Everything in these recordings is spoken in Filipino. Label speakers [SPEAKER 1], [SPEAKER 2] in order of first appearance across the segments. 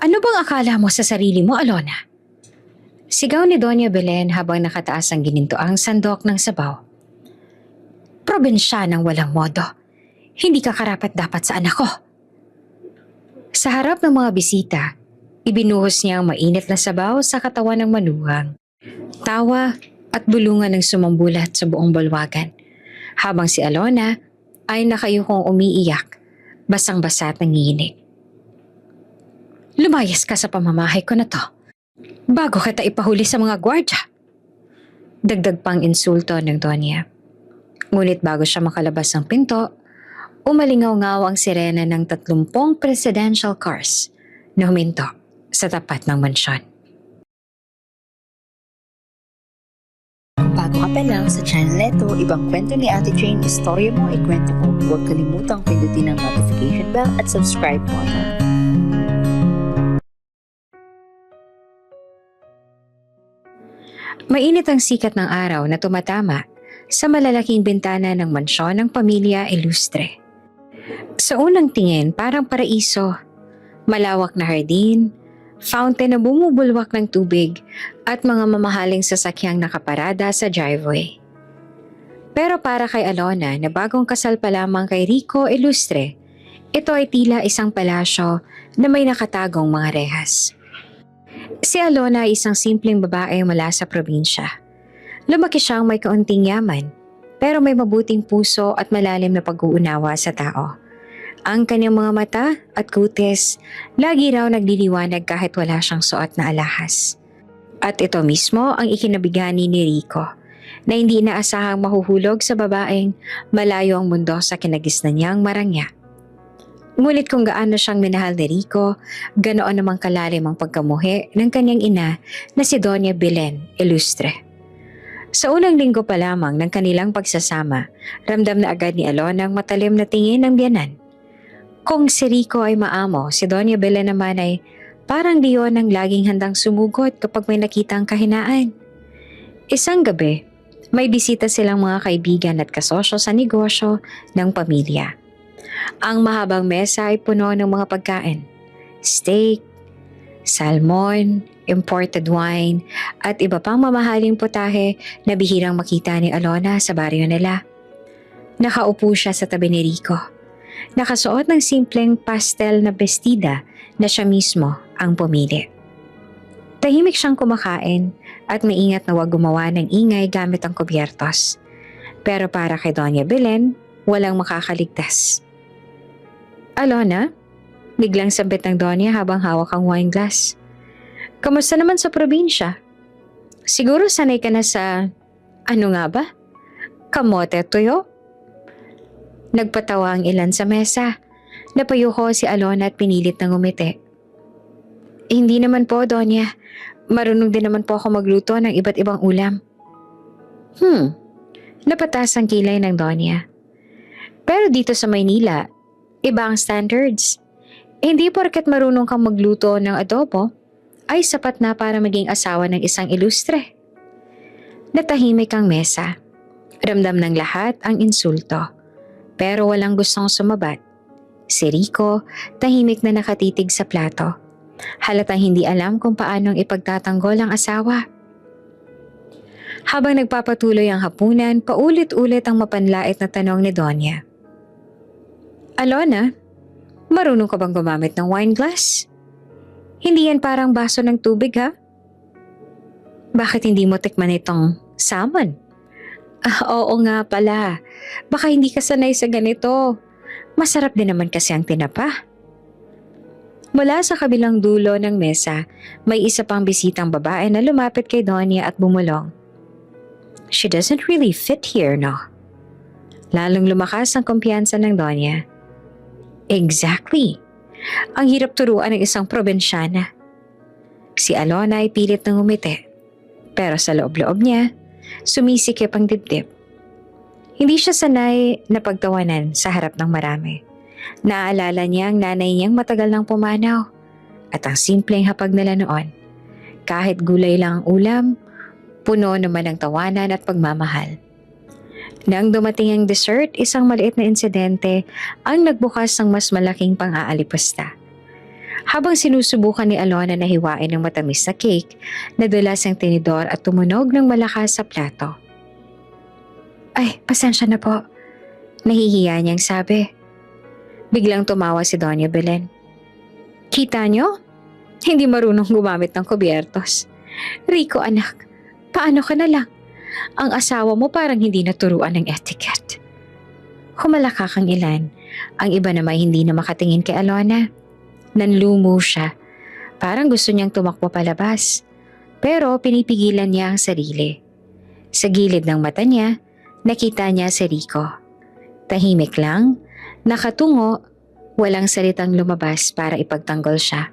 [SPEAKER 1] Ano bang akala mo sa sarili mo, Alona? Sigaw ni Doña Belen habang nakataas ang ginintoang sandok ng sabaw. Probensya ng walang modo. Hindi ka karapat dapat sa anak ko. Sa harap ng mga bisita, ibinuhos niya ang mainit na sabaw sa katawan ng manuhang. Tawa at bulungan ng sumambulat sa buong balwagan, habang si Alona ay nakayukong umiiyak, basang-basa at nanginginig. Lumayas ka sa pamamahay ko na to, bago kita ipahuli sa mga gwardya. Dagdag pang insulto ng Donya. Ngunit bago siya makalabas ng pinto, umalingaw-ngaw ang sirena ng 30 presidential cars na huminto sa tapat ng mansyon.
[SPEAKER 2] Bago ka pa lang sa channel neto, ibang kwento ni Ate Jane, istorya mo, ikwento ko. Huwag kalimutang pindutin ang notification bell at subscribe button.
[SPEAKER 1] Mainit ang sikat ng araw na tumatama sa malalaking bintana ng mansyon ng pamilya Ilustre. Sa unang tingin, parang paraiso. Malawak na hardin, fountain na bumubulwak ng tubig at mga mamahaling sasakyang nakaparada sa driveway. Pero para kay Alona na bagong kasal pa lamang kay Rico Ilustre, ito ay tila isang palasyo na may nakatagong mga rehas. Si Alona ay isang simpleng babae mula sa probinsya. Lumaki siyang may kaunting yaman, pero may mabuting puso at malalim na pag-uunawa sa tao. Ang kanyang mga mata at kutis, lagi raw nagliliwanag kahit wala siyang suot na alahas. At ito mismo ang ikinabigani ni Rico, na hindi inaasahang mahuhulog sa babaeng malayo ang mundo sa kinagisnan niyang marangya. Ngunit kung gaano siyang minahal ni Rico, ganoon namang kalalim ang pagkamuhi ng kanyang ina na si Doña Belen Ilustre. Sa unang linggo pa lamang ng kanilang pagsasama, ramdam na agad ni Alona ang matalim na tingin ng biyanan. Kung si Rico ay maamo, si Doña Belen naman ay parang diyon ang laging handang sumugot kapag may nakitang kahinaan. Isang gabi, may bisita silang mga kaibigan at kasosyo sa negosyo ng pamilya. Ang mahabang mesa ay puno ng mga pagkain, steak, salmon, imported wine, at iba pang mamahaling putahe na bihirang makita ni Alona sa baryo nila. Nakaupo siya sa tabi ni Rico. Nakasuot ng simpleng pastel na bestida na siya mismo ang pumili. Tahimik siyang kumakain at maingat na huwag gumawa ng ingay gamit ang kubyertos. Pero para kay Doña Belen, walang makakaligtas. Alona, biglang sabit ng Donya habang hawak ang wine glass. Kamusta naman sa probinsya? Siguro sanay ka na sa, ano nga ba? Kamote tuyo? Nagpatawa ang ilan sa mesa. Napayuko si Alona at pinilit na ngumiti. Hindi naman po, Donya. Marunong din naman po ako magluto ng iba't ibang ulam. Napatas ang kilay ng Donya. Pero dito sa Maynila, iba ang standards. Hindi porket marunong kang magluto ng adobo, ay sapat na para maging asawa ng isang ilustre. Natahimik ang mesa. Ramdam ng lahat ang insulto. Pero walang gustong sumabat. Si Rico, tahimik na nakatitig sa plato. Halatang hindi alam kung paanong ipagtatanggol ang asawa. Habang nagpapatuloy ang hapunan, paulit-ulit ang mapanlait na tanong ni Donya. Alona, marunong ka bang gumamit ng wine glass? Hindi yan parang baso ng tubig, ha? Bakit hindi mo tikman itong salmon? Oo nga pala. Baka hindi ka sanay sa ganito. Masarap din naman kasi ang tinapa. Mula sa kabilang dulo ng mesa, may isa pang bisitang babae na lumapit kay Donya at bumulong. She doesn't really fit here, no? Lalong lumakas ang kumpiyansa ng Donya. Exactly. Ang hirap turuan ng isang probinsyana. Si Alona ay pilit na ngumiti. Pero sa loob-loob niya, sumisikip ang dibdib. Hindi siya sanay na pagtawanan sa harap ng marami. Naaalala niya ang nanay niyang matagal nang pumanaw at ang simpleng hapag nila noon. Kahit gulay lang ang ulam, puno naman ng tawanan at pagmamahal. Nang dumating ang dessert, isang maliit na insidente ang nagbukas ng mas malaking pang-aalipusta. Habang sinusubukan ni Alona na hiwain ng matamis na cake, nadulas ang tinidor at tumunog ng malakas sa plato. Ay, pasensya na po. Nahihiya niyang sabi. Biglang tumawa si Doña Belen. Kita niyo? Hindi marunong gumamit ng kubyertos. Rico anak, paano ka na lang? Ang asawa mo parang hindi naturuan ng etiquette. Humalakak ang ilan. Ang iba naman hindi na makatingin kay Alona. Nanlumo siya. Parang gusto niyang tumakbo palabas. Pero pinipigilan niya ang sarili. Sa gilid ng mata niya, nakita niya si Rico. Tahimik lang, nakatungo, walang salitang lumabas para ipagtanggol siya.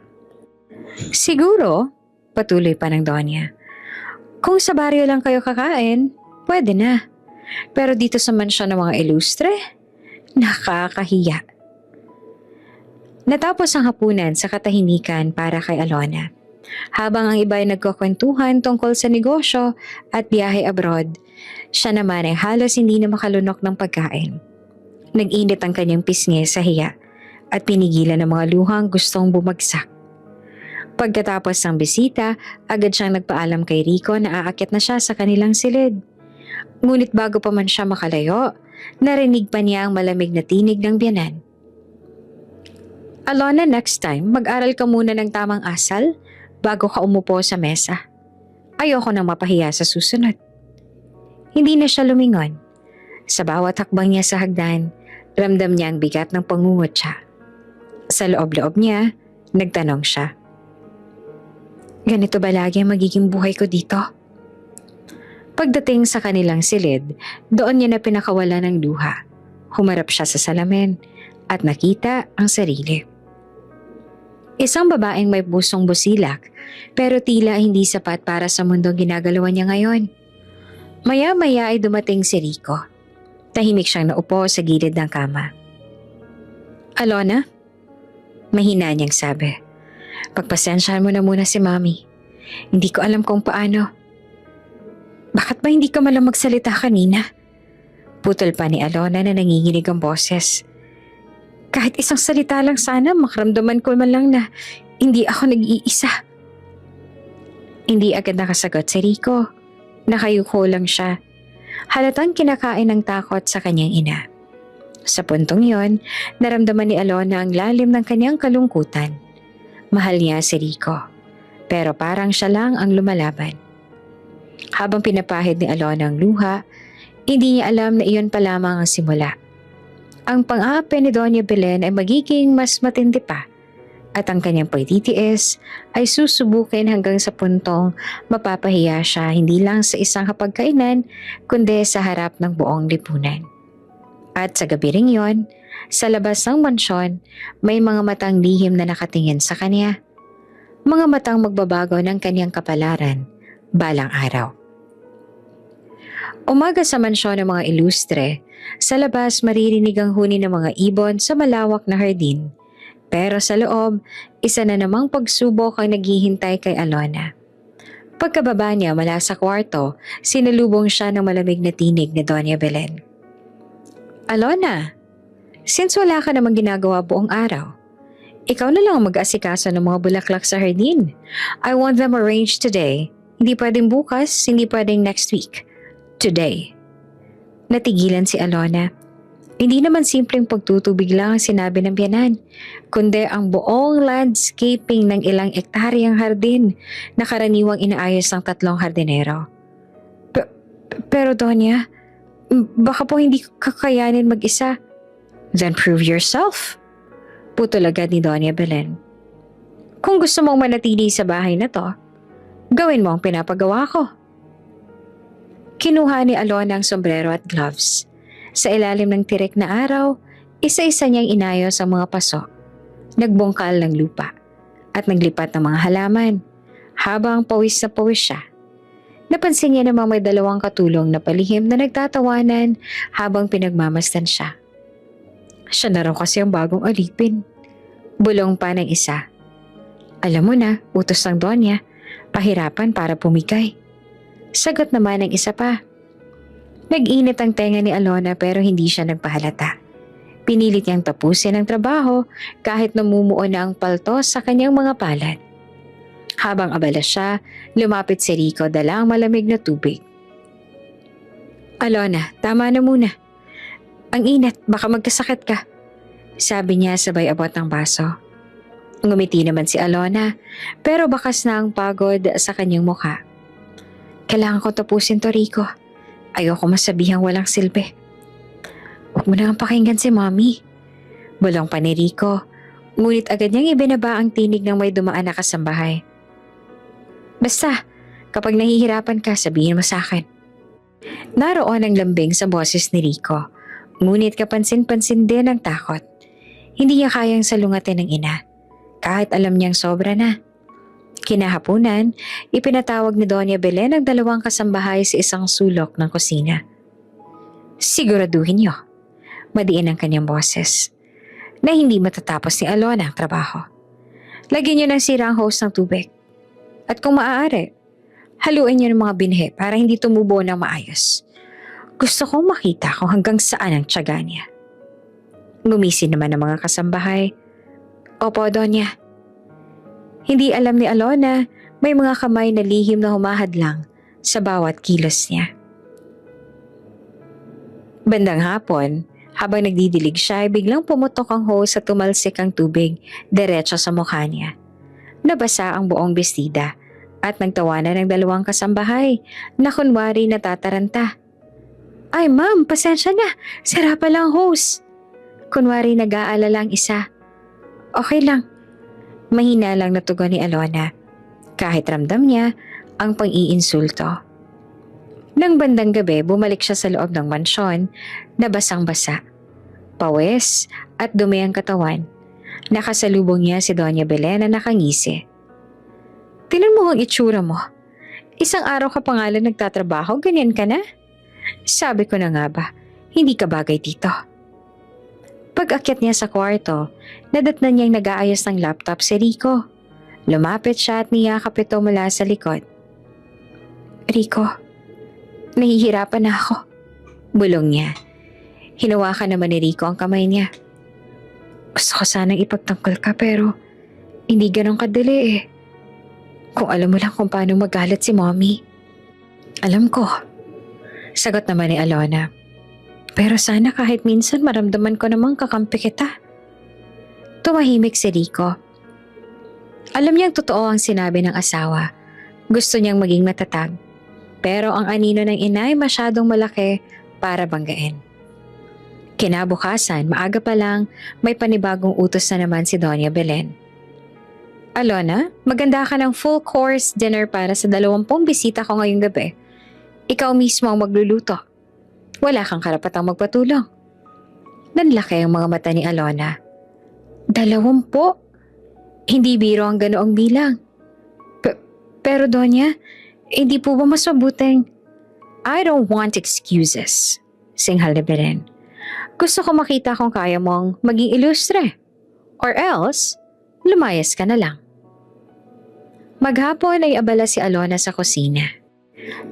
[SPEAKER 1] Siguro, patuloy pa ng Donya, kung sa baryo lang kayo kakain, pwede na. Pero dito sa mansyon ng mga ilustre, nakakahiya. Natapos ang hapunan sa katahimikan para kay Alona. Habang ang iba ay nagkukwentuhan tungkol sa negosyo at biyahe abroad, siya naman ay halos hindi na makalunok ng pagkain. Nag-init ang kanyang pisngi sa hiya at pinigilan ng mga luhang gustong bumagsak. Pagkatapos ng bisita, agad siyang nagpaalam kay Rico na aakyat na siya sa kanilang silid. Ngunit bago pa man siya makalayo, narinig pa niya ang malamig na tinig ng biyanan. Alona, next time, mag-aral ka muna ng tamang asal bago ka umupo sa mesa. Ayoko nang mapahiya sa susunod. Hindi na siya lumingon. Sa bawat hakbang niya sa hagdan, ramdam niya ang bigat ng pangungutya. Sa loob-loob niya, nagtanong siya. Ganito ba lagi ang magiging buhay ko dito? Pagdating sa kanilang silid, doon niya na pinakawala ng luha. Humarap siya sa salamin at nakita ang sarili. Isang babaeng may pusong busilak pero tila hindi sapat para sa mundong ginagalawan niya ngayon. Maya-maya ay dumating si Rico. Tahimik siyang naupo sa gilid ng kama. Alona? Mahina niyang sabi. Pagpasensyahan mo na muna si Mami. Hindi ko alam kung paano. Bakit ba hindi ka malang magsalita kanina? Putol pa ni Alona na nanginginig ang boses. Kahit isang salita lang sana, makaramdaman ko man lang na hindi ako nag-iisa. Hindi agad nakasagot si Rico. Nakayuko lang siya. Halatang kinakain ng takot sa kanyang ina. Sa puntong yon, naramdaman ni Alona ang lalim ng kanyang kalungkutan. Mahal niya si Rico, pero parang siya lang ang lumalaban. Habang pinapahid ni Alona ang luha, hindi niya alam na iyon pa lamang ang simula. Ang pang-aapi ni Doña Belen ay magiging mas matindi pa at ang kanyang pagtitiis ay susubukin hanggang sa puntong mapapahiya siya hindi lang sa isang hapagkainan kundi sa harap ng buong lipunan. At sa gabi ring yon, sa labas ng mansyon, may mga matang lihim na nakatingin sa kanya. Mga matang magbabago ng kanyang kapalaran balang araw. Umaga sa mansyon ng mga ilustre, sa labas maririnig ang huni ng mga ibon sa malawak na hardin. Pero sa loob, isa na namang pagsubok ang naghihintay kay Alona. Pagkababa niya mula sa kwarto, sinalubong siya ng malamig na tinig ni Doña Belen. Alona, since wala ka namang ginagawa buong araw, ikaw na lang ang mag-asikaso ng mga bulaklak sa hardin. I want them arranged today. Hindi pwedeng bukas, hindi pwedeng next week. Today. Natigilan si Alona. Hindi naman simpleng pagtutubig lang ang sinabi ng biyanan, kundi ang buong landscaping ng ilang ektaryang hardin na karaniwang inaayos ng 3 hardinero. Pero Donya, baka po hindi kakayanin mag-isa. Then prove yourself. Putol agad ni Doña Belen. Kung gusto mong manatili sa bahay na to, gawin mo ang pinapagawa ko. Kinuha ni Alona ang sombrero at gloves. Sa ilalim ng tirik na araw, isa-isa niyang inayos ang mga paso. Nagbungkal ng lupa at naglipat ng mga halaman habang pawis na pawis siya. Napansin niya namang may 2 katulong na palihim na nagtatawanan habang pinagmamasdan siya. Siya na raw kasi ang bagong alipin. Bulong pa ng isa. Alam mo na, utos ng Donya, pahirapan para pumigay. Sagot naman ng isa pa. Nag-init ang tenga ni Alona pero hindi siya nagpahalata. Pinilit niyang tapusin ang trabaho kahit namumuo na ang palto sa kanyang mga palad. Habang abala siya, lumapit si Rico dala ang malamig na tubig. "Alona, tama na muna. Ang init, baka magkasakit ka," sabi niya sabay abot ng baso. Ngumiti naman si Alona, pero bakas na ang pagod sa kanyang mukha. "Kailangan ko tapusin to, Rico. Ayoko masabihang walang silbi." "Huwag mo na ang pakinggan si Mommy," bulong pa ni Rico, ngunit agad niyang ibinaba ang tinig ng may dumaan na kasambahay. "Basta, kapag nahihirapan ka, sabihin mo sa akin." Naroon ang lambing sa boses ni Rico, ngunit kapansin-pansin din ang takot. Hindi niya kayang salungatin ng ina, kahit alam niyang sobra na. Kinahapunan, ipinatawag ni Doña Belen ang dalawang kasambahay sa isang sulok ng kusina. "Siguraduhin niyo," madiin ang kanyang boses, "na hindi matatapos ni Alona ang trabaho. Lagyan niyo ng sira ang hose ng tubig. At kung maaari, haluin niyo ng mga binhi para hindi tumubo ng maayos. Gusto kong makita kung hanggang saan ang tiyaga niya." Ngumisi naman ang mga kasambahay. "Opo, Donya." Hindi alam ni Alona, may mga kamay na lihim na humahadlang sa bawat kilos niya. Bandang hapon, habang nagdidilig siya ay biglang pumutok ang hose at tumalsik ang tubig diretso sa mukha niya. Nabasa ang buong bestida at nagtawanan ng dalawang kasambahay na kunwari natataranta. "Ay ma'am, pasensya na, sira pala ang hose." Kunwari nag-aalala ang isa. "Okay lang." Mahina lang na tugon ni Alona, kahit ramdam niya ang pang-iinsulto. Nang bandang gabi, bumalik siya sa loob ng mansyon na basang-basa. Pawis at dumi ang katawan. Nakasalubong niya si Doña Belen na nakangisi. "Tingnan mo ang itsura mo. Isang araw ka pa nga lang nagtatrabaho, ganyan ka na? Sabi ko na nga ba, hindi ka bagay dito." Pag-akyat niya sa kwarto, nadatnan niyang nag-aayos ng laptop si Rico. Lumapit siya at niyakap ito mula sa likod. "Rico, nahihirapan na ako," bulong niya. Hinawakan naman ni Rico ang kamay niya. "Gusto ko sanang ipagtanggol ka pero hindi ganun kadali eh. Kung alam mo lang kung paano magalit si Mommy." "Alam ko," sagot naman ni Alona. "Pero sana kahit minsan maramdaman ko namang kakampi kita." Tumahimik si Rico. Alam niyang totoo ang sinabi ng asawa. Gusto niyang maging matatag. Pero ang anino ng ina ay masyadong malaki para banggain. Kinabukasan, maaga pa lang, may panibagong utos na naman si Doña Belen. "Alona, maganda ka ng full course dinner para sa 20 bisita ko ngayong gabi. Ikaw mismo ang magluluto. Wala kang karapatang magpatulong." Nanlaki ang mga mata ni Alona. 20? Hindi biro ang ganoong bilang. Pero Donya, hindi po ba mas mabuting?" "I don't want excuses," singhal ni Belen. "Gusto ko makita kung kaya mong maging ilustre. Or else, lumayas ka na lang." Maghapon ay abala si Alona sa kusina.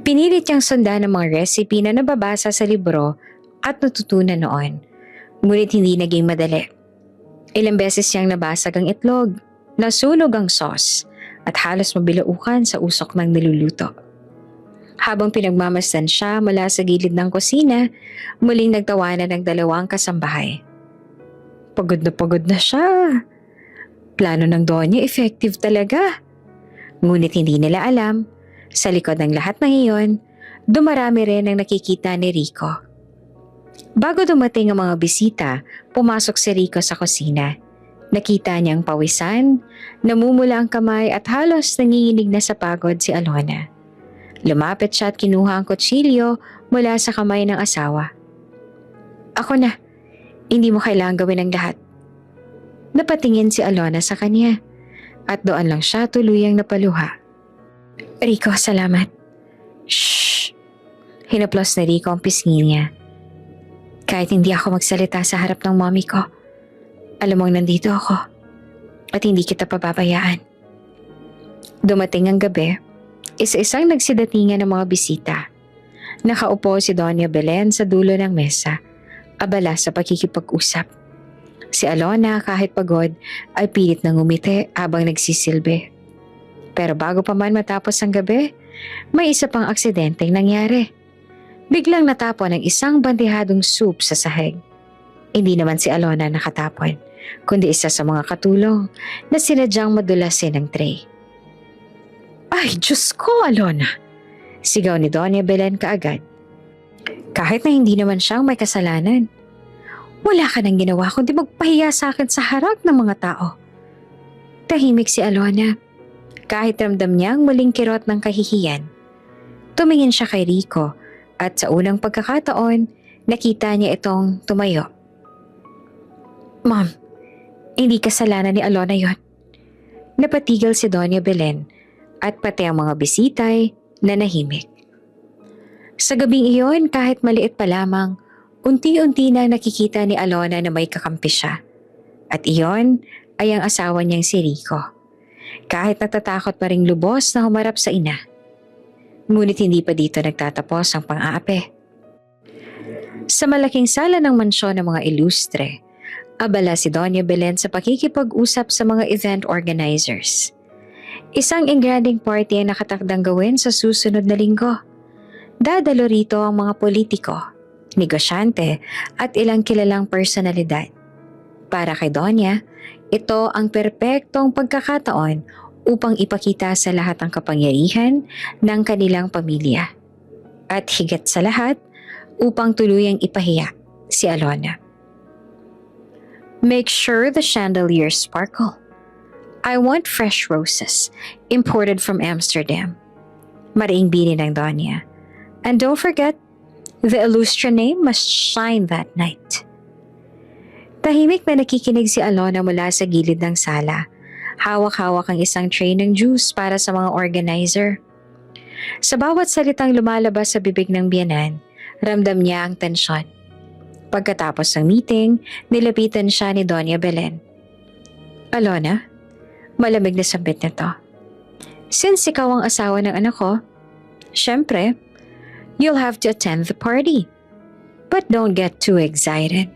[SPEAKER 1] Pinilit niyang sundan ang mga recipe na nababasa sa libro at natutunan noon. Ngunit hindi naging madali. Ilang beses niyang nabasag ang itlog, nasunog ang sauce, at halos mabilaukan sa usok ng niluluto. Habang pinagmamasdan siya mula sa gilid ng kusina, muling nagtawanan ng dalawang kasambahay. Pagod na siya. Plano ng Donya effective talaga. Ngunit hindi nila alam, sa likod ng lahat ng iyon, dumarami rin ang nakikita ni Rico. Bago dumating ang mga bisita, pumasok si Rico sa kusina. Nakita niyang pawisan, namumula ang kamay at halos nanginginig na sa pagod si Alona. Lumapit siya at kinuha ang kutsilyo mula sa kamay ng asawa. "Ako na, hindi mo kailangang gawin ang lahat." Napatingin si Alona sa kanya at doon lang siya tuluyang napaluha. "Rico, salamat." "Shh!" Hinaplos ni Rico ang pisngi niya. "Kahit hindi ako magsalita sa harap ng mommy ko, alam mong nandito ako at hindi kita pababayaan." Dumating ang gabi, isa-isang nagsidatingan ng mga bisita. Nakaupo si Doña Belen sa dulo ng mesa, abala sa pakikipag-usap. Si Alona kahit pagod ay pilit na ngumiti habang nagsisilbi. Pero bago pa man matapos ang gabi, may isa pang aksidenteng nangyari. Biglang natapon ang isang bandihadong soup sa sahig. Hindi naman si Alona nakatapon, kundi isa sa mga katulong na sinadyang madulasin ng tray. Ay, Diyos ko, Alona! Sigaw ni Doña Belen kaagad. Kahit na hindi naman siyang may kasalanan. Wala ka nang ginawa kundi magpahiya sa akin sa harap ng mga tao. Tahimik si Alona. Kahit ramdam niyang muling kirot ng kahihiyan. Tumingin siya kay Rico at sa unang pagkakataon, nakita niya itong tumayo. Ma'am, hindi kasalanan ni Alona yon. Napatigil si Doña Belen at pati ang mga bisitay na nahimik. Sa gabing iyon, kahit maliit pa lamang, unti-unti na nakikita ni Alona na may kakampi siya. At iyon ay ang asawa niyang si Rico. Kahit natatakot pa ring lubos na humarap sa ina. Ngunit hindi pa dito nagtatapos ang pang-aapi. Sa malaking sala ng mansyon ng mga ilustre, abala si Doña Belen sa pakikipag-usap sa mga event organizers. Isang engranding party ang nakatakdang gawin sa susunod na linggo. Dadalo rito ang mga politiko, negosyante at ilang kilalang personalidad. Para kay Donya, ito ang perpektong pagkakataon upang ipakita sa lahat ang kapangyarihan ng kanilang pamilya. At higit sa lahat, upang tuluyang ipahiya si Alona. Make sure the chandeliers sparkle. I want fresh roses, imported from Amsterdam. Mariing bini ng Donya. And don't forget, the illustre name must shine that night. Tahimik na nakikinig si Alona mula sa gilid ng sala. Hawak-hawak ang isang tray ng juice para sa mga organizer. Sa bawat salitang lumalabas sa bibig ng biyanan, ramdam niya ang tensyon. Pagkatapos ng meeting, nilapitan siya ni Doña Belen. Alona, malamig na sambit na to. Since ikaw ang asawa ng anak ko, syempre, you'll have to attend the party. But don't get too excited.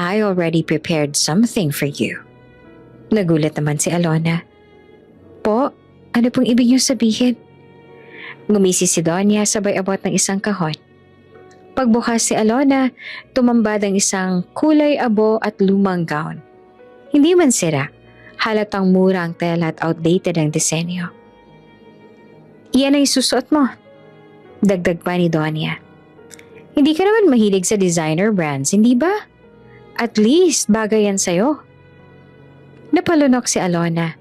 [SPEAKER 1] I already prepared something for you. Nagulat naman si Alona. Po, ano pong ibig niyo sabihin? Ngumisi si Donya sabay abot ng isang kahon. Pagbukas si Alona, tumambad ang isang kulay abo at lumang gown. Hindi man sira, halatang mura ang tela at outdated ang disenyo. Iyan ang isusuot mo. Dagdag pa ni Donya. Hindi ka naman mahilig sa designer brands, hindi ba? At least bagay yan sa'yo. Napalunok si Alona.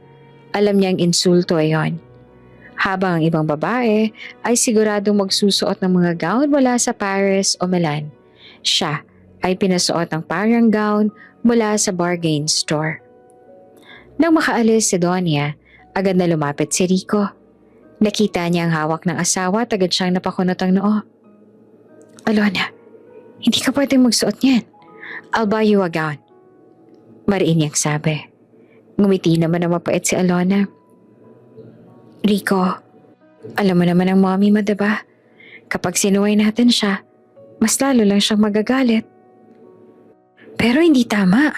[SPEAKER 1] Alam niyang insulto ayon. Habang ang ibang babae ay siguradong magsusuot ng mga gown mula sa Paris o Milan, siya ay pinasuot ng parang gown mula sa bargain store. Nang makaalis si Donya, agad na lumapit si Rico. Nakita niya ang hawak ng asawa at agad siyang napakunot ang noo. Alona, hindi ka pwedeng magsuot niyan. I'll buy you a gown. Mariin niyang sabi. Ngumiti naman na mapait si Alona. Rico, alam mo naman ang mommy mo, diba? Kapag sinuway natin siya, mas lalo lang siyang magagalit. Pero hindi tama.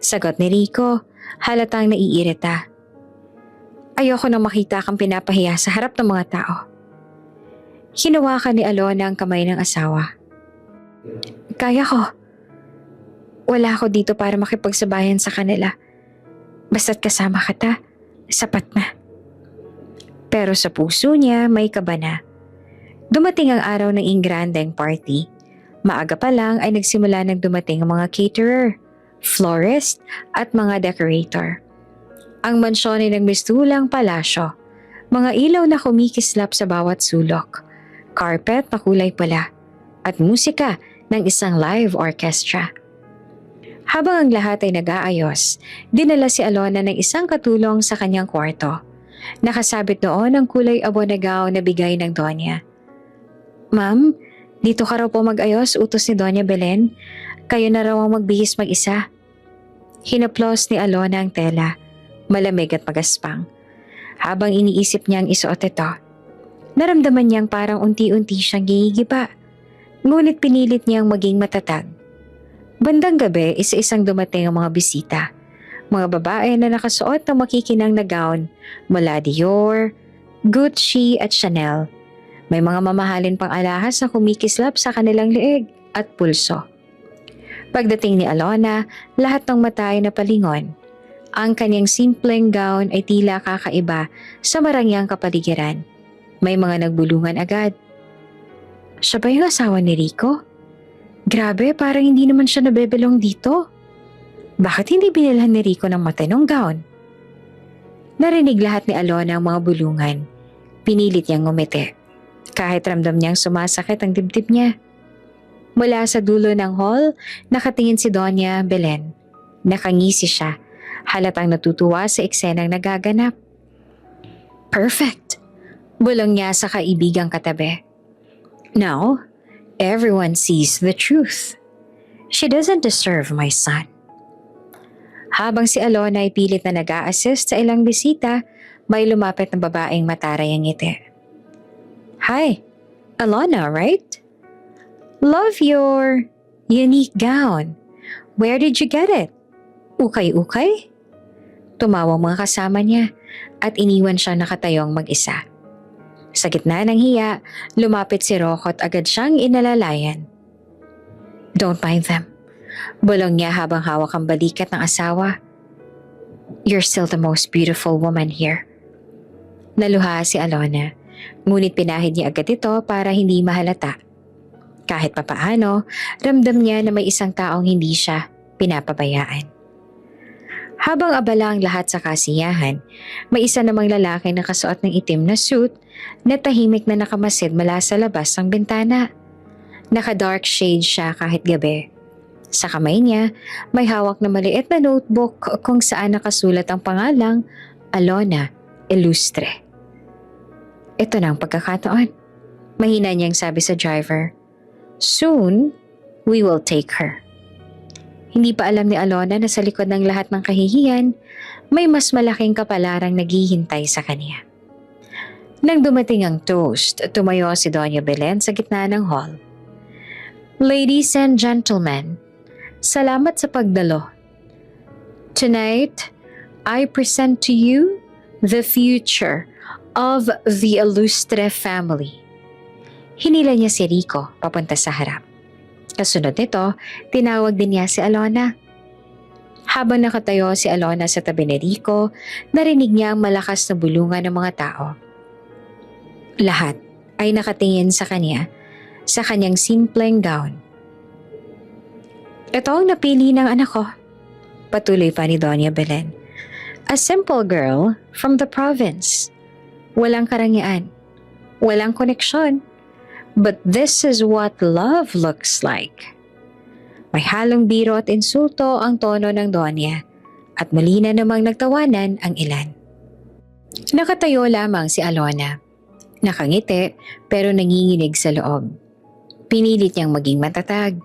[SPEAKER 1] Sagot ni Rico, halatang naiirita. Ayoko nang makita kang pinapahiya sa harap ng mga tao. Hinawakan ni Alona ang kamay ng asawa. Kaya ko. Wala ako dito para makipagsabayan sa kanila. Basta't kasama kita, sapat na. Pero sa puso niya may kaba na. Dumating ang araw ng ingrandeng party. Maaga pa lang ay nagsimula nang dumating ang mga caterer, florist at mga decorator. Ang mansyon ay nagmistulang palasyo. Mga ilaw na kumikislap sa bawat sulok. Carpet na kulay pula. At musika ng isang live orchestra. Habang ang lahat ay nag-aayos, dinala si Alona ng isang katulong sa kanyang kwarto. Nakasabit doon ang kulay abo na gown na bigay ng Donya. Ma'am, dito ka raw po mag-ayos, utos ni Doña Belen. Kayo na raw ang magbihis mag-isa. Hinaplos ni Alona ang tela, malamig at magaspang. Habang iniisip niyang isuot ito, naramdaman niyang parang unti-unti siyang gigiba. Ngunit pinilit niyang maging matatag. Bandang gabi, isa-isang dumating ang mga bisita. Mga babae na nakasuot ng makikinang na gown mula Dior, Gucci at Chanel. May mga mamahalin pang alahas na kumikislap sa kanilang leeg at pulso. Pagdating ni Alona, lahat ng mata ay napalingon. Ang kanyang simpleng gown ay tila kakaiba sa marangyang kapaligiran. May mga nagbulungan agad. Siya ba yung asawa ni Rico? Grabe, parang hindi naman siya nabebelong dito. Bakit hindi binilhan ni Rico ng matinong gown? Narinig lahat ni Alona ang mga bulungan. Pinilit niyang ngumiti. Kahit ramdam niyang sumasakit ang dibdib niya. Mula sa dulo ng hall, nakatingin si Doña Belen. Nakangisi siya, halatang natutuwa sa eksenang nagaganap. Perfect! Bulong niya sa kaibigang katabi. Now, everyone sees the truth. She doesn't deserve my son. Habang si Alona ay pilit na nag-a-assist sa ilang bisita, may lumapit na babaeng mataray ang ngiti. Hi, Alona, right? Love your unique gown. Where did you get it? Ukay-ukay? Tumawang mga kasama niya at iniwan siya nakatayong mag-isa. Sa gitna ng hiya, lumapit si Rocco at agad siyang inalalayan. Don't mind them. Bulong niya habang hawak ang balikat ng asawa. You're still the most beautiful woman here. Naluha si Alona, ngunit pinahid niya agad ito para hindi mahalata. Kahit papaano, ramdam niya na may isang taong hindi siya pinapabayaan. Habang abala ang lahat sa kasiyahan, may isa namang lalaki na kasuot ng itim na suit na tahimik na nakamasid mula sa labas ng bintana. Naka-dark shade siya kahit gabi. Sa kamay niya, may hawak na maliit na notebook kung saan nakasulat ang pangalang Alona Ilustre. Ito na ang pagkakataon. Mahina niyang sabi sa driver. Soon, we will take her. Hindi pa alam ni Alona na sa likod ng lahat ng kahihiyan, may mas malaking kapalarang naghihintay sa kanya. Nang dumating ang toast, tumayo si Doña Belen sa gitna ng hall. Ladies and gentlemen, salamat sa pagdalo. Tonight, I present to you the future of the Ilustre family. Hinila niya si Rico papunta sa harap. Kasunod nito, tinawag din niya si Alona. Habang nakatayo si Alona sa tabi ni Rico, narinig niya ang malakas na bulungan ng mga tao. Lahat ay nakatingin sa kanya, sa kanyang simpleng gown. Ito ang napili ng anak ko, patuloy pa ni Doña Belen. A simple girl from the province. Walang karangyaan, walang koneksyon. But this is what love looks like. May halong biro at insulto ang tono ng Donya at muli na namang nagtawanan ang ilan. Nakatayo lamang si Alona. Nakangiti pero nanginginig sa loob. Pinilit niyang maging matatag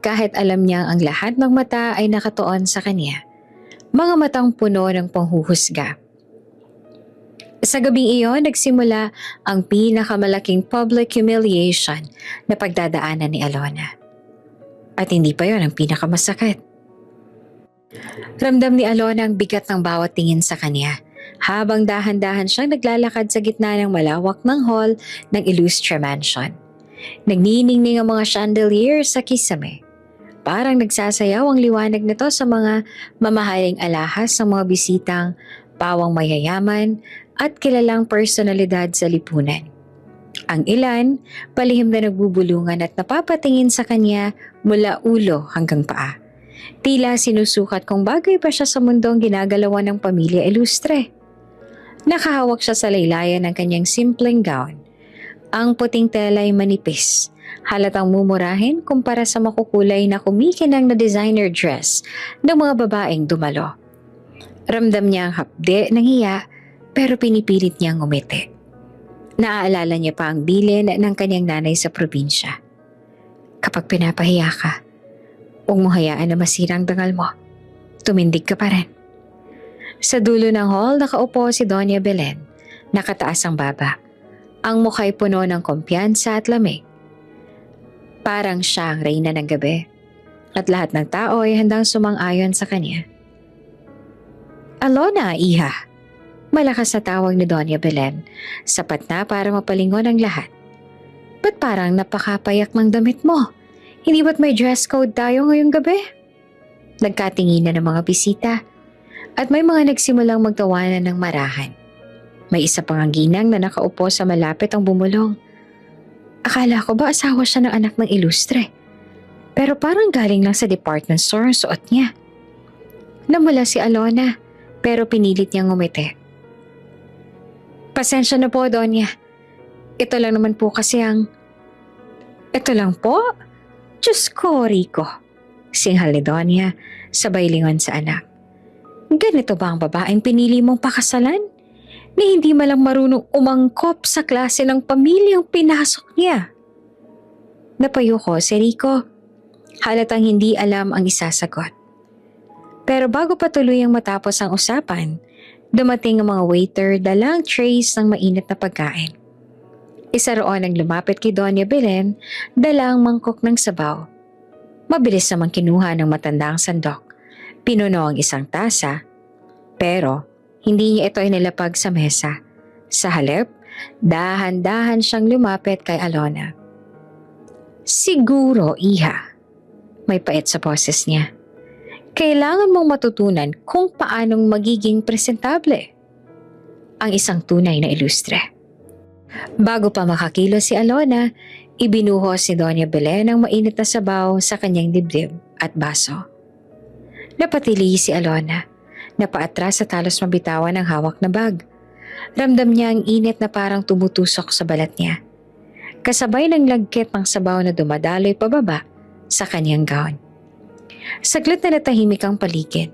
[SPEAKER 1] kahit alam niyang ang lahat ng mata ay nakatuon sa kanya. Mga matang puno ng panghuhusga. Sa gabing iyon, nagsimula ang pinakamalaking public humiliation na pagdadaanan ni Alona. At hindi pa yon ang pinakamasakit. Ramdam ni Alona ang bigat ng bawat tingin sa kanya habang dahan-dahan siyang naglalakad sa gitna ng malawak ng hall ng Ilustre Mansion. Nagniningning ang mga chandelier sa kisame. Parang nagsasayaw ang liwanag nito sa mga mamahaling alahas ng mga bisitang pawang mayayaman at kilalang personalidad sa lipunan. Ang ilan, palihim na nagbubulungan at napapatingin sa kanya mula ulo hanggang paa. Tila sinusukat kung bagay pa siya sa mundong ginagalawan ng pamilya Ilustre. Nakahawak siya sa laylayan ng kanyang simpleng gown. Ang puting tela ay manipis, halatang mumurahin kumpara sa makukulay na kumikinang na designer dress ng mga babaeng dumalo. Ramdam niya ang hapde ng hiya pero pinipilit niyang umiti. Naaalala niya pa ang bilin ng kanyang nanay sa probinsya. Kapag pinapahiya ka, huwag mo hayaan na masira ang dangal mo. Tumindig ka pa rin. Sa dulo ng hall, nakaupo si Doña Belen. Nakataas ang baba. Ang mukha'y puno ng kumpiyansa at lamig. Parang siya ang reyna ng gabi. at lahat ng tao ay handang sumang-ayon sa kanya. "Alona, iha," malakas na tawag ni Doña Belen, sapat na para mapalingon ang lahat. "Ba't parang napakapayak ng damit mo? Hindi ba't may dress code tayo ngayong gabi?" Nagkatinginan ng mga bisita at may mga nagsimulang magtawanan ng marahan. May isa pang ginang na nakaupo sa malapit ang bumulong. Akala ko ba asawa siya ng anak ng ilustre? Pero parang galing lang sa department store ang suot niya. Namula si Alona pero pinilit niyang ngumiti. "Pasensya na po, Donya. Ito lang naman po kasi ang..." "Ito lang po? Diyos ko, Rico," singhal ni Donya sabay lingon sa anak. "Ganito ba ang babaeng pinili mong pakasalan? Ni hindi malang marunong umangkop sa klase ng pamilyang pinasok niya?" Napayo ko si Rico. Halatang hindi alam ang isasagot. Pero bago pa tuluyang matapos ang usapan, dumating ang mga waiter dalang trays ng mainit na pagkain. Isa roon ang lumapit kay Doña Belen, dalang mangkok ng sabaw. Mabilis namang kinuha ng matandang sandok. Pinuno ang isang tasa, pero hindi niya ito inilapag sa mesa. Sa halip, dahan-dahan siyang lumapit kay Alona. "Siguro, iha," may pait sa boses niya, "kailangan mong matutunan kung paanong magiging presentable ang isang tunay na ilustre." Bago pa makakilo si Alona, ibinuhos ni Doña Belen ang mainit na sabaw sa kanyang dibdib at baso. Napatili si Alona. Napaatras sa talos mabitawan ang hawak na bag. Ramdam niya ang init na parang tumutusok sa balat niya. Kasabay ng lagkit ng sabaw na dumadaloy pababa sa kanyang gown. Saglit na natahimik ang paligid,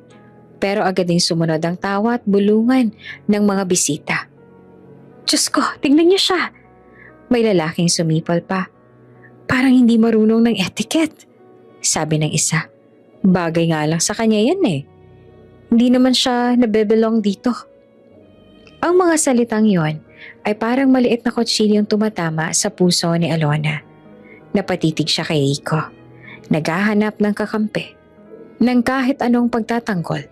[SPEAKER 1] pero agad ding sumunod ang tawa at bulungan ng mga bisita. "Diyos ko, tingnan niyo siya!" May lalaking sumipol pa. "Parang hindi marunong ng etiquette," sabi ng isa. "Bagay nga lang sa kanya yan eh. Hindi naman siya nabebelong dito." Ang mga salitang yon ay parang maliit na kutsilyong tumatama sa puso ni Alona. Napatitig siya kay Rico. Naghahanap ng kakampi, ng kahit anong pagtatanggol.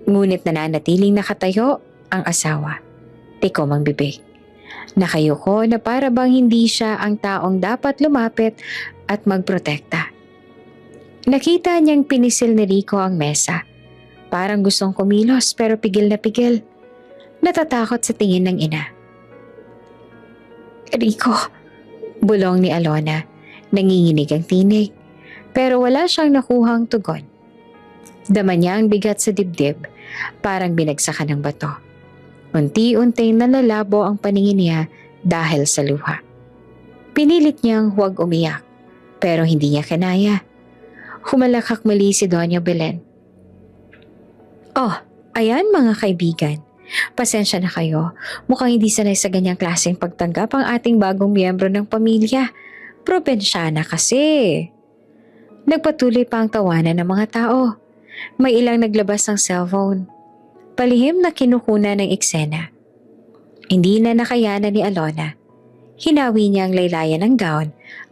[SPEAKER 1] Ngunit nananatiling nakatayo ang asawa. Tikom ang bibig. Nakayuko na para bang hindi siya ang taong dapat lumapit at magprotekta. Nakita niyang pinisil ni Rico ang mesa. Parang gustong kumilos pero pigil na pigil. Natatakot sa tingin ng ina. "Rico," bulong ni Alona. Nanginginig ang tinig, pero wala siyang nakuhang tugon. Dama niya ang bigat sa dibdib, parang binagsakan ng bato. Unti-unting nalalabo ang paningin niya dahil sa luha. Pinilit niyang huwag umiyak, pero hindi niya kinaya. Humalakak muli si Doña Belen. "Oh, ayan mga kaibigan. Pasensya na kayo. Mukhang hindi sanay sa ganyang klaseng pagtanggap ang ating bagong miyembro ng pamilya. Probensyana kasi." Nagpatuloy pa ang tawanan ng mga tao. May ilang naglabas ng cellphone. Palihim na kinukunan ng eksena. Hindi na nakayanan ni Alona. Hinawi niya ang laylayan ng gown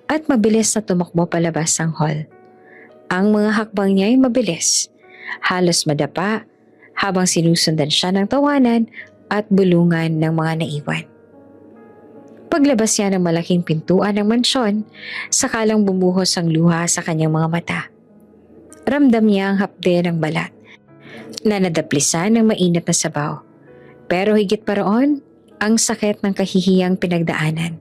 [SPEAKER 1] at mabilis na tumakbo palabas ng hall. Ang mga hakbang niya ay mabilis. Halos madapa habang sinusundan siya ng tawanan at bulungan ng mga naiwan. Paglabas niya ng malaking pintuan ng mansyon, sakalang bumuhos ang luha sa kanyang mga mata. Ramdam niya ang hapde ng balat na nadaplisan ng mainit na sabaw. Pero higit pa roon, ang sakit ng kahihiyang pinagdaanan.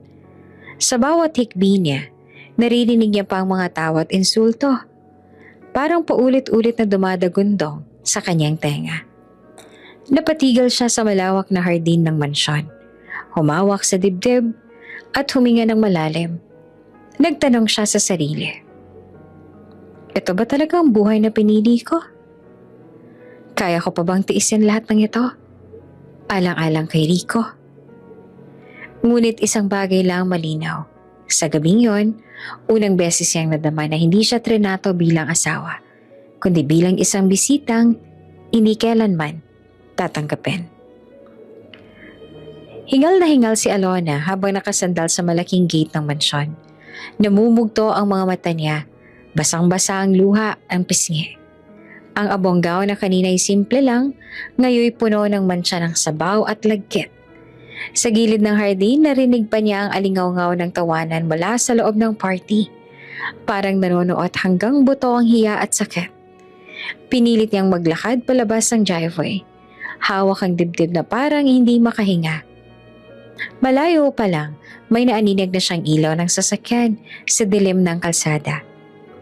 [SPEAKER 1] Sa bawat hikbi niya, naririnig niya pa ang mga tawa at insulto. Parang paulit-ulit na dumadagundong sa kanyang tenga. Napatigil siya sa malawak na hardin ng mansyon. Humawak sa dibdib at huminga ng malalim. Nagtanong siya sa sarili. Ito ba talaga ang buhay na pinili ko? Kaya ko pa bang tiisin lahat ng ito? Alang-alang kay Rico. Ngunit isang bagay lang malinaw. Sa gabing yon, unang beses siyang nadama na hindi siya trinato bilang asawa, kundi bilang isang bisitang hindi kailanman tatanggapin. Hingal na hingal si Alona habang nakasandal sa malaking gate ng mansyon. Namumugto ang mga mata niya Basang-basa ang luha, ang pisngi. Ang abonggaw na kanina'y simple lang, ngayoy puno ng mantsa ng sabaw at lagkit. Sa gilid ng hardin, narinig pa niya ang alingaw-ngaw ng tawanan mula sa loob ng party. Parang nanonood hanggang buto ang hiya at sakit. Pinilit niyang maglakad palabas ng driveway. Hawak ang dibdib na parang hindi makahinga. Malayo pa lang, may naaninig na siyang ilaw ng sasakyan sa dilim ng kalsada.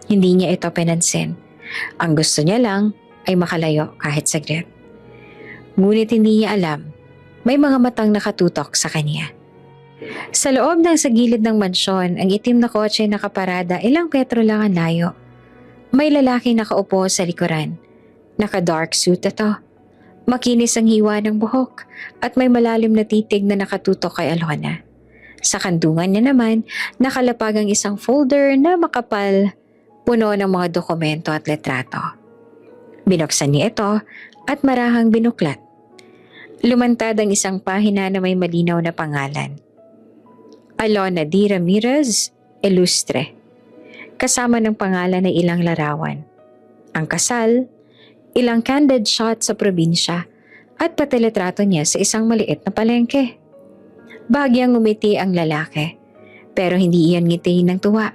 [SPEAKER 1] Hindi niya ito pinansin. Ang gusto niya lang ay makalayo kahit saglit. Ngunit hindi niya alam, may mga matang nakatutok sa kanya. Sa loob ng sa gilid ng mansyon, ang itim na kotse nakaparada ilang metro lang ang layo. May lalaki nakaupo sa likuran. Naka-dark suit ito. Makinis ang hiwa ng buhok at may malalim na titig na nakatutok kay Alona. Sa kandungan niya naman, nakalapag ang isang folder na makapal, puno ng mga dokumento at letrato. Binuksan niya ito at marahang binuklat. Lumantad ang isang pahina na may malinaw na pangalan. Alona D. Ramirez, Ilustre. Kasama ng pangalan ay ilang larawan. Ang kasal, ilang candid shot sa probinsya at patilitrato niya sa isang maliit na palengke. Bahagyang ngumiti ang lalaki, pero hindi iyan ngiti ng tuwa.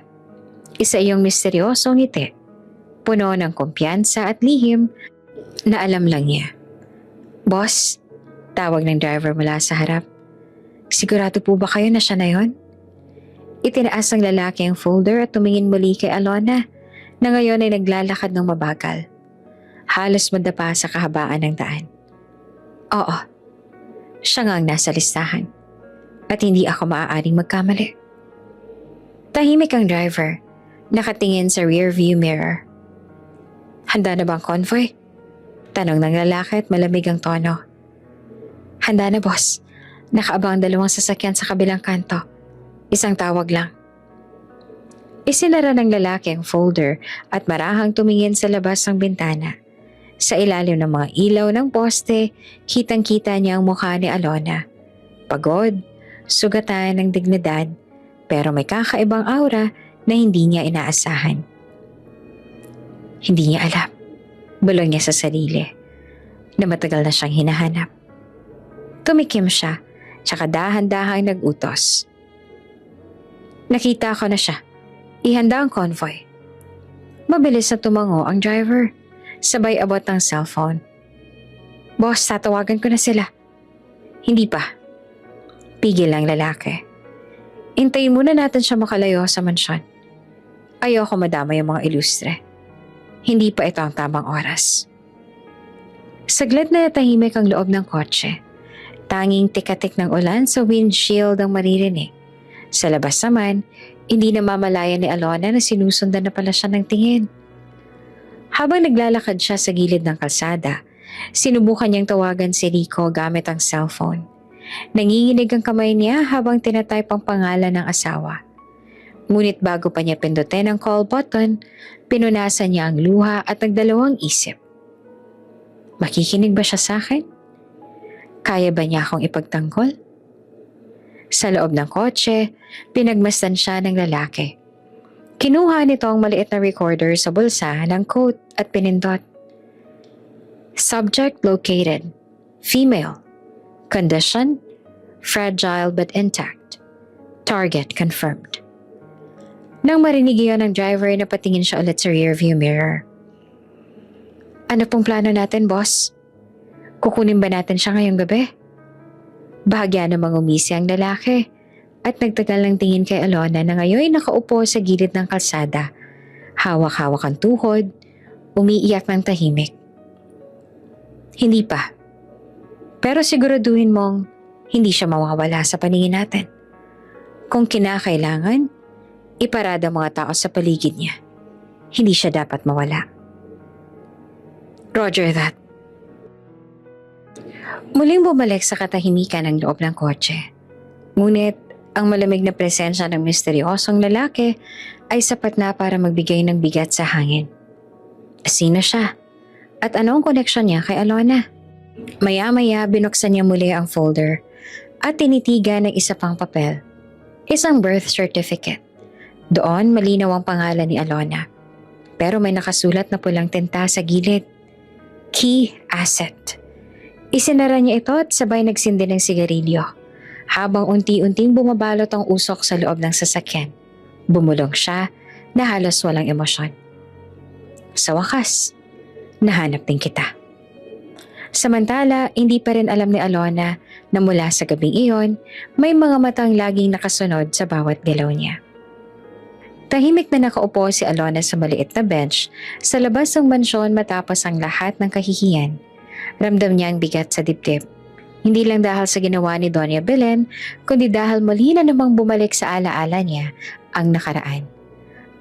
[SPEAKER 1] Isa iyong misteryosong ngiti, puno ng kumpiyansa at lihim na alam lang niya. Boss, tawag ng driver mula sa harap. Sigurado po ba kayo na siya na yon? Itinaas ng lalaki ang folder at tumingin muli kay Alona na ngayon ay naglalakad ng mabagal. Halos madapa sa kahabaan ng daan. Oo, siya nga ang nasa listahan at hindi ako maaaring magkamali. Tahimik ang driver, nakatingin sa rear view mirror. Handa na ba ang convoy? Tanong ng lalaki at malamig ang tono. Handa na boss, nakaabang 2 sasakyan sa kabilang kanto. Isang tawag lang. Isinara ng lalaki ang folder at marahang tumingin sa labas ng bintana. Sa ilalim ng mga ilaw ng poste, kitang-kita niya ang mukha ni Alona. Pagod, sugatan ng dignidad, pero may kakaibang aura na hindi niya inaasahan. Hindi niya alam, bulong niya sa sarili, na matagal na siyang hinahanap. Tumikim siya, tsaka dahan-dahang nag-utos. Nakita ko na siya. Ihanda ang convoy. Mabilis na tumango ang driver. Sabay abot ng cellphone. Boss, tatawagan ko na sila. Hindi pa. Pigil ang lalaki. Intayin muna natin siya makalayo sa mansyon. Ayoko madama yung mga ilustre. Hindi pa ito ang tamang oras. Saglit na tahimik ang loob ng kotse. Tanging tikatik ng ulan sa windshield ang maririnig. Sa labas naman, hindi namamalayan ni Alona na sinusundan na pala siya ng tingin. Habang naglalakad siya sa gilid ng kalsada, sinubukan niyang tawagan si Rico gamit ang cellphone. Nanginginig ang kamay niya habang tinatype ang pangalan ng asawa. Ngunit bago pa niya pindutin ang call button, pinunasan niya ang luha at nagdalawang isip. Makikinig ba siya sa akin? Kaya ba niya akong ipagtanggol? Sa loob ng kotse, pinagmasdan siya ng lalaki. Kinuha nito ang maliit na recorder sa bulsa ng coat at pinindot. Subject located. Female. Condition. Fragile but intact. Target confirmed. Nang marinig iyon ng driver, napatingin siya ulit sa rearview mirror. Ano pong plano natin, boss? Kukunin ba natin siya ngayong gabi? Bahagya namang umisi ang lalaki at nagtagal ng tingin kay Alona na ngayon nakaupo sa gilid ng kalsada. Hawak-hawak ang tuhod, umiiyak ng tahimik. Hindi pa. Pero siguraduhin mong hindi siya mawawala sa paningin natin. Kung kinakailangan, iparada mga tao sa paligid niya. Hindi siya dapat mawala. Roger that. Muling bumalik sa katahimikan ng loob ng kotse. Ngunit ang malamig na presensya ng misteryosong lalaki ay sapat na para magbigay ng bigat sa hangin. Sino siya? At anong koneksyon niya kay Alona? Maya-maya binuksan niya muli ang folder at tinitigan ng isa pang papel. Isang birth certificate. Doon malinaw ang pangalan ni Alona. Pero may nakasulat na pulang tinta sa gilid. Key asset. Isinara niya ito at sabay nagsindi ng sigarilyo. Habang unti-unting bumabalot ang usok sa loob ng sasakyan, bumulong siya na halos walang emosyon. Sa wakas, nahanap din kita. Samantala, hindi pa rin alam ni Alona na mula sa gabing iyon, may mga matang laging nakasunod sa bawat galaw niya. Tahimik na nakaupo si Alona sa maliit na bench sa labas ng mansyon matapos ang lahat ng kahihiyan. Ramdam niya ang bigat sa dibdib. Hindi lang dahil sa ginawa ni Doña Belen, kundi dahil muli na namang bumalik sa alaala niya ang nakaraan.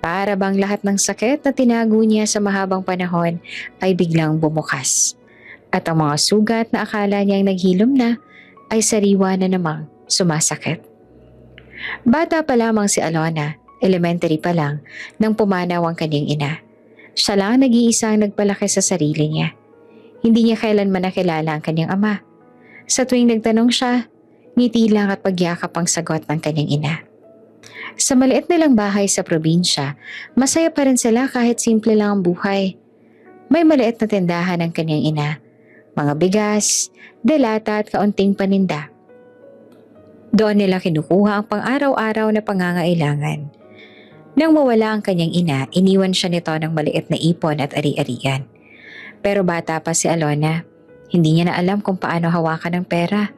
[SPEAKER 1] Para bang lahat ng sakit na tinago niya sa mahabang panahon ay biglang bumukas. At ang mga sugat na akala niyang naghilom na ay sariwa na namang sumasakit. Bata pa lamang si Alona, elementary pa lang, nang pumanaw ang kanyang ina. Siya lang nag-iisang nagpalaki sa sarili niya. Hindi niya kailanman nakilala ang kanyang ama. Sa tuwing nagtanong siya, ngiti lang at pagyakap ang sagot ng kanyang ina. Sa maliit nilang bahay sa probinsya, masaya pa rin sila kahit simple lang ang buhay. May maliit na tindahan ng kanyang ina, mga bigas, delata at kaunting paninda. Doon nila kinukuha ang pang-araw-araw na pangangailangan. Nang mawala ang kanyang ina, iniwan siya nito ng maliit na ipon at ari-arian. Pero bata pa si Alona, hindi niya na alam kung paano hawakan ng pera.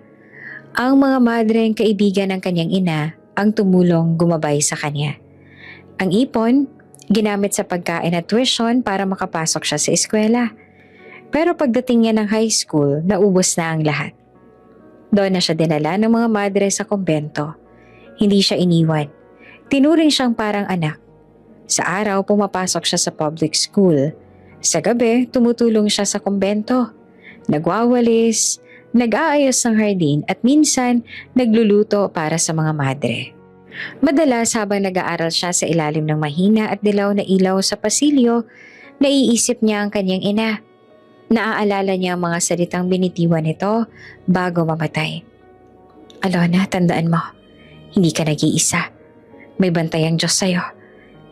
[SPEAKER 1] Ang mga madreng kaibigan ng kanyang ina ang tumulong gumabay sa kanya. Ang ipon, ginamit sa pagkain at tuition para makapasok siya sa eskwela. Pero pagdating niya ng high school, naubos na ang lahat. Doon na siya dinala ng mga madre sa kumbento. Hindi siya iniwan. Tinuring siyang parang anak. Sa araw, pumapasok siya sa public school. Sa gabi, tumutulong siya sa kumbento. Nagwawalis, nag-aayos ng hardin at minsan nagluluto para sa mga madre. Madalas habang nag-aaral siya sa ilalim ng mahina at dilaw na ilaw sa pasilyo, naiisip niya ang kanyang ina. Naaalala niya ang mga salitang binitiwan nito bago mamatay. Alona, tandaan mo, hindi ka nag-iisa. May bantay ang Diyos sa'yo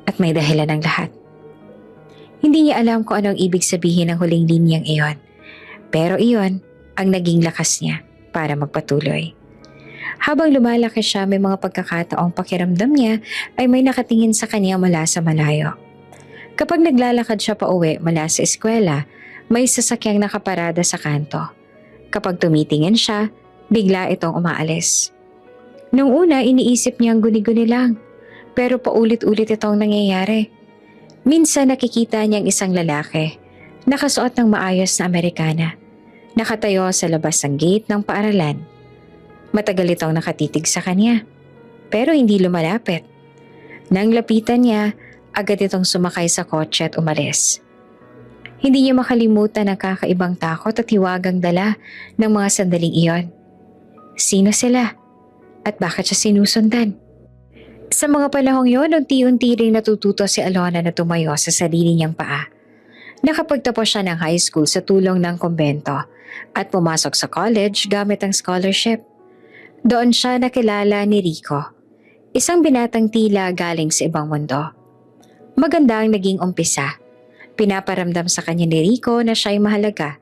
[SPEAKER 1] at may dahilan ng lahat. Hindi niya alam kung anong ibig sabihin ng huling linyang iyon. Pero iyon ang naging lakas niya para magpatuloy. Habang lumalaki siya, may mga pagkakataong pakiramdam niya ay may nakatingin sa kanya mula sa malayo. Kapag naglalakad siya pa uwi mula sa eskwela, may sasakyang nakaparada sa kanto. Kapag tumitingin siya, bigla itong umaalis. Nung una, iniisip niyang guni-guni lang, pero paulit-ulit itong nangyayari. Minsan nakikita niyang isang lalaki, nakasuot ng maayos na Amerikana, nakatayo sa labas ng gate ng paaralan. Matagal itong nakatitig sa kanya, pero hindi lumalapit. Nang lapitan niya, agad itong sumakay sa kotse at umalis. Hindi niya makalimutan ang kakaibang takot at hiwagang dala ng mga sandaling iyon. Sino sila? At bakit siya sinusundan? Sa mga panahong yon, unti-unti ring natututo si Alona na tumayo sa sarili niyang paa. Nakapagtapos siya ng high school sa tulong ng kumbento at pumasok sa college gamit ang scholarship. Doon siya nakilala ni Rico, isang binatang tila galing sa ibang mundo. Maganda ang naging umpisa. Pinaparamdam sa kanya ni Rico na siya'y mahalaga,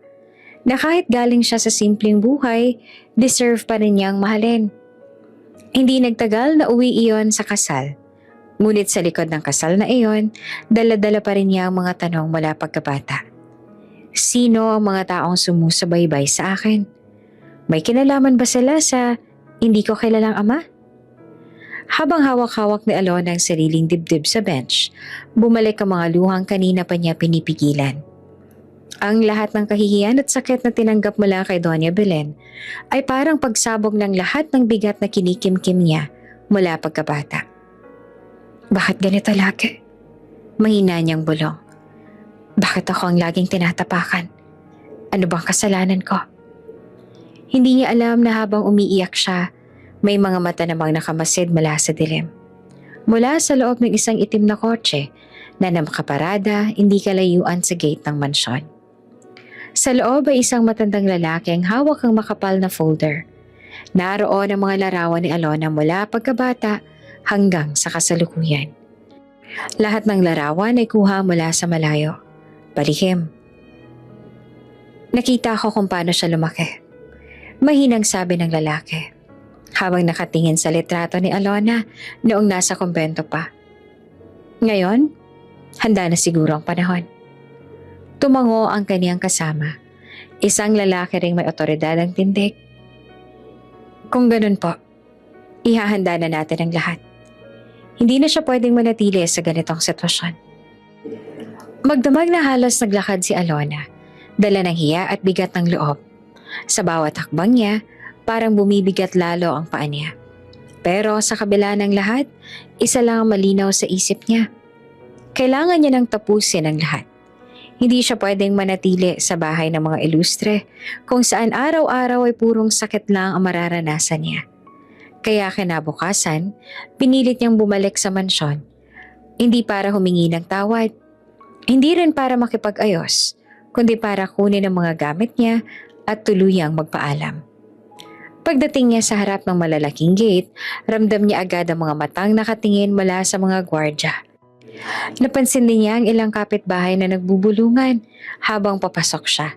[SPEAKER 1] na kahit galing siya sa simpleng buhay, deserve pa rin niyang mahalin. Hindi nagtagal na uwi iyon sa kasal. Ngunit sa likod ng kasal na iyon, dala-dala pa rin niya ang mga tanong mula pagkabata. Sino ang mga taong sumusubaybay sa akin? May kinalaman ba sila sa hindi ko kilalang ama? Habang hawak-hawak ni Alona ang sariling dibdib sa bench, bumalik ang mga luhang kanina pa niya pinipigilan. Ang lahat ng kahihiyan at sakit na tinanggap mula kay Doña Belen ay parang pagsabog ng lahat ng bigat na kinikimkim niya mula pagkabata. Bakit ganito lagi? Mahina niyang bulong. Bakit ako ang laging tinatapakan? Ano bang kasalanan ko? Hindi niya alam na habang umiiyak siya, may mga mata namang nakamasid mula sa dilim. Mula sa loob ng isang itim na kotse na nakaparada hindi kalayuan sa gate ng mansyon. Sa loob ay isang matandang lalaki ang hawak ang makapal na folder. Naroon ang mga larawan ni Alona mula pagkabata hanggang sa kasalukuyan. Lahat ng larawan ay kuha mula sa malayo. Palihim. Nakita ko kung paano siya lumaki. Mahinang sabi ng lalaki, habang nakatingin sa litrato ni Alona noong nasa kumbento pa. Ngayon, handa na siguro ang panahon. Tumango ang kaniyang kasama. Isang lalaki ring may otoridad ang tindig. Kung ganun po, ihahanda na natin ang lahat. Hindi na siya pwedeng manatili sa ganitong sitwasyon. Magdamag na halos naglakad si Alona, dala ng hiya at bigat ng loob. Sa bawat hakbang niya, parang bumibigat lalo ang paa niya. Pero sa kabila ng lahat, isa lang ang malinaw sa isip niya. Kailangan niya nang tapusin ang lahat. Hindi siya pwedeng manatili sa bahay ng mga ilustre kung saan araw-araw ay purong sakit lang ang mararanasan niya. Kaya kinabukasan, pinilit niyang bumalik sa mansyon. Hindi para humingi ng tawad, hindi rin para makipag-ayos, kundi para kunin ang mga gamit niya at tuluyang magpaalam. Pagdating niya sa harap ng malalaking gate, ramdam niya agad ang mga matang nakatingin mula sa mga gwardya. Napansin din niya ang ilang kapitbahay na nagbubulungan habang papasok siya.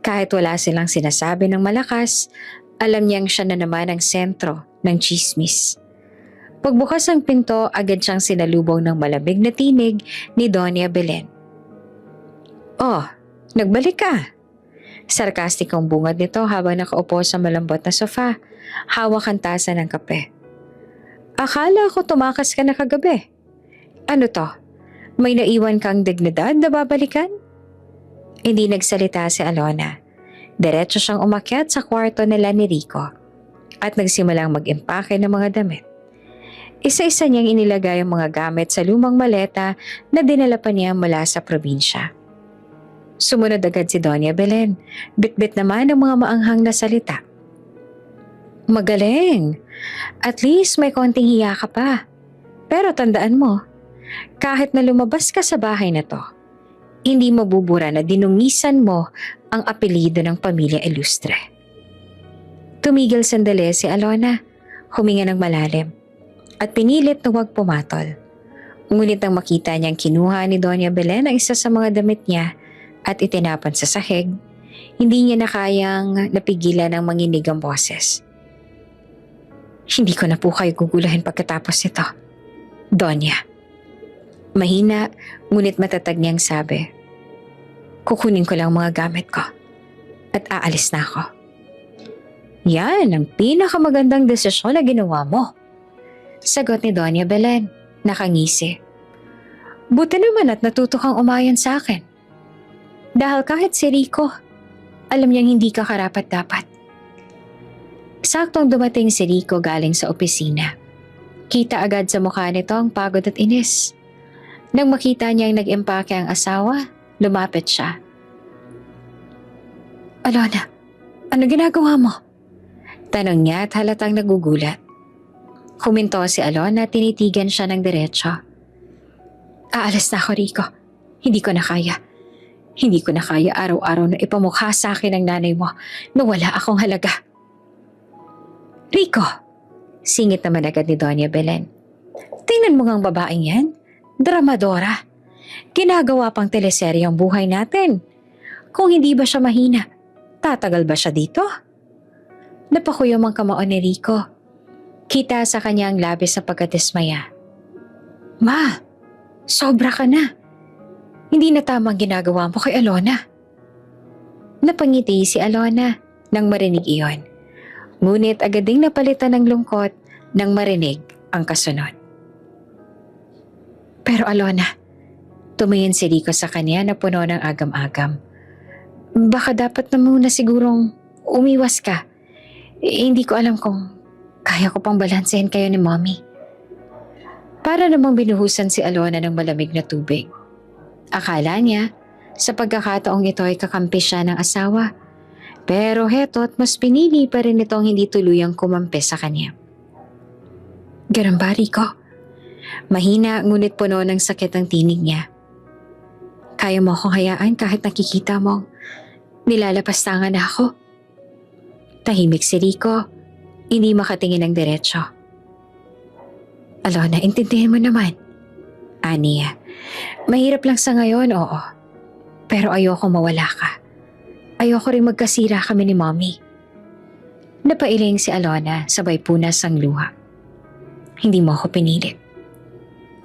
[SPEAKER 1] Kahit wala silang sinasabi ng malakas, alam niyang siya na naman ang sentro ng tsismis. Pagbukas ng pinto, agad siyang sinalubong ng malamig na tinig ni Doña Belen. "Oh, nagbalik ka." Sarkastikong bungad nito habang nakaupo sa malambot na sofa, hawak ang tasa ng kape. "Akala ko tumakas ka na kagabi. Ano to? May naiwan kang dignidad na babalikan?" Hindi nagsalita si Alona. Diretso siyang umakyat sa kwarto nila ni Rico at nagsimulang mag-impake ng mga damit. Isa-isa niyang inilagay ang mga gamit sa lumang maleta na dinala pa niya mula sa probinsya. Sumunod agad si Doña Belen, bitbit naman ang mga maanghang na salita. "Magaling! At least may konting hiya ka pa. Pero tandaan mo, kahit na lumabas ka sa bahay na to, hindi mabubura na dinungisan mo ang apelyido ng pamilya Ilustre." Tumigil sandali si Alona, huminga ng malalim, at pinilit na huwag pumatol. Ngunit nang makita niyang kinuha ni Doña Belen ang isa sa mga damit niya at itinapon sa sahig, hindi niya na kayang napigilan ang manginig ang boses. "Hindi ko na po kayo gugulahin pagkatapos nito, Doña." Mahina, ngunit matatag niyang sabi. "Kukunin ko lang mga gamit ko at aalis na ako." "Yan ang pinakamagandang desisyon na ginawa mo," sagot ni Doña Belen, nakangisi. "Buti naman at natuto kang umayon sa akin. Dahil kahit si Rico, alam niyang hindi ka karapat-dapat." Saktong dumating si Rico galing sa opisina. Kita agad sa mukha nito ang pagod at inis. Nang makita niyang nag-impake ang asawa, lumapit siya. "Alona, ano ginagawa mo?" tanong niya at halatang nagugulat. Huminto si Alona at tinitigan siya ng diretso. "Aalis na ako, Rico. Hindi ko na kaya. Hindi ko na kaya araw-araw na ipamukha sa akin ng nanay mo na wala akong halaga." "Rico!" singit naman agad ni Doña Belen. "Tingnan mo ngang babaeng yan. Dramadora. Ginagawa pang teleserye ang buhay natin. Kung hindi ba siya mahina, tatagal ba siya dito?" Napakuyom ang kamao ni Rico. Kita sa kanya ang labis na pagkadismaya. "Ma, sobra ka na. Hindi na tama ang ginagawa mo kay Alona." Napangiti si Alona nang marinig iyon. Ngunit agad ding napalitan ng lungkot nang marinig ang kasunod. "Pero Alona," tumingin si Rico sa kanya na puno ng agam-agam. "Baka dapat na muna sigurong umiwas ka. Hindi ko alam kung kaya ko pang balansehin kayo ni Mommy." Para namang binuhusan si Alona ng malamig na tubig. Akala niya, sa pagkakataong ito ay kakampi siya ng asawa. Pero heto't mas pinili pa rin itong hindi tuluyang kumampi sa kanya. "Ganun ba, Rico?" Mahina ngunit puno ng sakit ang tinig niya. "Kaya mo akong hayaan kahit nakikita mong nilalapastangan na ako?" Tahimik si Rico, hindi makatingin ng diretso. "Alona, intindihin mo naman. Aniya, mahirap lang sa ngayon, oo. Pero ayoko mawala ka. Ayoko rin magkasira kami ni Mommy. Napailing si Alona sabay punas ang luha. Hindi mo ako pinilit.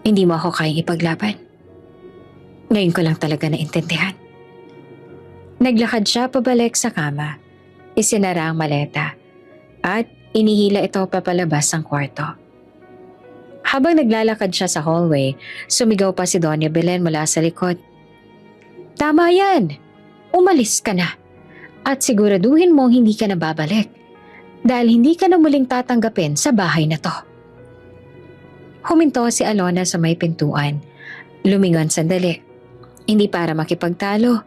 [SPEAKER 1] Hindi mo ako kayang ipaglaban. Ngayon ko lang talaga naintindihan. Naglakad siya pabalik sa kama, isinara ang maleta, at inihila ito papalabas ng kwarto. Habang naglalakad siya sa hallway, sumigaw pa si Doña Belen mula sa likod. Tama yan! Umalis ka na! At siguraduhin mong hindi ka na babalik dahil hindi ka na muling tatanggapin sa bahay na to. Huminto si Alona sa may pintuan. Lumingon sandali. Hindi para makipagtalo,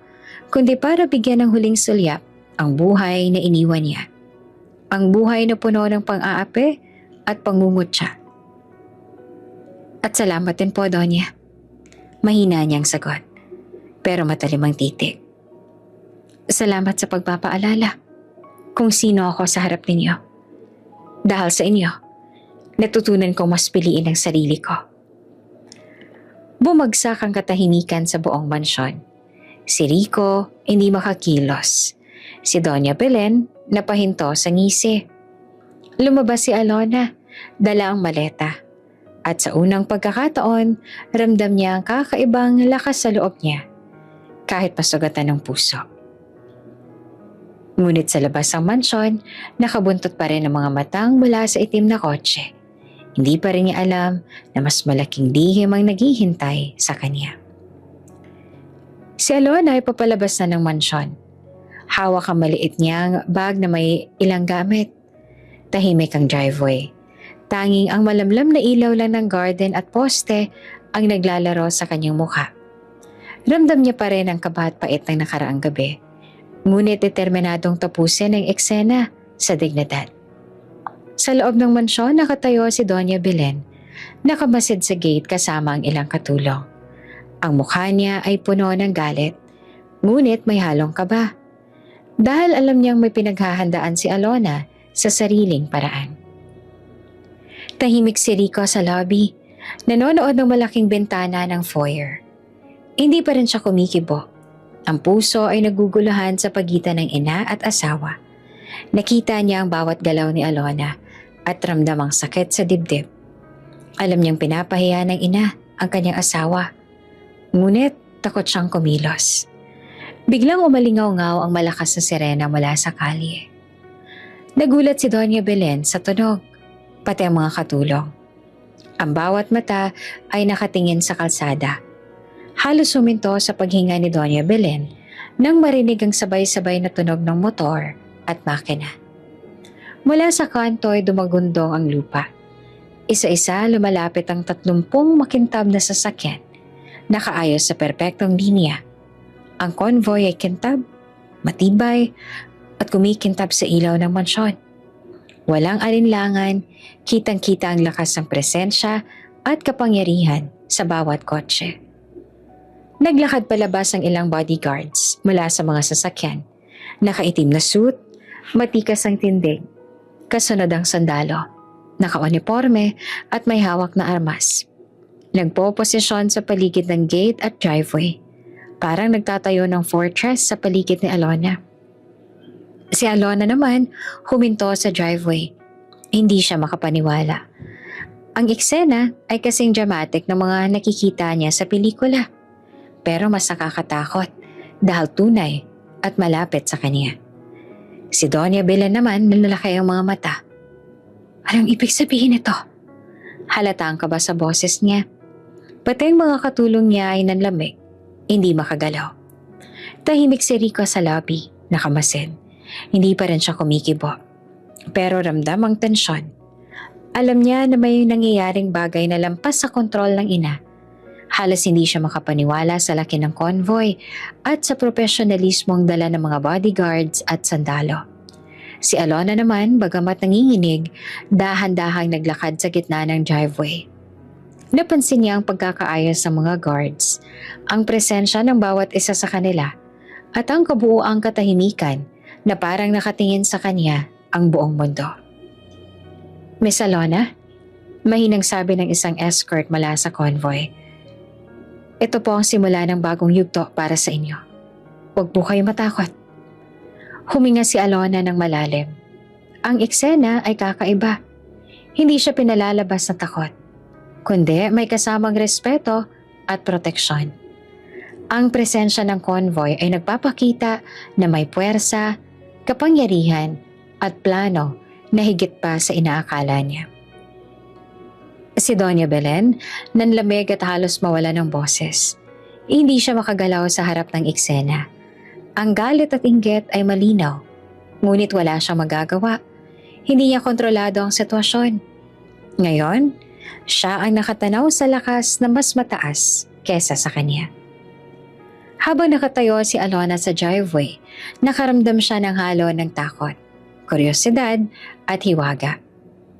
[SPEAKER 1] kundi para bigyan ng huling sulyap ang buhay na iniwan niya. Ang buhay na puno ng pang-aapi at pangungutya. At salamat din po, Donya. Mahina niyang sagot, pero matalim ang titig. Salamat sa pagpapaalala kung sino ako sa harap ninyo. Dahil sa inyo, natutunan kong mas piliin ang sarili ko. Bumagsak ang katahimikan sa buong mansyon. Si Rico hindi makakilos. Si Doña Belen napahinto sa ngisi. Lumabas si Alona, dala ang maleta. At sa unang pagkakataon, ramdam niya ang kakaibang lakas sa loob niya. Kahit masugatan ng puso. Ngunit sa labas ng mansyon, nakabuntot pa rin ang mga matang mula sa itim na kotse. Hindi pa rin niya alam na mas malaking lihim ang naghihintay sa kanya. Si Alona ay papalabas na ng mansyon. Hawak ang maliit niyang bag na may ilang gamit. Tahimik ang driveway. Tanging ang malamlam na ilaw lang ng garden at poste ang naglalaro sa kanyang mukha. Ramdam niya pa rin ang kaba at pait ng nakaraang gabi. Ngunit determinadong tapusin ang eksena sa dignidad. Sa loob ng mansyon nakatayo si Doña Belen, nakamasid sa gate kasama ang ilang katulong. Ang mukha niya ay puno ng galit, ngunit may halong kaba. Dahil alam niyang may pinaghahandaan si Alona sa sariling paraan. Tahimik si Rico sa lobby, nanonood ng malaking bintana ng foyer. Hindi pa rin siya kumikibo. Ang puso ay naguguluhan sa pagitan ng ina at asawa. Nakita niya ang bawat galaw ni Alona at ramdam ang sakit sa dibdib. Alam niyang pinapahiya ng ina ang kanyang asawa. Ngunit takot siyang kumilos. Biglang umalingaw-ngaw ang malakas na sirena mula sa kalye. Nagulat si Doña Belen sa tunog, pati ang mga katulong. Ang bawat mata ay nakatingin sa kalsada. Halos suminto sa paghinga ni Doña Belen nang marinig ang sabay-sabay na tunog ng motor at makina. Mula sa kanto ay dumagundong ang lupa. Isa-isa lumalapit ang 30 makintab na sasakyan, nakaayos sa perpektong linya. Ang convoy ay kintab, matibay, at kumikintab sa ilaw ng mansyon. Walang alinlangan, kitang-kita ang lakas ng presensya at kapangyarihan sa bawat kotse. Naglakad palabas ang ilang bodyguards mula sa mga sasakyan. Nakaitim na suit, matikas ang tindig, kasunod ang sandalo, naka-uniforme at may hawak na armas. Nagpoposisyon sa paligid ng gate at driveway. Parang nagtatayo ng fortress sa paligid ni Alona. Si Alona naman huminto sa driveway. Hindi siya makapaniwala. Ang eksena ay kasing dramatic ng mga nakikita niya sa pelikula. Pero mas nakakatakot dahil tunay at malapit sa kanya. Si Doña Belen naman nanlalaki ang mga mata. Anong ibig sabihin ito? Halata ang kaba sa boses niya. Pati ang mga katulong niya ay nanlamig, hindi makagalaw. Tahimik si Rico sa lobby, nakamasid. Hindi pa rin siya kumikibo. Pero ramdam ang tensyon. Alam niya na may nangyayaring bagay na lampas sa kontrol ng ina. Halos hindi siya makapaniwala sa laki ng convoy at sa profesionalismong dala ng mga bodyguards at sandalo. Si Alona naman, bagamat nanginginig, dahan-dahang naglakad sa gitna ng driveway. Napansin niya ang pagkakaayos ng mga guards, ang presensya ng bawat isa sa kanila, at ang kabuuang katahimikan na parang nakatingin sa kanya ang buong mundo. Miss Alona? Mahinang sabi ng isang escort mula sa convoy. Ito po ang simula ng bagong yugto para sa inyo. Huwag po kayo matakot. Huminga si Alona ng malalim. Ang eksena ay kakaiba. Hindi siya pinalalabas na takot, kundi may kasamang respeto at proteksyon. Ang presensya ng convoy ay nagpapakita na may puwersa, kapangyarihan at plano na higit pa sa inaakala niya. Si Doña Belen nanlamig at halos mawala ng boses. Hindi siya makagalaw sa harap ng eksena. Ang galit at inggit ay malinaw, ngunit wala siyang magagawa. Hindi niya kontrolado ang sitwasyon. Ngayon, siya ang nakatanaw sa lakas na mas mataas kesa sa kanya. Habang nakatayo si Alona sa driveway, nakaramdam siya ng halo ng takot, kuryosidad at hiwaga.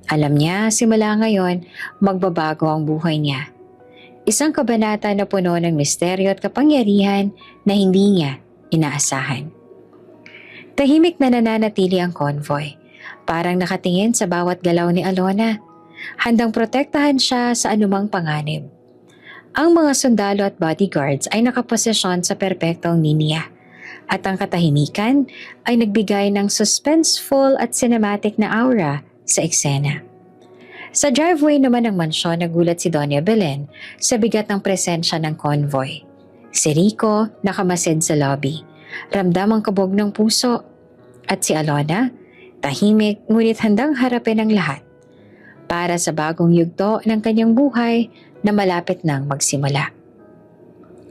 [SPEAKER 1] Alam niya simula ngayon magbabago ang buhay niya. Isang kabanata na puno ng misteryo at kapangyarihan na hindi niya inaasahan. Tahimik na nananatili ang convoy, parang nakatingin sa bawat galaw ni Alona, handang protektahan siya sa anumang panganib. Ang mga sundalo at bodyguards ay nakaposisyon sa perpektong linya at ang katahimikan ay nagbigay ng suspenseful at cinematic na aura sa eksena. Sa driveway naman ng mansyon nagulat si Doña Belen sa bigat ng presensya ng convoy. Si Rico nakamasid sa lobby, ramdam ang kabog ng puso, at si Alona tahimik ngunit handang harapin ang lahat para sa bagong yugto ng kanyang buhay na malapit nang magsimula.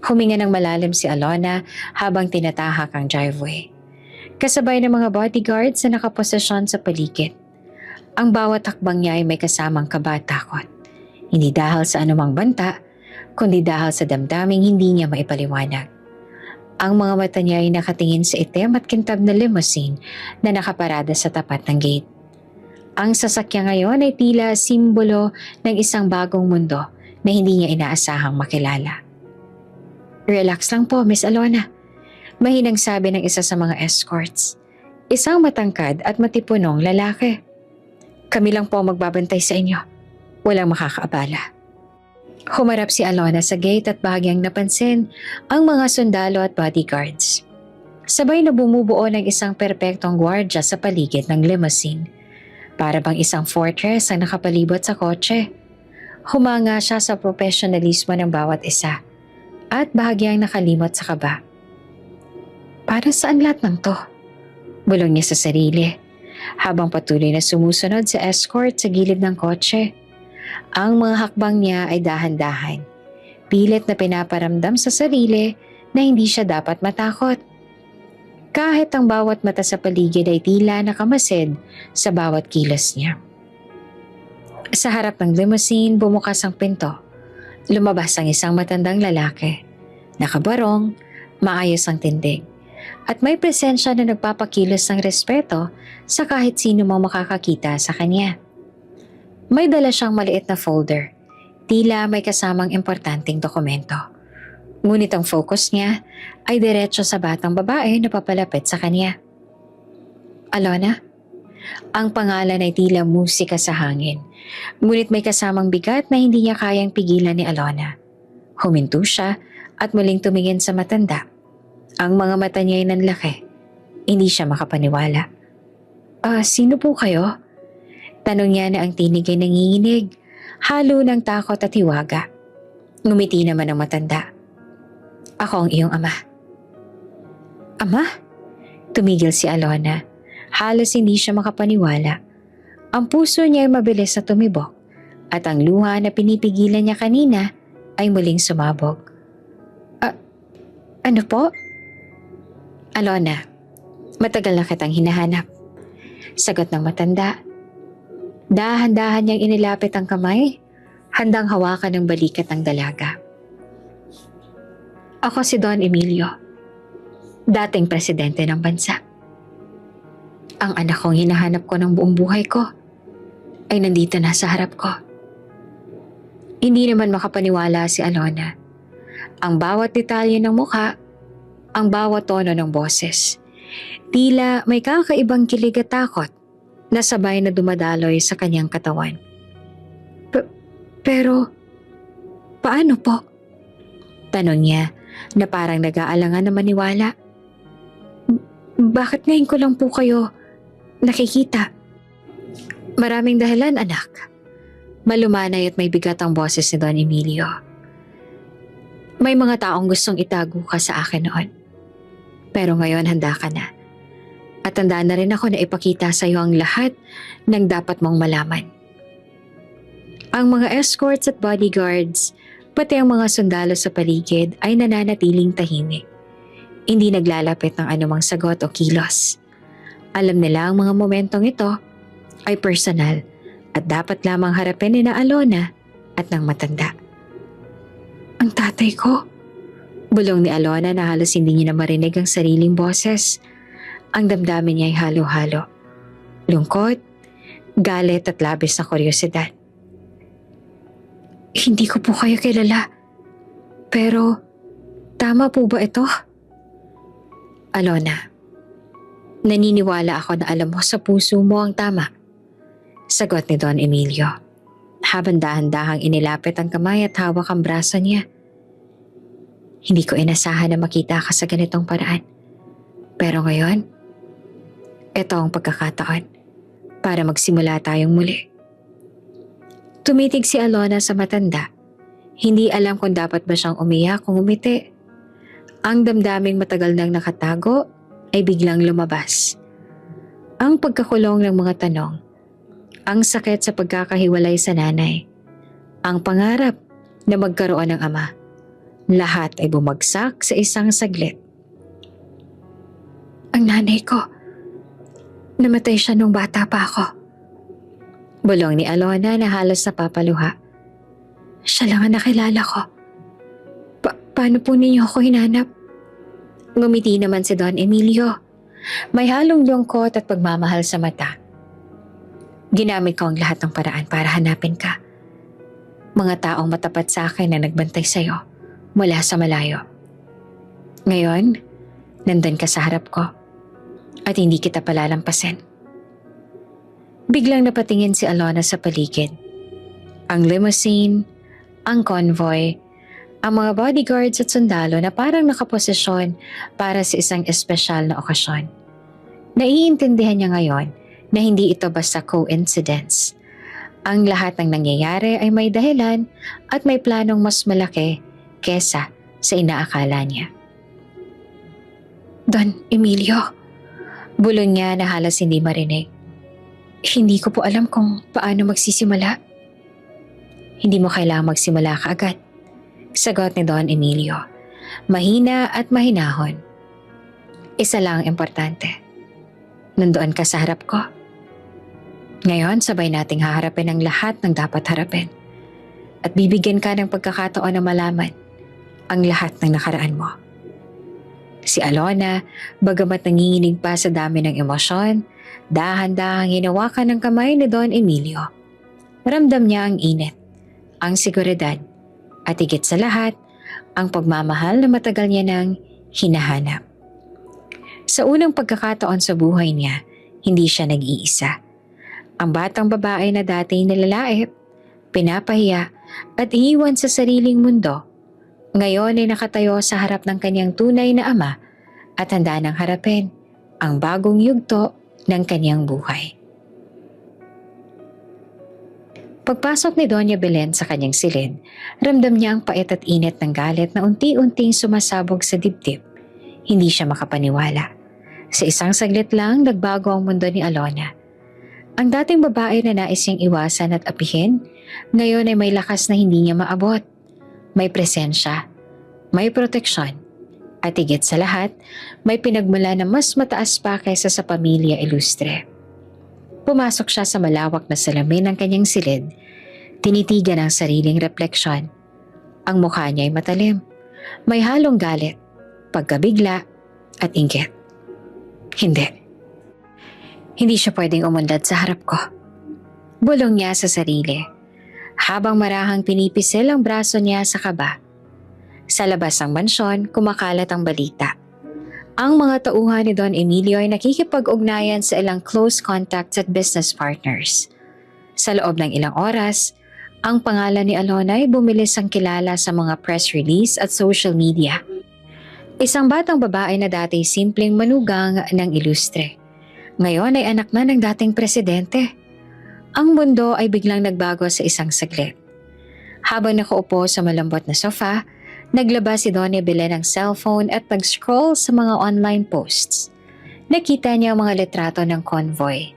[SPEAKER 1] Huminga ng malalim si Alona habang tinatahak ang driveway, kasabay ng mga bodyguards na nakaposisyon sa paligid. Ang bawat hakbang niya ay may kasamang kaba at takot, hindi dahil sa anumang banta, kundi dahil sa damdaming hindi niya maipaliwanag. Ang mga mata niya ay nakatingin sa itim at kintab na limousine na nakaparada sa tapat ng gate. Ang sasakyan ngayon ay tila simbolo ng isang bagong mundo na hindi niya inaasahang makilala. "Relax lang po, Miss Alona," mahinang sabi ng isa sa mga escorts. Isang matangkad at matipunong lalaki. "Kami lang po magbabantay sa inyo. Walang makakaabala." Humarap si Alona sa gate at bahagyang napansin ang mga sundalo at bodyguards. Sabay na bumubuo ng isang perpektong gwardya sa paligid ng limousine. Para bang isang fortress ang nakapalibot sa kotse. Humanga siya sa profesionalismo ng bawat isa at bahagyang nakalimot sa kaba. Para saan lahat ng to? Bulong niya sa sarili habang patuloy na sumusunod sa escort sa gilid ng kotse. Ang mga hakbang niya ay dahan-dahan, pilit na pinaparamdam sa sarili na hindi siya dapat matakot. Kahit ang bawat mata sa paligid ay tila nakamasid sa bawat kilos niya. Sa harap ng limousine, bumukas ang pinto. Lumabas ang isang matandang lalaki. Nakabarong, maayos ang tindig, at may presensya na nagpapakilos ng respeto sa kahit sino mang makakakita sa kanya. May dala siyang maliit na folder, tila may kasamang importanteng dokumento. Ngunit ang focus niya ay diretso sa batang babae na papalapit sa kanya. "Alona?" Ang pangalan ay tila musika sa hangin, ngunit may kasamang bigat na hindi niya kayang pigilan ni Alona. Huminto siya at muling tumingin sa matanda. Ang mga mata niya ay nanlaki. Hindi siya makapaniwala. Sino po kayo?" Tanong niya na ang tinig ay nanginginig, halo ng takot at hiwaga. Ngumiti naman ang matanda. "Ako ang iyong ama." "Ama?" Tumigil si Alona. Halos hindi siya makapaniwala. Ang puso niya ay mabilis na tumibok at ang luha na pinipigilan niya kanina ay muling sumabog. Ano po?" "Alona, matagal na kitang hinahanap." Sagot ng matanda. Dahan-dahan niyang inilapit ang kamay, handang hawakan ng balikat ng dalaga. "Ako si Don Emilio, dating presidente ng bansa. Ang anak kong hinahanap ko ng buong buhay ko ay nandito na sa harap ko." Hindi naman makapaniwala si Alona. Ang bawat detalye ng mukha, ang bawat tono ng boses, tila may kakaibang kilig at takot na sabay na dumadaloy sa kanyang katawan. Pero, paano po?" Tanong niya na parang nag-aalangan na maniwala. Bakit ngayon ko lang po kayo nakikita? Maraming dahilan, anak. Malumanay at may bigat ang boses ni Don Emilio. May mga taong gustong itago ka sa akin noon. Pero ngayon handa ka na. At handa na rin ako na ipakita sa iyo ang lahat ng dapat mong malaman. Ang mga escorts at bodyguards, pati ang mga sundalo sa paligid ay nananatiling tahimik. Hindi naglalapit ng anumang sagot o kilos. Alam nila ang mga momentong ito ay personal at dapat lamang harapin ni na Alona at ng matanda. Ang tatay ko? Bulong ni Alona na halos hindi niya na marinig ang sariling boses. Ang damdamin niya ay halo-halo. Lungkot, galit at labis na kuryosidad. Hindi ko po kayo kilala. Pero, tama po ba ito? Alona, naniniwala ako na alam mo sa puso mo ang tama. Sagot ni Don Emilio. Habang dahan-dahang inilapit ang kamay at hawak ang braso niya. Hindi ko inasahan na makita ka sa ganitong paraan. Pero ngayon, ito ang pagkakataon para magsimula tayong muli. Tumitig si Alona sa matanda. Hindi alam kung dapat ba siyang umiyak o umiti. Ang damdaming matagal nang nakatago ay biglang lumabas. Ang pagkakulong ng mga tanong, ang sakit sa pagkakahiwalay sa nanay, ang pangarap na magkaroon ng ama, lahat ay bumagsak sa isang saglit. Ang nanay ko, namatay siya nung bata pa ako. Bulong ni Alona na halos napapaluha. Siya lang ang nakilala ko. Paano po ninyo ako hinanap? Ngumiti naman si Don Emilio. May halong lungkot at pagmamahal sa mata. Ginamit ko ang lahat ng paraan para hanapin ka. Mga taong matapat sa akin na nagbantay sa'yo mula sa malayo. Ngayon, nandun ka sa harap ko at hindi kita palalampasin. Biglang napatingin si Alona sa paligid. Ang limousine, ang convoy, ang mga bodyguards at sundalo na parang nakaposisyon para sa isang espesyal na okasyon. Naiintindihan niya ngayon na hindi ito basta coincidence. Ang lahat ng nangyayari ay may dahilan at may planong mas malaki kesa sa inaakala niya. Don Emilio, bulong niya na halos hindi marinig. Hindi ko po alam kung paano magsisimula. Hindi mo kailangang magsimula kaagad. Sagot ni Don Emilio. Mahina at mahinahon. Isa lang ang importante. Nandoon ka sa harap ko. Ngayon, sabay nating haharapin ang lahat ng dapat harapin. At bibigyan ka ng pagkakataon na malaman ang lahat ng nakaraan mo. Si Alona, bagamat nanginginig pa sa dami ng emosyon, dahan-dahang hinawakan ng kamay ni Don Emilio. Ramdam niya ang init, ang seguridad, at higit sa lahat, ang pagmamahal na matagal niya nang hinahanap. Sa unang pagkakataon sa buhay niya, hindi siya nag-iisa. Ang batang babae na dati nilalait, pinapahiya at iiwan sa sariling mundo, ngayon ay nakatayo sa harap ng kanyang tunay na ama at handa nang harapin ang bagong yugto ng kanyang buhay. Pagpasok ni Doña Belen sa kanyang silid, ramdam niya ang pait at init ng galit na unti-unting sumasabog sa dibdib. Hindi siya makapaniwala. Sa isang saglit lang, nagbago ang mundo ni Alona. Ang dating babae na nais niyang iwasan at apihin, ngayon ay may lakas na hindi niya maabot. May presensya, may proteksyon, at higit sa lahat, may pinagmula na mas mataas pa kaysa sa pamilya ilustre. Pumasok siya sa malawak na salamin ng kanyang silid. Tinitigan ang sariling refleksyon. Ang mukha niya ay matalim. May halong galit, pagkabigla, at inggit. Hindi. Hindi siya pwedeng umunlad sa harap ko. Bulong niya sa sarili. Habang marahang pinipisil ang braso niya sa kaba. Sa labas ng mansyon, kumakalat ang balita. Ang mga tauhan ni Don Emilio ay nakikipag-ugnayan sa ilang close contacts at business partners. Sa loob ng ilang oras, Ang pangalan ni Alona ay bumilis ang kilala sa mga press release at social media. Isang batang babae na dati simpleng manugang ng ilustre. Ngayon ay anak na ng dating presidente. Ang mundo ay biglang nagbago sa isang saglit. Habang nakaupo sa malambot na sofa, naglabas si Doña Belen ng cellphone at nag-scroll sa mga online posts. Nakita niya ang mga litrato ng convoy,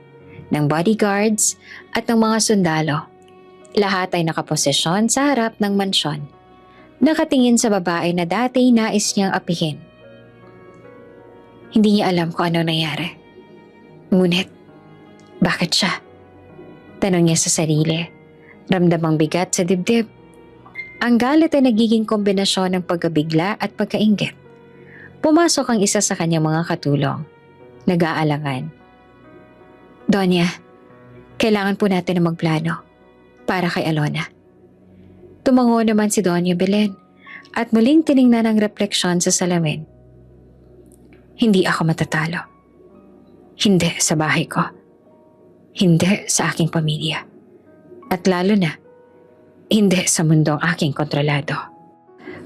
[SPEAKER 1] ng bodyguards at ng mga sundalo. Lahat ay nakaposisyon sa harap ng mansyon. Nakatingin sa babae na dati nais niyang apihin. Hindi niya alam kung ano nangyari. Ngunit, bakit siya? Tanong niya sa sarili. Ramdamang bigat sa dibdib. Ang galit ay nagiging kombinasyon ng pagkabigla at pagkainggit. Pumasok ang isa sa kanyang mga katulong. Nag-aalangan. Donya, kailangan po natin na magplano para kay Alona. Tumango naman si Doña Belen at muling tiningnan ang refleksyon sa salamin. Hindi ako matatalo. Hindi sa bahay ko. Hindi sa aking pamilya. At lalo na, hindi sa mundong aking kontrolado.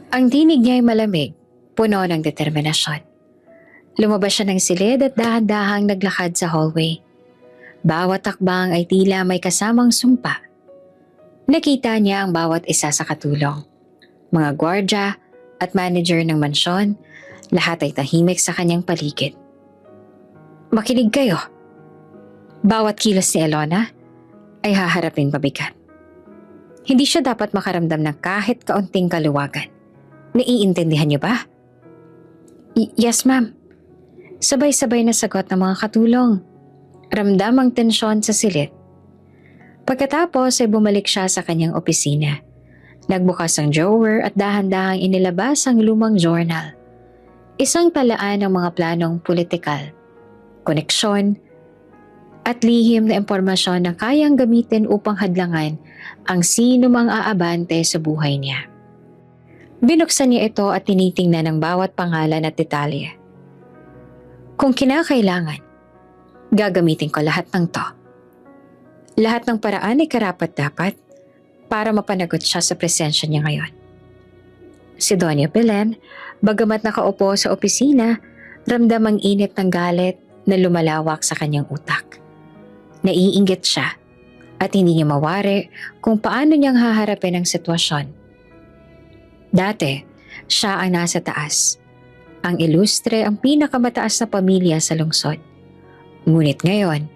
[SPEAKER 1] Ang tinig niya ay malamig, puno ng determinasyon. Lumabas siya ng silid at dahan-dahang naglakad sa hallway. Bawat takbang ay tila may kasamang sumpa. Nakita niya ang bawat isa sa katulong. Mga gwardya at manager ng mansyon, lahat ay tahimik sa kanyang paligid. Makinig kayo. Bawat kilos ni Alona ay haharapin mabigat. Hindi siya dapat makaramdam ng kahit kaunting kaluwagan. Naiintindihan niyo ba? Yes, ma'am. Sabay-sabay na sagot ng mga katulong. Ramdam ang tensyon sa silid. Pagkatapos ay bumalik siya sa kanyang opisina. Nagbukas ang drawer at dahan-dahang inilabas ang lumang journal. Isang talaan ng mga planong politikal, koneksyon, at lihim na impormasyon na kayang gamitin upang hadlangan ang sino mang aabante sa buhay niya. Binuksan niya ito at tinitingnan ang bawat pangalan at detalye. Kung kinakailangan, gagamitin ko lahat ng to. Lahat ng paraan ay karapat-dapat para mapanagot siya sa presensya niya ngayon. Si Doña Belen, bagamat nakaupo sa opisina, ramdam ang init ng galit na lumalawak sa kanyang utak. Naiinggit siya at hindi niya mawari kung paano niyang haharapin ang sitwasyon. Dati, siya ang nasa taas. Ang ilustre ang pinakamataas na pamilya sa lungsod. Ngunit ngayon,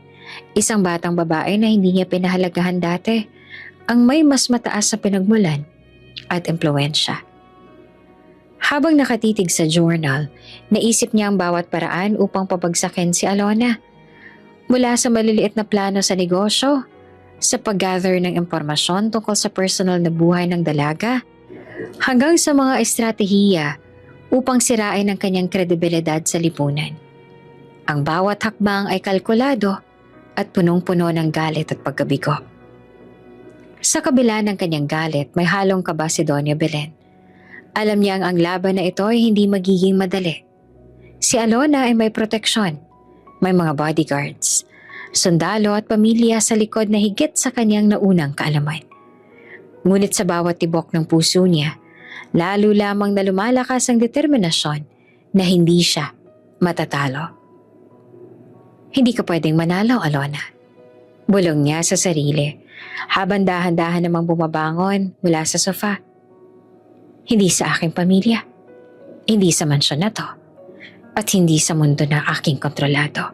[SPEAKER 1] isang batang babae na hindi niya pinahalagahan dati ang may mas mataas na pinagmulan at impluwensya. Habang nakatitig sa journal, naisip niya ang bawat paraan upang pabagsakin si Alona. Mula sa maliliit na plano sa negosyo, sa pag-gather ng impormasyon tungkol sa personal na buhay ng dalaga, hanggang sa mga estratehiya upang sirain ang kanyang kredibilidad sa lipunan. Ang bawat hakbang ay kalkulado at punong-puno ng galit at pagkabigo. Sa kabila ng kanyang galit, may halong kaba si Doña Belen. Alam niya ang laban na ito ay hindi magiging madali. Si Alona ay may proteksyon, may mga bodyguards, sundalo at pamilya sa likod na higit sa kanyang naunang kaalaman. Ngunit sa bawat tibok ng puso niya, lalo lamang na lumalakas ang determinasyon na hindi siya matatalo. Hindi ka pwedeng manalo, Alona. Bulong niya sa sarili, habang dahan-dahan namang bumabangon mula sa sofa. Hindi sa aking pamilya, hindi sa mansyon na to, at hindi sa mundo na aking kontrolado.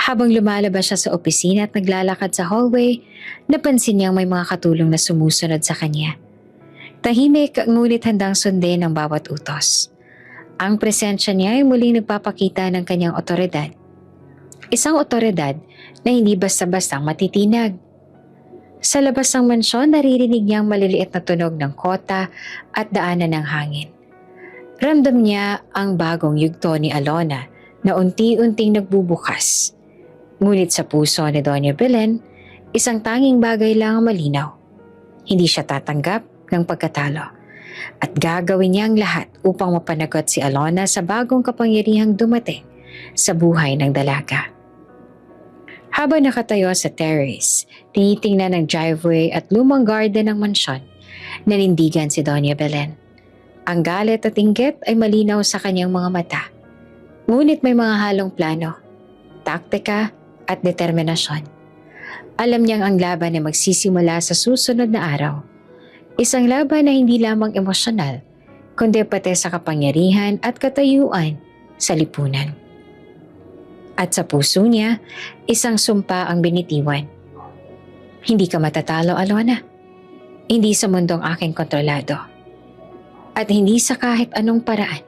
[SPEAKER 1] Habang lumalabas siya sa opisina at naglalakad sa hallway, napansin niyang may mga katulong na sumusunod sa kanya. Tahimik ngunit handang sundin ang bawat utos. Ang presensya niya ay muling nagpapakita ng kanyang otoridad. Isang otoridad na hindi basta-bastang matitinag. Sa labas ng mansyon, naririnig niyang maliliit na tunog ng kota at daanan ng hangin. Ramdam niya ang bagong yugto ni Alona na unti-unting nagbubukas. Ngunit sa puso ni Doña Belen, isang tanging bagay lang ang malinaw. Hindi siya tatanggap ng pagkatalo at gagawin niya ang lahat upang mapanagot si Alona sa bagong kapangyarihang dumating sa buhay ng dalaga. Habang nakatayo sa terrace, tinitingnan ang driveway at lumang garden ng mansyon, nanindigan si Doña Belen. Ang galit at inggit ay malinaw sa kanyang mga mata. Ngunit may mga halong plano, taktika at determinasyon. Alam niyang ang laban ay magsisimula sa susunod na araw. Isang laban na hindi lamang emosyonal, kundi pati sa kapangyarihan at katayuan sa lipunan. At sa puso niya, isang sumpa ang binitiwan. Hindi ka matatalo, Alona. Hindi sa mundong aking kontrolado. At hindi sa kahit anong paraan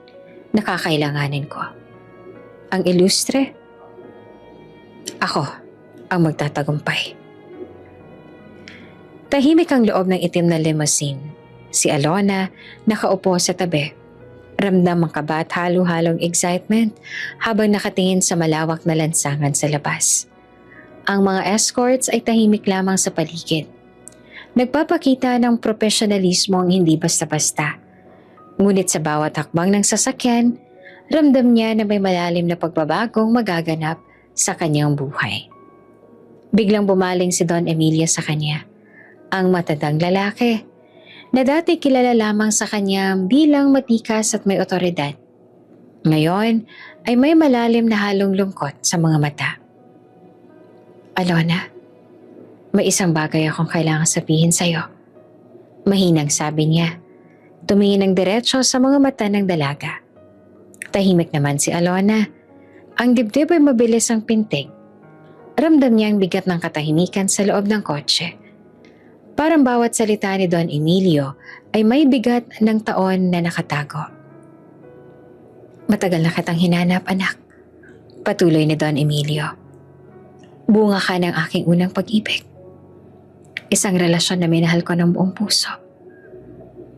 [SPEAKER 1] na kakailanganin ko. Ang ilustre, ako ang magtatagumpay. Tahimik ang loob ng itim na limousine. Si Alona nakaupo sa tabi. Ramdam ang kaba at halo-halong excitement habang nakatingin sa malawak na lansangan sa labas. Ang mga escorts ay tahimik lamang sa paligid. Nagpapakita ng profesionalismo ang hindi basta-basta. Ngunit sa bawat hakbang ng sasakyan, ramdam niya na may malalim na pagbabagong magaganap sa kanyang buhay. Biglang bumaling si Don Emilio sa kanya, ang matandang lalaki na dati kilala lamang sa kanya bilang matikas at may otoridad. Ngayon ay may malalim na halong lungkot sa mga mata. Alona, may isang bagay akong kailangan sabihin sa'yo. Mahinang sabi niya, tumingin ng diretso sa mga mata ng dalaga. Tahimik naman si Alona. Ang dibdib ay mabilis ang pintig. Ramdam niya ang bigat ng katahimikan sa loob ng kotse. Parang bawat salita ni Don Emilio ay may bigat ng taon na nakatago. Matagal na kitang hinanap, anak. Patuloy ni Don Emilio. Bunga ka ng aking unang pag-ibig. Isang relasyon na minahal ko ng buong puso.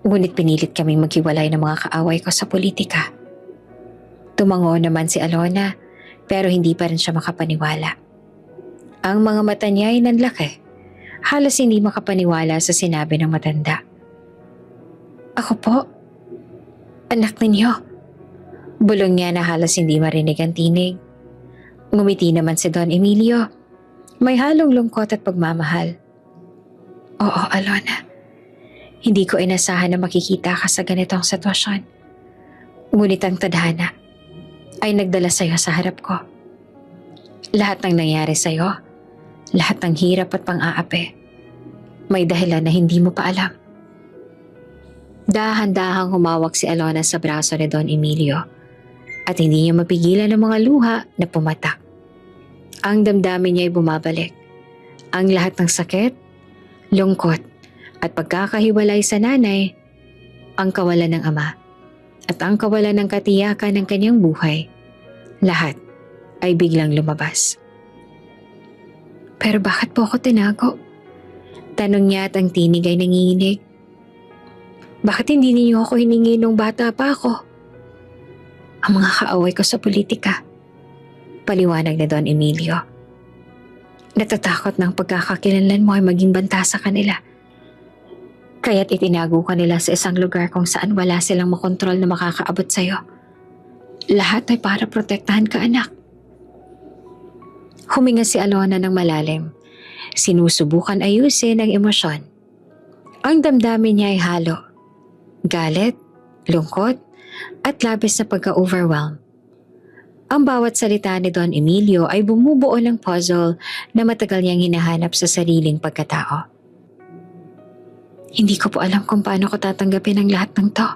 [SPEAKER 1] Ngunit pinilit kaming maghiwalay ng mga kaaway ko sa politika. Tumango naman si Alona pero hindi pa rin siya makapaniwala. Ang mga mata niya ay nanlaki. Halos hindi makapaniwala sa sinabi ng matanda. Ako po? Anak ninyo? Bulong niya na halos hindi marinig ang tinig. Ngumiti naman si Don Emilio. May halong lungkot at pagmamahal. Oo, Alona. Hindi ko inasahan na makikita ka sa ganitong sitwasyon. Ngunit ang tadhana ay nagdala sa'yo sa harap ko. Lahat ng nangyari sa'yo, lahat ng hirap at pang-aapi, may dahilan na hindi mo pa alam. Dahan-dahang humawak si Alona sa braso ni Don Emilio at hindi niya mapigilan ang mga luha na pumatak. Ang damdamin niya ay bumabalik. Ang lahat ng sakit, lungkot at pagkakahiwalay sa nanay, ang kawalan ng ama at ang kawalan ng katiyakan ng kanyang buhay, lahat ay biglang lumabas. Pero bakit po ako tinago? Tanong niya at ang tinig ay nanginginig. Bakit hindi niyo ako hiningi nung bata pa ako? Ang mga kaaway ko sa politika. Paliwanag ni Don Emilio. Natatakot ng pagkakakilanlan mo ay maging banta sa kanila. Kaya't itinago ka nila sa isang lugar kung saan wala silang makontrol na makakaabot sa'yo. Lahat ay para protektahan ka, anak. Huminga si Alona ng malalim. Sinusubukan ayusin ang emosyon. Ang damdamin niya ay halo. Galit, lungkot, at labis na pagka-overwhelm. Ang bawat salita ni Don Emilio ay bumubuo ng puzzle na matagal niyang hinahanap sa sariling pagkatao. Hindi ko po alam kung paano ko tatanggapin ang lahat ng to.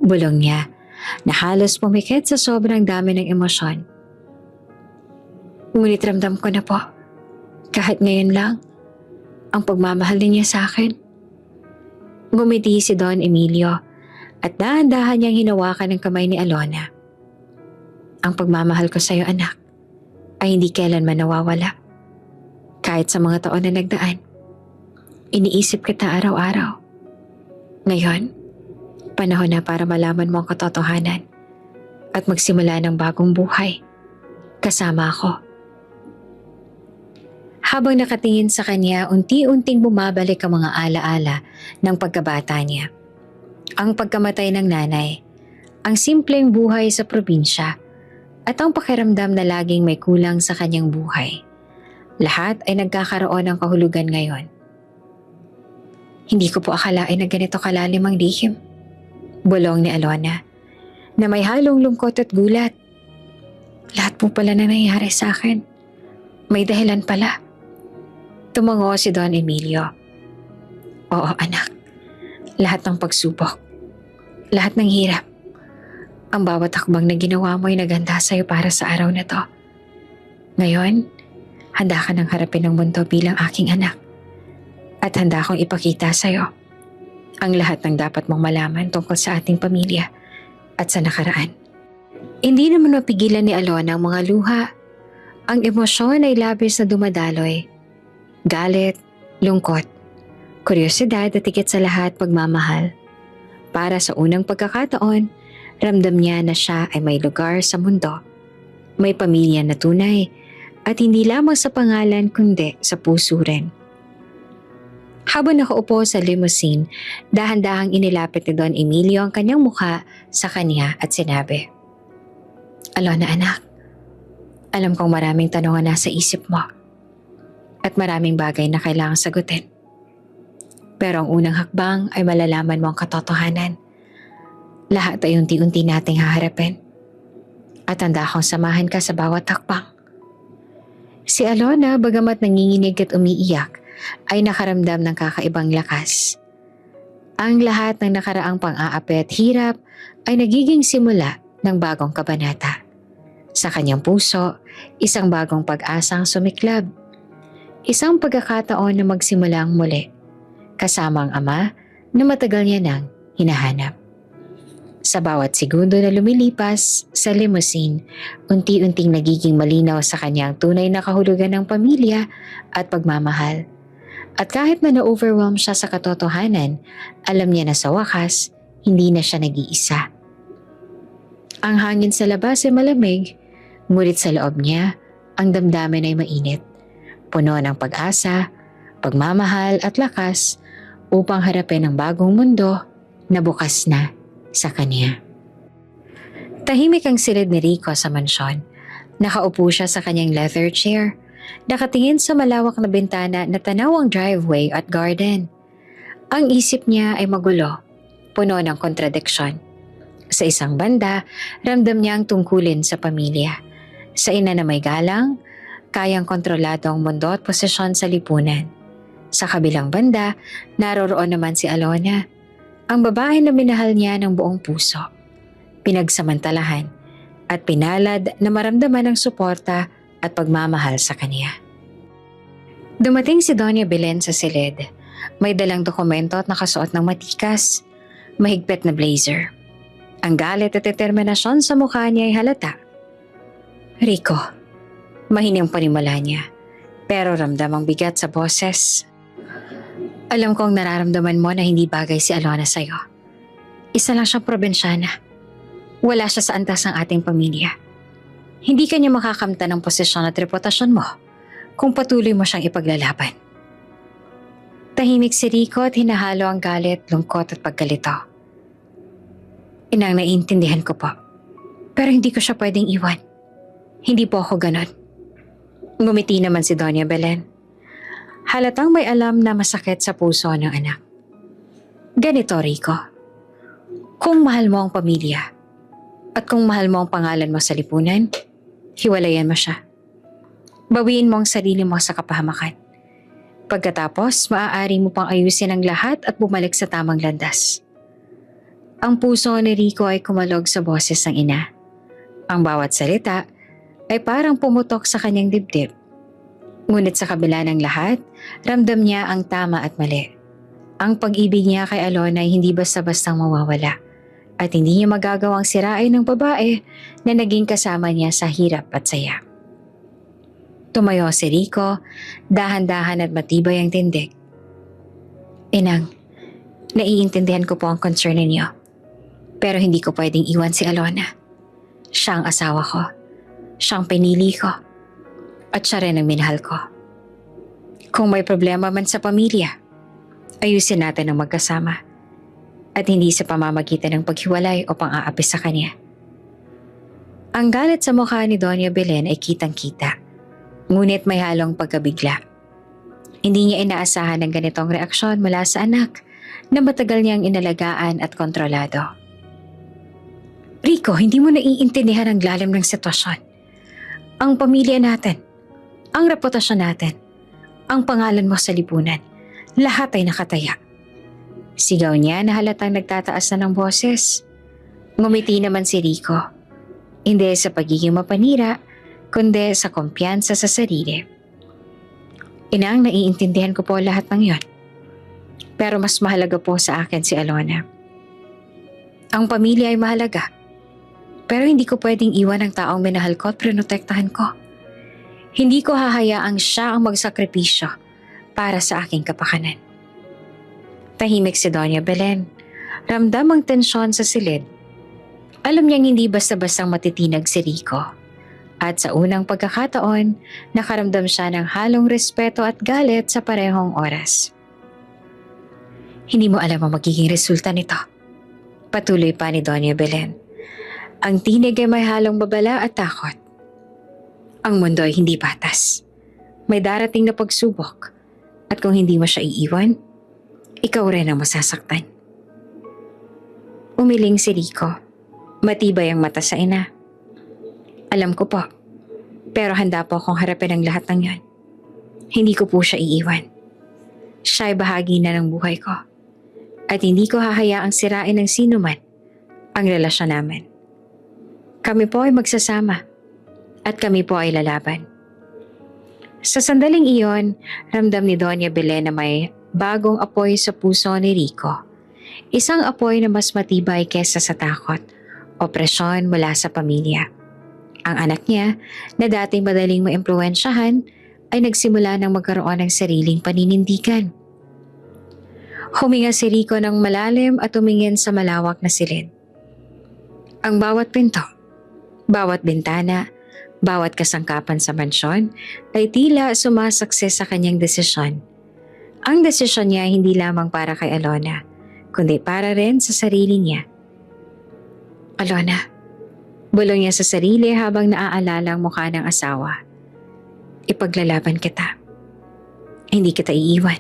[SPEAKER 1] Bulong niya na halos pumikit sa sobrang dami ng emosyon. Ngunit ramdam ko na po, kahit ngayon lang, ang pagmamahal niya sa akin. Ngumiti si Don Emilio at dahan-dahan niyang hinawakan ang kamay ni Alona. Ang pagmamahal ko sa iyo, anak, ay hindi kailanman nawawala. Kahit sa mga taon na nagdaan, iniisip kita araw-araw. Ngayon, panahon na para malaman mo ang katotohanan at magsimula ng bagong buhay. Kasama ako. Habang nakatingin sa kanya, unti-unting bumabalik ang mga alaala ng pagkabata niya. Ang pagkamatay ng nanay, ang simpleng buhay sa probinsya, at ang pakiramdam na laging may kulang sa kanyang buhay. Lahat ay nagkakaroon ng kahulugan ngayon. Hindi ko po akalain na ganito kalalim ang lihim. Bulong ni Alona, na may halong lungkot at gulat. Lahat po pala na nangyayari sa akin. May dahilan pala. Tumango si Don Emilio. Oo anak, lahat ng pagsubok, lahat ng hirap, ang bawat hakbang na ginawa mo ay naganda sa'yo para sa araw na to. Ngayon, handa ka nang harapin ang mundo bilang aking anak. At handa akong ipakita sa'yo ang lahat ng dapat mong malaman tungkol sa ating pamilya at sa nakaraan. Hindi naman mapigilan ni Alona ang mga luha. Ang emosyon ay labis na dumadaloy. Galit, lungkot, kuryosidad at higit sa lahat pagmamahal. Para sa unang pagkakataon, ramdam niya na siya ay may lugar sa mundo. May pamilya na tunay at hindi lamang sa pangalan kundi sa puso rin. Habang nakaupo sa limousine, dahan-dahang inilapit ni Don Emilio ang kanyang mukha sa kanya at sinabi, Alona anak, alam kong maraming tanong na nasa isip mo at maraming bagay na kailangang sagutin. Pero ang unang hakbang ay malalaman mo ang katotohanan. Lahat ay unti-unti nating haharapin at handa akong samahan ka sa bawat hakbang. Si Alona, bagamat nanginginig at umiiyak, ay nakaramdam ng kakaibang lakas. Ang lahat ng nakaraang pang-aapi at hirap ay nagiging simula ng bagong kabanata. Sa kanyang puso, isang bagong pag-asang sumiklab. Isang pagkakataon na magsimulang muli, kasama ang ama na matagal niya nang hinahanap. Sa bawat segundo na lumilipas sa limousine, unti-unting nagiging malinaw sa kanyang tunay na kahulugan ng pamilya at pagmamahal. At kahit na na-overwhelm siya sa katotohanan, alam niya na sa wakas, hindi na siya nag-iisa. Ang hangin sa labas ay malamig, ngunit sa loob niya, ang damdamin ay mainit. Puno ng pag-asa, pagmamahal at lakas upang harapin ang bagong mundo na bukas na sa kanya. Tahimik ang silid ni Rico sa mansyon. Nakaupo siya sa kanyang leather chair. Nakatingin sa malawak na bintana na tanaw ang driveway at garden. Ang isip niya ay magulo, puno ng kontradiksyon. Sa isang banda, ramdam niya ang tungkulin sa pamilya. Sa ina na may galang, kayang kontrolado ang mundo at posisyon sa lipunan. Sa kabilang banda, naroroon naman si Alona, ang babae na minahal niya ng buong puso. Pinagsamantalahan at pinalad na maramdaman ang suporta at pagmamahal sa kanya. Dumating si Doña Belen sa silid. May dalang dokumento at nakasuot ng matikas, mahigpit na blazer. Ang galit at determinasyon sa mukha niya ay halata. Rico, mahinang panimula niya, pero ramdam ang bigat sa boses. Alam kong nararamdaman mo na hindi bagay si Alona sa'yo. Isa lang siyang probinsyana. Wala siya sa antas ng ating pamilya. Hindi ka niya makakamtan ng posisyon at reputasyon mo kung patuloy mo siyang ipaglalaban. Tahimik si Rico at hinahalo ang galit, lungkot at pagkalito. Inang, naiintindihan ko po. Pero hindi ko siya pwedeng iwan. Hindi po ako ganon. Ngumiti naman si Doña Belen. Halatang may alam na masakit sa puso ng anak. Ganito, Rico. Kung mahal mo ang pamilya at kung mahal mo ang pangalan mo sa lipunan, hiwalayan mo siya. Bawiin mo ang sarili mo sa kapahamakan. Pagkatapos, maaari mo pang ayusin ang lahat at bumalik sa tamang landas. Ang puso ni Rico ay kumalog sa boses ng ina. Ang bawat salita ay parang pumutok sa kanyang dibdib. Ngunit sa kabila ng lahat, ramdam niya ang tama at mali. Ang pag-ibig niya kay Alona ay hindi basta-bastang mawawala at hindi niya magagawang sirain ng babae na naging kasama niya sa hirap at saya. Tumayo si Rico, dahan-dahan at matibay ang tindig. Inang, naiintindihan ko po ang concern ninyo, pero hindi ko pwedeng iwan si Alona. Siya ang asawa ko, siyang pinili ko, at siya rin ang minahal ko. Kung may problema man sa pamilya, ayusin natin ang magkasama at hindi sa pamamagitan ng paghiwalay o pang-aapi sa kanya. Ang galit sa mukha ni Doña Belen ay kitang-kita. Ngunit may halong pagkabigla. Hindi niya inaasahan ng ganitong reaksyon mula sa anak na matagal niyang inalagaan at kontrolado. Rico, hindi mo naiintindihan ang lalim ng sitwasyon. Ang pamilya natin, ang reputasyon natin, ang pangalan mo sa lipunan, lahat ay nakataya. Sigaw niya na halatang nagtataas na ng boses. Ngumiti naman si Rico. Hindi sa pagiging mapanira, kundi sa kumpiyansa sa sarili. Inang, naiintindihan ko po lahat ng yon. Pero mas mahalaga po sa akin si Alona. Ang pamilya ay mahalaga. Pero hindi ko pwedeng iwan ang taong minahal ko at prinotektahan ko. Hindi ko hahayaang siya ang magsakripisyo para sa aking kapakanan. Tahimik si Doña Belen. Ramdam ang tensyon sa silid. Alam niyang hindi basta-bastang matitinag si Rico. At sa unang pagkakataon, nakaramdam siya ng halong respeto at galit sa parehong oras. Hindi mo alam ang magiging resulta nito. Patuloy pa ni Doña Belen. Ang tinig ay may halong babala at takot. Ang mundo ay hindi patas. May darating na pagsubok. At kung hindi mo siya iiwan, ikaw rin ang masasaktan. Umiling si Rico. Matibay ang mata sa ina. Alam ko po, pero handa po akong harapin ang lahat ng yan. Hindi ko po siya iiwan. Siya ay bahagi na ng buhay ko. At hindi ko hahayaang sirain ng sino man ang relasyon namin. Kami po ay magsasama at kami po ay lalaban. Sa sandaling iyon, ramdam ni Doña Belen na may bagong apoy sa puso ni Rico. Isang apoy na mas matibay kesa sa takot o presyon mula sa pamilya. Ang anak niya, na dating madaling maimpluwensyahan, ay nagsimula ng magkaroon ng sariling paninindigan. Huminga si Rico ng malalim at tumingin sa malawak na silid. Ang bawat pinto, bawat bintana, bawat kasangkapan sa mansyon ay tila sumasakse sa kanyang desisyon. Ang desisyon niya hindi lamang para kay Alona, kundi para rin sa sarili niya. Alona, bulong niya sa sarili habang naaalala ang mukha ng asawa. Ipaglalaban kita. Hindi kita iiwan.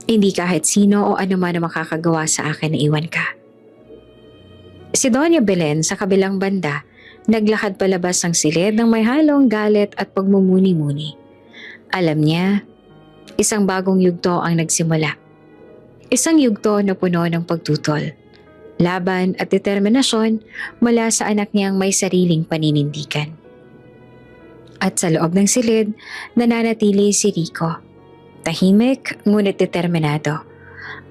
[SPEAKER 1] Hindi kahit sino o anuman na makakagawa sa akin na iwan ka. Si Doña Belen sa kabilang banda, naglakad palabas ang silid ng may halong galit at pagmumuni-muni. Alam niya, isang bagong yugto ang nagsimula. Isang yugto na puno ng pagtutol, laban at determinasyon mula sa anak niyang may sariling paninindigan. At sa loob ng silid, nananatili si Rico. Tahimik ngunit determinado.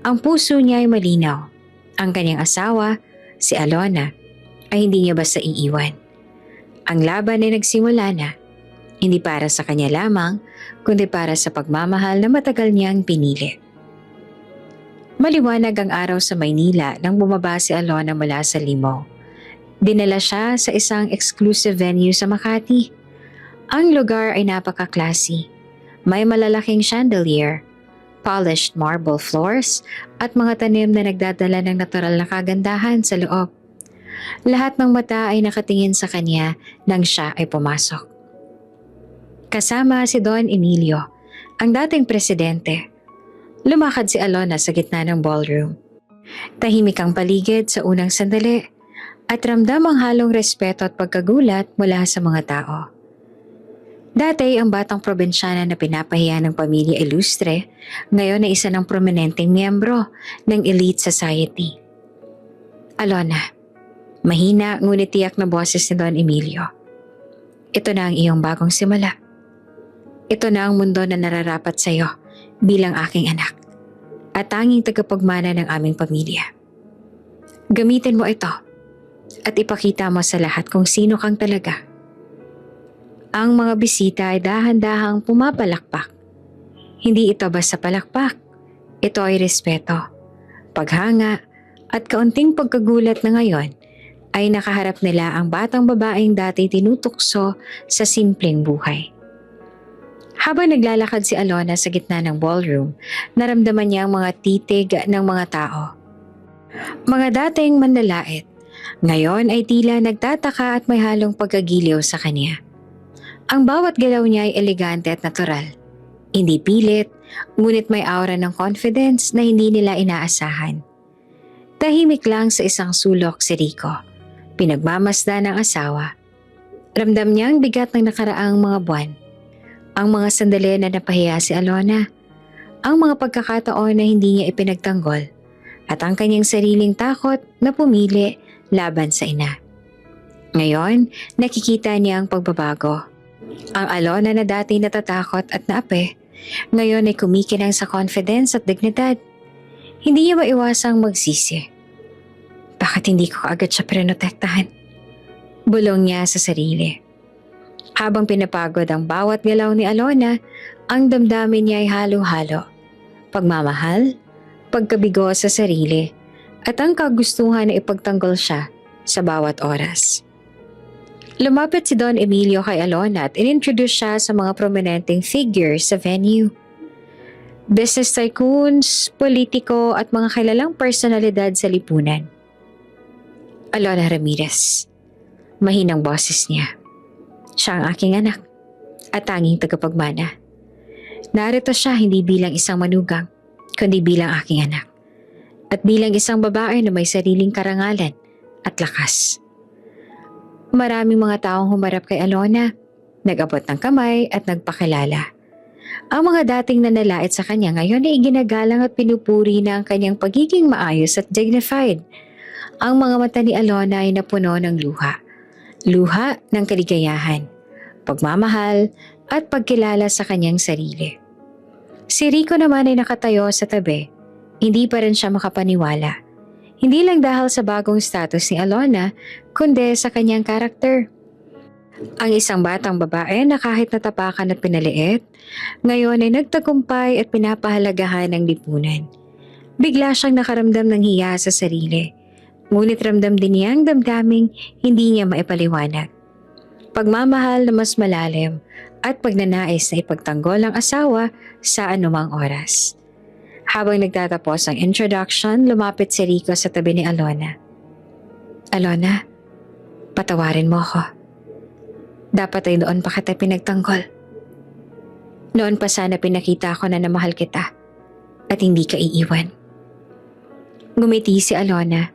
[SPEAKER 1] Ang puso niya ay malinaw. Ang kanyang asawa, si Alona, ay hindi niya basta iiwan. Ang laban ay nagsimula na, hindi para sa kanya lamang, kundi para sa pagmamahal na matagal niyang pinili. Maliwanag ang araw sa Maynila nang bumaba si Alona mula sa limo. Dinala siya sa isang exclusive venue sa Makati. Ang lugar ay napaka-classy. May malalaking chandelier, polished marble floors at mga tanim na nagdadala ng natural na kagandahan sa loob. Lahat ng mata ay nakatingin sa kanya nang siya ay pumasok. Kasama si Don Emilio, ang dating presidente. Lumakad si Alona sa gitna ng ballroom. Tahimik ang paligid sa unang sandali at ramdam ang halong respeto at pagkagulat mula sa mga tao. Dati ang batang probinsyana na pinapahiya ng pamilya Ilustre, ngayon ay isa ng prominenteng miyembro ng elite society. Alona, mahina ngunit tiyak na boses ni Don Emilio. Ito na ang iyong bagong simula. Ito na ang mundo na nararapat sa iyo bilang aking anak at tanging tagapagmana ng aming pamilya. Gamitin mo ito at ipakita mo sa lahat kung sino kang talaga. Ang mga bisita ay dahan-dahang pumapalakpak. Hindi ito basta palakpak. Ito ay respeto, paghanga at kaunting pagkagulat na ngayon ay nakaharap nila ang batang babaeng dati tinutukso sa simpleng buhay. Habang naglalakad si Alona sa gitna ng ballroom, naramdaman niya ang mga titig ng mga tao. Mga dating manlalait, ngayon ay tila nagtataka at may halong pagkagiliw sa kanya. Ang bawat galaw niya ay elegante at natural. Hindi pilit, ngunit may aura ng confidence na hindi nila inaasahan. Tahimik lang sa isang sulok si Rico. Pinagmamasdan ng asawa. Ramdam niya ang bigat ng nakaraang mga buwan. Ang mga sandali na napahiya si Alona. Ang mga pagkakataon na hindi niya ipinagtanggol. At ang kanyang sariling takot na pumili laban sa ina. Ngayon, nakikita niya ang pagbabago. Ang Alona na dati natatakot at naape, ngayon ay kumikinang sa confidence at dignidad. Hindi niya maiwasang magsisi. Bakit hindi ko kaagad siya prinotektahan? Bulong niya sa sarili. Habang pinapagod ang bawat galaw ni Alona, ang damdamin niya ay halo-halo. Pagmamahal, pagkabigo sa sarili, at ang kagustuhan na ipagtanggol siya sa bawat oras. Lumapit si Don Emilio kay Alona at inintroduce siya sa mga prominenteng figures sa venue. Business tycoons, politiko at mga kilalang personalidad sa lipunan. Alona Ramirez. Mahinang boses niya. Siya ang aking anak at tanging tagapagmana. Narito siya hindi bilang isang manugang, kundi bilang aking anak. At bilang isang babae na may sariling karangalan at lakas. Maraming mga taong humarap kay Alona, nag-abot ng kamay at nagpakilala. Ang mga dating nanalait sa kanya ngayon ay iginagalang at pinupuri na ang kanyang pagiging maayos at dignified. Ang mga mata ni Alona ay napuno ng luha. Luha ng kaligayahan, pagmamahal at pagkilala sa kanyang sarili. Si Rico naman ay nakatayo sa tabi. Hindi pa rin siya makapaniwala. Hindi lang dahil sa bagong status ni Alona, kundi sa kanyang karakter. Ang isang batang babae na kahit natapakan at pinaliit, ngayon ay nagtagumpay at pinapahalagahan ng lipunan. Bigla siyang nakaramdam ng hiya sa sarili. Ngunit ramdam din niya ang damdaming hindi niya maipaliwanag. Pagmamahal na mas malalim at pagnanais na ipagtanggol ang asawa sa anumang oras. Habang nagtatapos ang introduction, lumapit si Rico sa tabi ni Alona. Alona, patawarin mo ako. Dapat ay noon pa kita pinagtanggol. Noon pa sana pinakita ko na namahal kita at hindi ka iiwan. Ngumiti si Alona.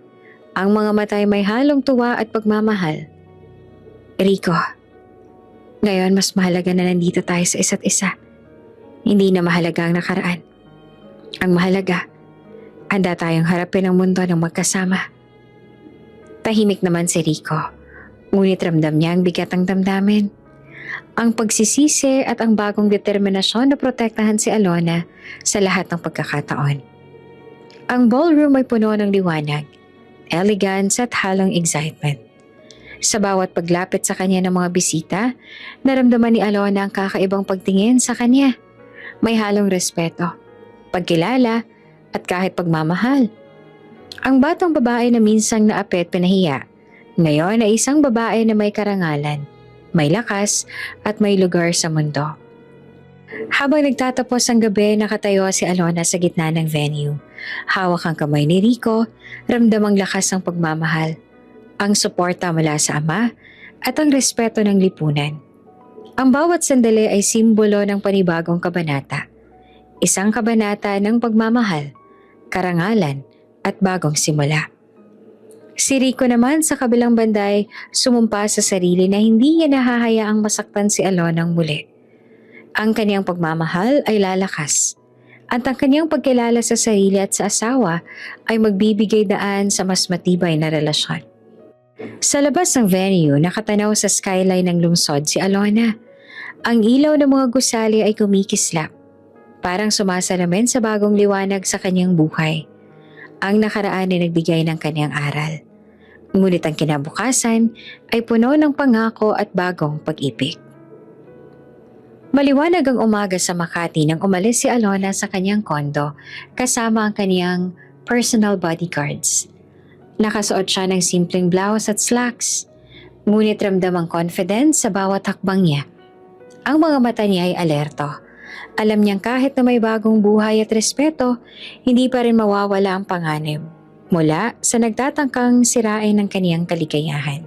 [SPEAKER 1] Ang mga mata ay may halong tuwa at pagmamahal. Rico, ngayon mas mahalaga na nandito tayo sa isa't isa. Hindi na mahalaga ang nakaraan. Ang mahalaga, handa tayong harapin ang mundo ng magkasama. Tahimik naman si Rico, ngunit ramdam niya ang bigat ng damdamin. Ang pagsisisi at ang bagong determinasyon na protektahan si Alona sa lahat ng pagkakataon. Ang ballroom ay puno ng liwanag, elegance at halong excitement. Sa bawat paglapit sa kanya ng mga bisita, naramdaman ni Alona ang kakaibang pagtingin sa kanya. May halong respeto, pagkilala at kahit pagmamahal. Ang batang babae na minsang naapit pinahiya, ngayon ay isang babae na may karangalan, may lakas at may lugar sa mundo. Habang nagtatapos ang gabi, nakatayo si Alona sa gitna ng venue. Hawak ang kamay ni Rico, ramdam ang lakas ng pagmamahal, ang suporta mula sa ama at ang respeto ng lipunan. Ang bawat sandali ay simbolo ng panibagong kabanata. Isang kabanata ng pagmamahal, karangalan at bagong simula. Si Rico naman sa kabilang banday sumumpa sa sarili na hindi niya nahahayaang masaktan si Alonang muli. Ang kanyang pagmamahal ay lalakas at ang kanyang pagkilala sa sarili at sa asawa ay magbibigay daan sa mas matibay na relasyon. Sa labas ng venue, nakatanaw sa skyline ng lungsod si Alona. Ang ilaw ng mga gusali ay kumikislap. Parang sumasalamin sa bagong liwanag sa kanyang buhay. Ang nakaraan ay nagbigay ng kanyang aral. Ngunit ang kinabukasan ay puno ng pangako at bagong pag-ibig. Maliwanag ang umaga sa Makati nang umalis si Alona sa kanyang kondo kasama ang kanyang personal bodyguards. Nakasuot siya ng simpleng blouse at slacks. Ngunit ramdam ang confidence sa bawat hakbang niya. Ang mga mata niya ay alerto. Alam niyang kahit na may bagong buhay at respeto, hindi pa rin mawawala ang panganib mula sa nagtatangkang sirain ng kaniyang kaligayahan.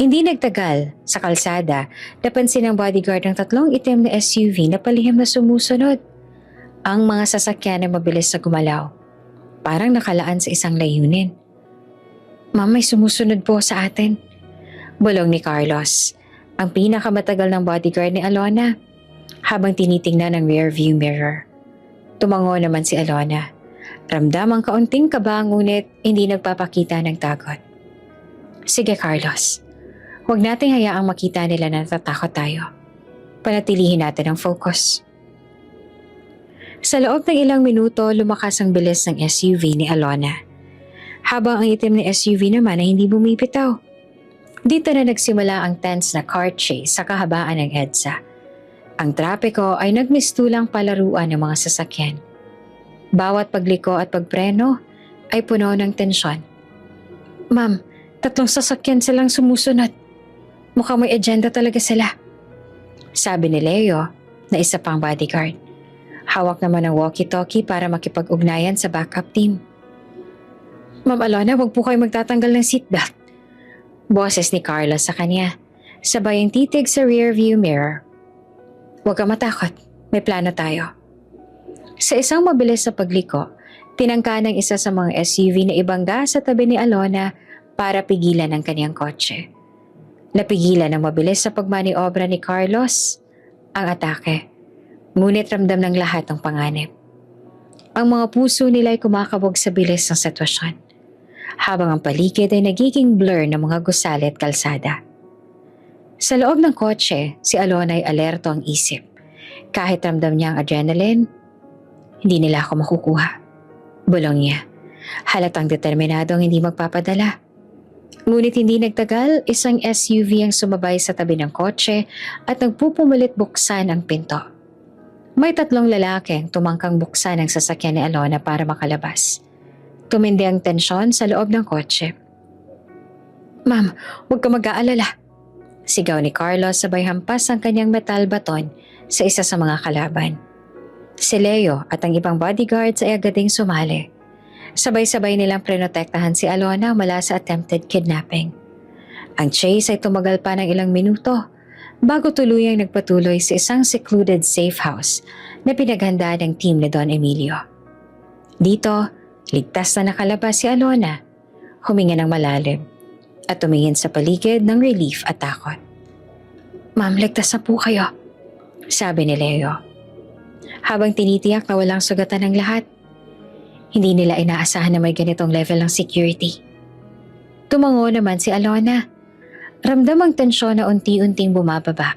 [SPEAKER 1] Hindi nagtagal, sa kalsada, napansin ng bodyguard ang 3 itim na SUV na palihim na sumusunod. Ang mga sasakyan ay mabilis na gumalaw, parang nakalaan sa isang layunin. Ma'am, may sumusunod po sa atin. Bulong ni Carlos, ang pinakamatagal ng bodyguard ni Alona, habang tinitingnan ang rearview mirror. Tumango naman si Alona. Ramdam ang kaunting kaba ngunit hindi nagpapakita ng takot. Sige Carlos, huwag nating hayaang makita nila na natatakot tayo. Panatilihin natin ang focus. Sa loob ng ilang minuto, lumakas ang bilis ng SUV ni Alona. Habang ang itim na SUV naman ay hindi bumibitaw. Dito na nagsimula ang tense na car chase sa kahabaan ng EDSA. Ang trapiko ay nagmistulang palaruan ng mga sasakyan. Bawat pagliko at pagpreno ay puno ng tensyon. Ma'am, 3 sasakyan silang sumusunod. Mukhang may agenda talaga sila. Sabi ni Leo na isa pang bodyguard. Hawak naman ng walkie-talkie para makipag-ugnayan sa backup team. Ma'am Alona, huwag po kayo magtatanggal ng seatbelt. Boses ni Carlos sa kanya, sabay ang titig sa rearview mirror. Huwag kang matakot, may plano tayo. Sa isang mabilis na pagliko, tinangka ng isa sa mga SUV na ibangga sa tabi ni Alona para pigilan ang kaniyang kotse. Napigilan ng mabilis sa pagmaniobra ni Carlos ang atake, ngunit ramdam ng lahat ng panganib. Ang mga puso nila ay kumakabog sa bilis ng sitwasyon, habang ang paligid ay nagiging blur ng mga gusali at kalsada. Sa loob ng kotse, si Alona ay alerto ang isip. Kahit ramdam niya ang adrenaline, hindi nila ako makukuha. Bulong niya. Halatang determinado ang hindi magpapadala. Ngunit hindi nagtagal, isang SUV ang sumabay sa tabi ng kotse at nagpupumulit buksan ang pinto. May 3 lalaki ang tumangkang buksan ang sasakyan ni Alona para makalabas. Tumindi ang tensyon sa loob ng kotse. Ma'am, huwag ka mag-aalala. Sigaw ni Carlos sabay hampas ang kanyang metal baton sa isa sa mga kalaban. Si Leo at ang ibang bodyguards ay agad ding sumali. Sabay-sabay nilang prinotektahan si Alona mula sa attempted kidnapping. Ang chase ay tumagal pa ng ilang minuto bago tuluyang nagpatuloy sa isang secluded safe house na pinaghanda ng team ni Don Emilio. Dito, ligtas na nakalabas si Alona, huminga ng malalim at tumingin sa paligid ng relief at takot. Ma'am, ligtas na po kayo, sabi ni Leo. Habang tinitiyak na walang sugatan ng lahat, hindi nila inaasahan na may ganitong level ng security. Tumango naman si Alona. Ramdam ang tensyon na unti-unting bumababa.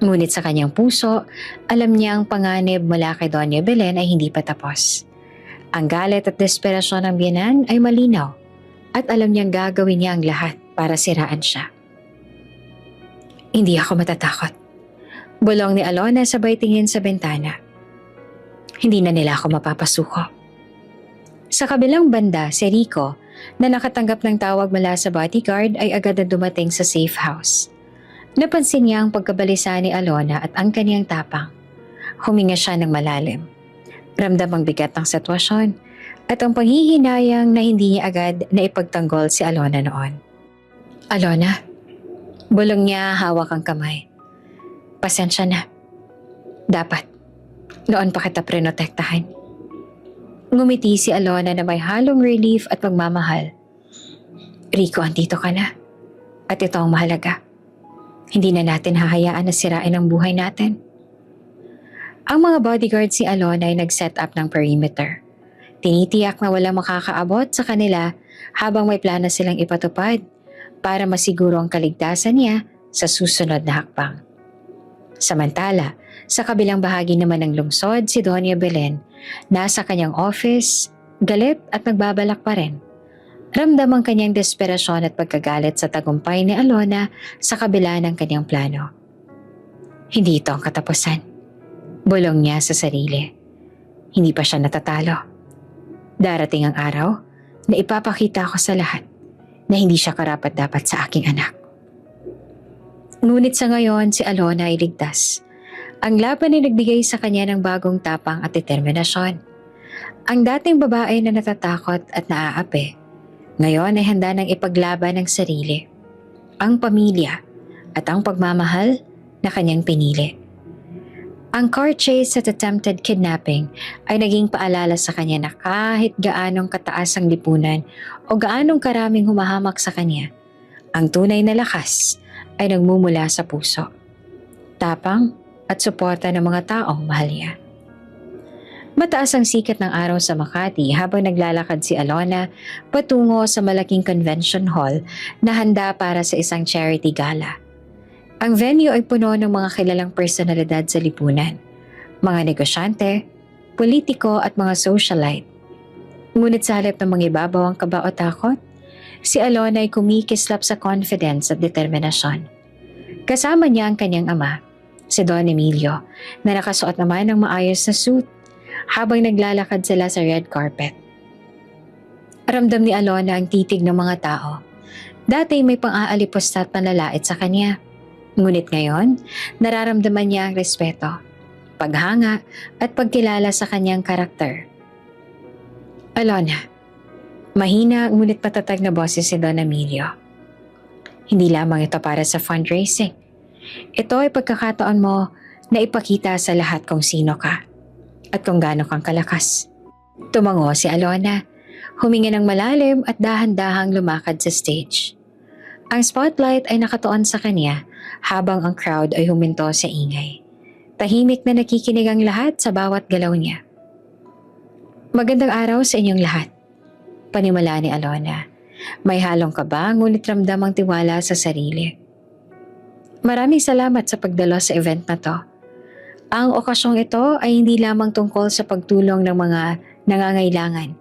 [SPEAKER 1] Ngunit sa kanyang puso, alam niya ang panganib mula kay Doña Belen ay hindi pa tapos. Ang galit at desperasyon ng biyenan ay malinaw at alam niyang gagawin niya ang lahat para siraan siya. Hindi ako matatakot. Bulong ni Alona sabay tingin sa bintana. Hindi na nila ako mapapasuko. Sa kabilang banda, si Rico, na nakatanggap ng tawag mula sa bodyguard ay agad na dumating sa safe house. Napansin niya ang pagkabalisa ni Alona at ang kaniyang tapang. Huminga siya ng malalim. Ramdam ang bigat ng sitwasyon at ang panghihinayang na hindi niya agad na ipagtanggol si Alona noon. Alona, bulong niya hawak ang kamay. Pasensya na. Dapat. Noon pa kita prinotektahan. Ngumiti si Alona na may halong relief at pagmamahal. Rico, andito ka na. At ito ang mahalaga. Hindi na natin hahayaan na sirain ang buhay natin. Ang mga bodyguards si Alona ay nag-set up ng perimeter. Tinitiyak na walang makakaabot sa kanila habang may plano silang ipatupad para masiguro ang kaligtasan niya sa susunod na hakbang. Samantala, sa kabilang bahagi naman ng lungsod, si Doña Belen, nasa kanyang office, galit at nagbabalak pa rin. Ramdam ang kanyang desperasyon at pagkagalit sa tagumpay ni Alona sa kabila ng kanyang plano. Hindi ito ang katapusan. Bulong niya sa sarili. Hindi pa siya natatalo. Darating ang araw na ipapakita ko sa lahat na hindi siya karapat-dapat sa aking anak. Ngunit sa ngayon, si Alona ay ligtas. Ang laban ay nagbigay sa kanya ng bagong tapang at determinasyon. Ang dating babae na natatakot at naaapi, ngayon ay handa ng ipaglaban ang sarili. ang pamilya at ang pagmamahal na kanyang pinili. Ang car chase at attempted kidnapping ay naging paalala sa kanya na kahit gaanong kataas ang lipunan o gaanong karaming humahamak sa kanya, ang tunay na lakas ay nagmumula sa puso, tapang at suporta ng mga taong mahal niya. Mataas ang sikat ng araw sa Makati habang naglalakad si Alona patungo sa malaking convention hall na handa para sa isang charity gala. Ang venue ay puno ng mga kilalang personalidad sa lipunan, mga negosyante, politiko at mga socialite. Ngunit sa halip ng mga ibabaw ang kaba o takot, si Alona ay kumikislap sa confidence at determinasyon. Kasama niya ang kanyang ama, si Don Emilio, na nakasuot naman ng maayos na suit habang naglalakad sila sa red carpet. Ramdam ni Alona ang titig ng mga tao. Dati may pang-aalipusta at panlalait sa kanya. Ngunit ngayon, nararamdaman niya ang respeto, paghanga at pagkilala sa kanyang karakter. Alona, mahina ngunit patatag na boses si Don Emilio. Hindi lamang ito para sa fundraising. Ito ay pagkakataon mo na ipakita sa lahat kung sino ka at kung gaano kang kalakas. Tumango si Alona, huminga ng malalim at dahan-dahang lumakad sa stage. Ang spotlight ay nakatuon sa kanya habang ang crowd ay huminto sa ingay. Tahimik na nakikinig ang lahat sa bawat galaw niya. Magandang araw sa inyong lahat, panimula ni Alona. May halong kaba ngunit ramdam ang tiwala sa sarili. Maraming salamat sa pagdalo sa event na to. Ang okasyong ito ay hindi lamang tungkol sa pagtulong ng mga nangangailangan,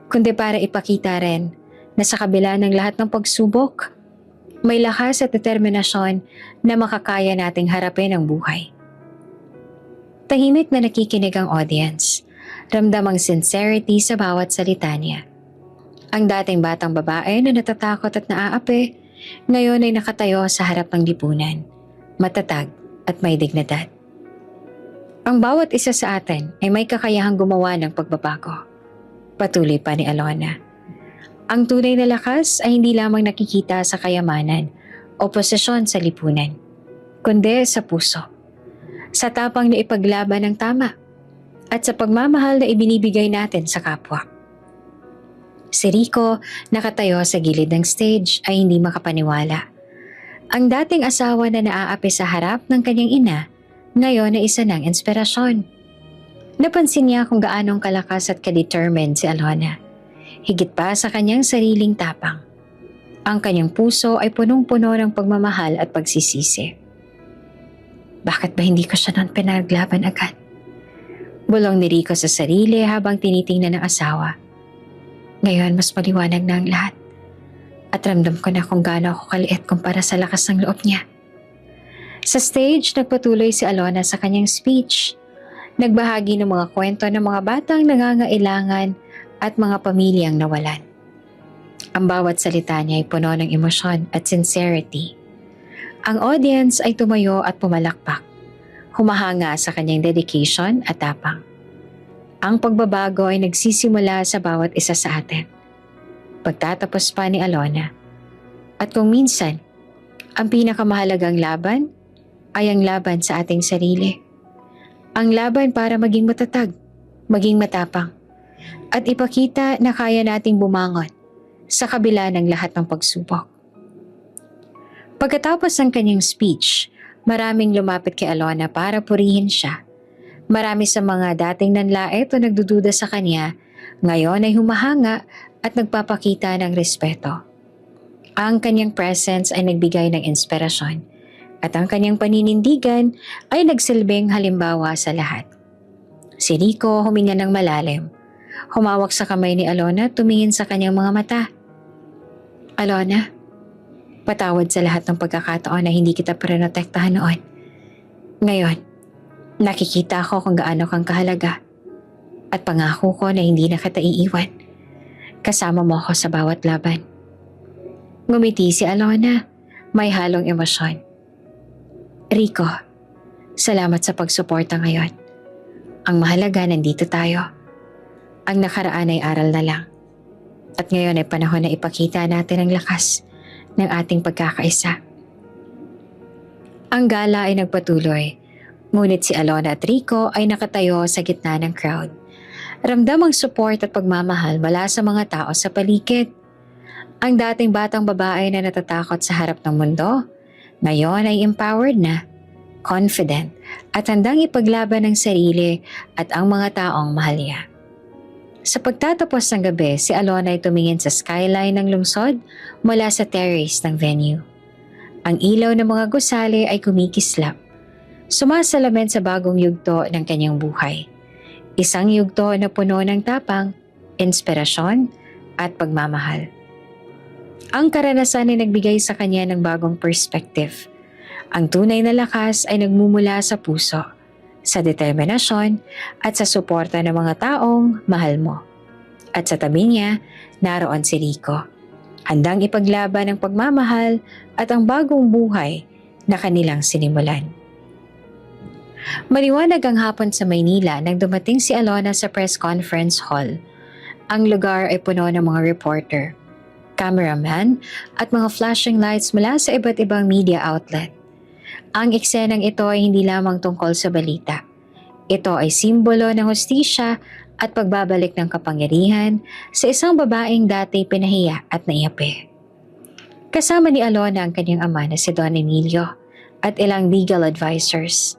[SPEAKER 1] kundi para ipakita rin na sa kabila ng lahat ng pagsubok, may lakas at determinasyon na makakaya nating harapin ang buhay. Tahimik na nakikinig ang audience. Ramdam ang sincerity sa bawat salita niya. Ang dating batang babae na natatakot at naaapi, ngayon ay nakatayo sa harap ng lipunan, matatag at may dignidad. Ang bawat isa sa atin ay may kakayahang gumawa ng pagbabago. Patuloy pa ni Alona. Ang tunay na lakas ay hindi lamang nakikita sa kayamanan o posisyon sa lipunan, kundi sa puso, sa tapang na ipaglaban ng tama, at sa pagmamahal na ibinibigay natin sa kapwa. Si Rico, nakatayo sa gilid ng stage, ay hindi makapaniwala. Ang dating asawa na naaapi sa harap ng kanyang ina, ngayon ay isa ng inspirasyon. Napansin niya kung gaanong kalakas at ka-determined si Alona. Higit pa sa kanyang sariling tapang. Ang kanyang puso ay punong-puno ng pagmamahal at pagsisisi. Bakit ba hindi ko siya noon pinaglaban agad? Bulong ni Rico sa sarili habang tinitingnan ng asawa. Ngayon mas maliwanag na ang lahat. At ramdam ko na kung gaano ako kaliit kumpara sa lakas ng loob niya. Sa stage, nagpatuloy si Alona sa kanyang speech. Nagbahagi ng mga kwento ng mga batang nangangailangan at mga pamilyang nawalan. Ang bawat salita niya ay puno ng emosyon at sincerity. Ang audience ay tumayo at pumalakpak, humahanga sa kanyang dedication at tapang. Ang pagbabago ay nagsisimula sa bawat isa sa atin. Pagtatapos pa ni Alona. At kung minsan, ang pinakamahalagang laban ay ang laban sa ating sarili. Ang laban para maging matatag, maging matapang, at ipakita na kaya nating bumangon sa kabila ng lahat ng pagsubok. Pagkatapos ng kanyang speech, maraming lumapit kay Alona para purihin siya. Marami sa mga dating nanlait o nagdududa sa kanya, ngayon ay humahanga at nagpapakita ng respeto. Ang kanyang presence ay nagbigay ng inspirasyon at ang kanyang paninindigan ay nagsilbing halimbawa sa lahat. Si Rico huminga ng malalim. Humawak sa kamay ni Alona at tumingin sa kanyang mga mata. Alona, patawad sa lahat ng pagkakataon na hindi kita prinotektahan noon. Ngayon, nakikita ko kung gaano kang kahalaga at pangako ko na hindi na kita iiwan. Kasama mo ako sa bawat laban. Ngumiti si Alona, may halong emosyon. Rico, salamat sa pagsuporta ngayon. Ang mahalaga, nandito tayo. Ang nakaraan ay aral na lang. At ngayon ay panahon na ipakita natin ang lakas ng ating pagkakaisa. Ang gala ay nagpatuloy, ngunit si Alona at Rico ay nakatayo sa gitna ng crowd. Ramdam ang support at pagmamahal mula sa mga tao sa paligid. Ang dating batang babae na natatakot sa harap ng mundo, ngayon ay empowered na, confident at handang ipaglaban ang sarili at ang mga taong mahal niya. Sa pagtatapos ng gabi, si Alona ay tumingin sa skyline ng lungsod mula sa terrace ng venue. Ang ilaw ng mga gusali ay kumikislap, sumasalamin sa bagong yugto ng kanyang buhay. Isang yugto na puno ng tapang, inspirasyon at pagmamahal. Ang karanasan ay nagbigay sa kanya ng bagong perspective. Ang tunay na lakas ay nagmumula sa puso, sa determinasyon at sa suporta ng mga taong mahal mo. At sa tabi niya, naroon si Rico, handang ipaglaban ang pagmamahal at ang bagong buhay na kanilang sinimulan. Maliwanag ang hapon sa Maynila nang dumating si Alona sa press conference hall. Ang lugar ay puno ng mga reporter, cameraman at mga flashing lights mula sa iba't ibang media outlet. Ang eksenang ito ay hindi lamang tungkol sa balita. Ito ay simbolo ng hustisya at pagbabalik ng kapangyarihan sa isang babaeng dati pinahiya at naiyapi. Kasama ni Alona ang kanyang ama na si Don Emilio at ilang legal advisors.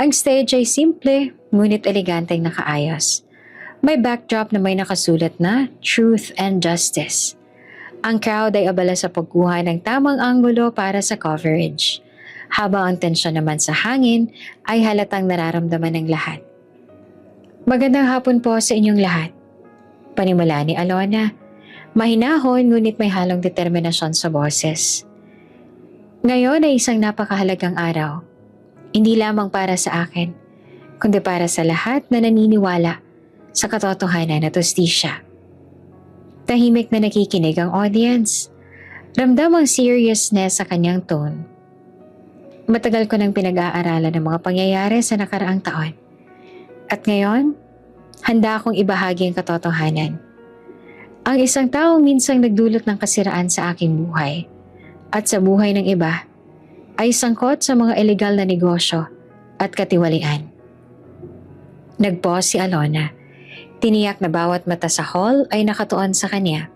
[SPEAKER 1] Ang stage ay simple ngunit eleganteng nakaayos. May backdrop na may nakasulat na Truth and Justice. Ang crowd ay abala sa pagkuha ng tamang anggulo para sa coverage, habang ang tensyon naman sa hangin ay halatang nararamdaman ng lahat. Magandang hapon po sa inyong lahat. Panimula ni Alona, mahinahon ngunit may halong determinasyon sa boses. Ngayon ay isang napakahalagang araw, hindi lamang para sa akin, kundi para sa lahat na naniniwala sa katotohanan at hustisya. Tahimik na nakikinig ang audience. Ramdam ang seriousness sa kanyang tone. Matagal ko nang pinag-aaralan ng mga pangyayari sa nakaraang taon. At ngayon, handa akong ibahagi ang katotohanan. Ang isang taong minsang nagdulot ng kasiraan sa aking buhay at sa buhay ng iba ay sangkot sa mga ilegal na negosyo at katiwalian. Nag-pause si Alona. Tiniyak na bawat mata sa hall ay nakatuon sa kanya.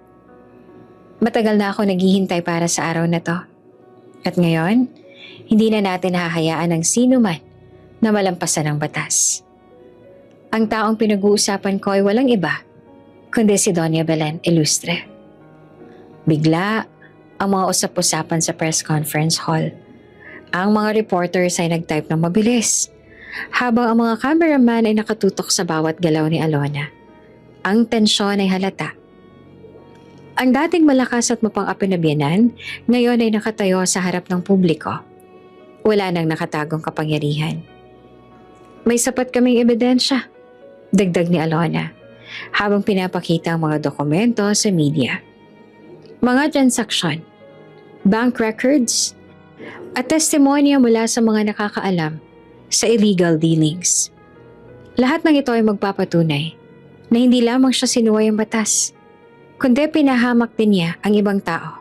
[SPEAKER 1] Matagal na ako naghihintay para sa araw na to. At ngayon, hindi na natin hahayaan ng sino man na malampasan ang batas. Ang taong pinag-uusapan ko ay walang iba, kundi si Doña Belen Ilustre. Bigla ang mga usap-usapan sa press conference hall. Ang mga reporters ay nag-type ng mabilis, habang ang mga cameraman ay nakatutok sa bawat galaw ni Alona. Ang tensyon ay halata. Ang dating malakas at mapang-apinabianan, ngayon ay nakatayo sa harap ng publiko. Wala nang nakatagong kapangyarihan. May sapat kaming ebidensya, dagdag ni Alona, habang pinapakita ang mga dokumento sa media. Mga transaksyon, bank records, at testimonya mula sa mga nakakaalam sa illegal dealings. Lahat ng ito ay magpapatunay na hindi lamang siya sinuway ang batas, kundi pinahamak din niya ang ibang tao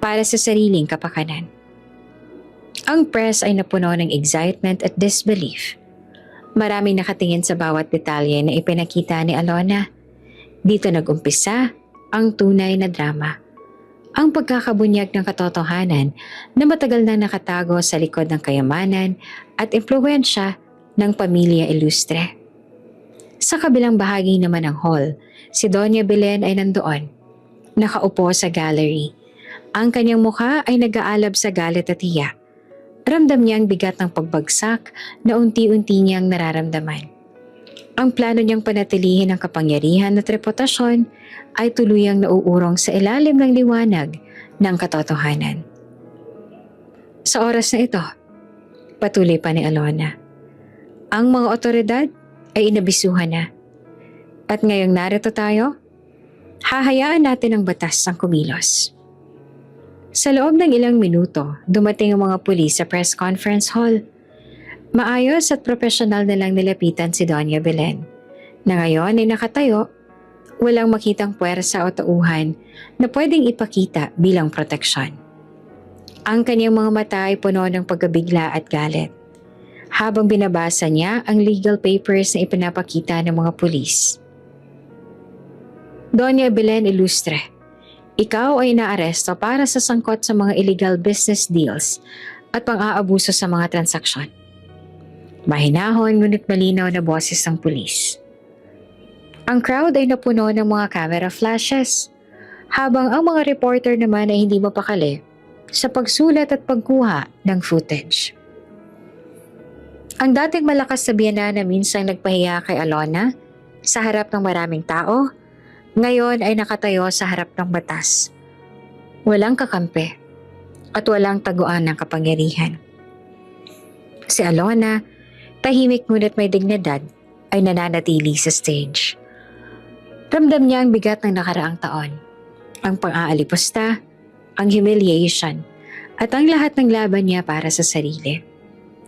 [SPEAKER 1] para sa sariling kapakanan. Ang press ay napuno ng excitement at disbelief. Maraming nakatingin sa bawat detalye na ipinakita ni Alona. Dito nag-umpisa ang tunay na drama. Ang pagkakabunyag ng katotohanan na matagal nang nakatago sa likod ng kayamanan at impluwensya ng pamilya Ilustre. Sa kabilang bahagi naman ng hall, si Doña Belen ay nandoon, nakaupo sa gallery. Ang kanyang mukha ay nag-aalab sa galit at hiya. Ramdam niya ang bigat ng pagbagsak na unti-unti niyang nararamdaman. Ang plano niyang panatilihin ang kapangyarihan at reputasyon ay tuluyang nauurong sa ilalim ng liwanag ng katotohanan. Sa oras na ito, patuloy pa ni Alona, ang mga otoridad ay inabisuhan na. At ngayong narito tayo, hahayaan natin ang batas ang kumilos. Sa loob ng ilang minuto, dumating ang mga pulis sa press conference hall. Maayos at profesional na lang nilapitan si Doña Belen, na ngayon ay nakatayo, walang makitang puwersa o tauhan na pwedeng ipakita bilang proteksyon. Ang kanyang mga mata ay puno ng pagkabigla at galit. Habang binabasa niya ang legal papers na ipinapakita ng mga pulis. Doña Belen Ilustre, ikaw ay naaresto para sa sangkot sa mga illegal business deals at pang-aabuso sa mga transaksyon. Mahinahon ngunit malinaw na boses ng pulis. Ang crowd ay napuno ng mga camera flashes, habang ang mga reporter naman ay hindi mapakali sa pagsulat at pagkuha ng footage. Ang dating malakas na biyana na minsang nagpahiya kay Alona sa harap ng maraming tao, ngayon ay nakatayo sa harap ng batas. Walang kakampi at walang taguan ng kapangyarihan. Si Alona, tahimik ngunit may dignidad, ay nananatili sa stage. Ramdam niya ang bigat ng nakaraang taon, ang pang-aalipusta, ang humiliation, at ang lahat ng laban niya para sa sarili.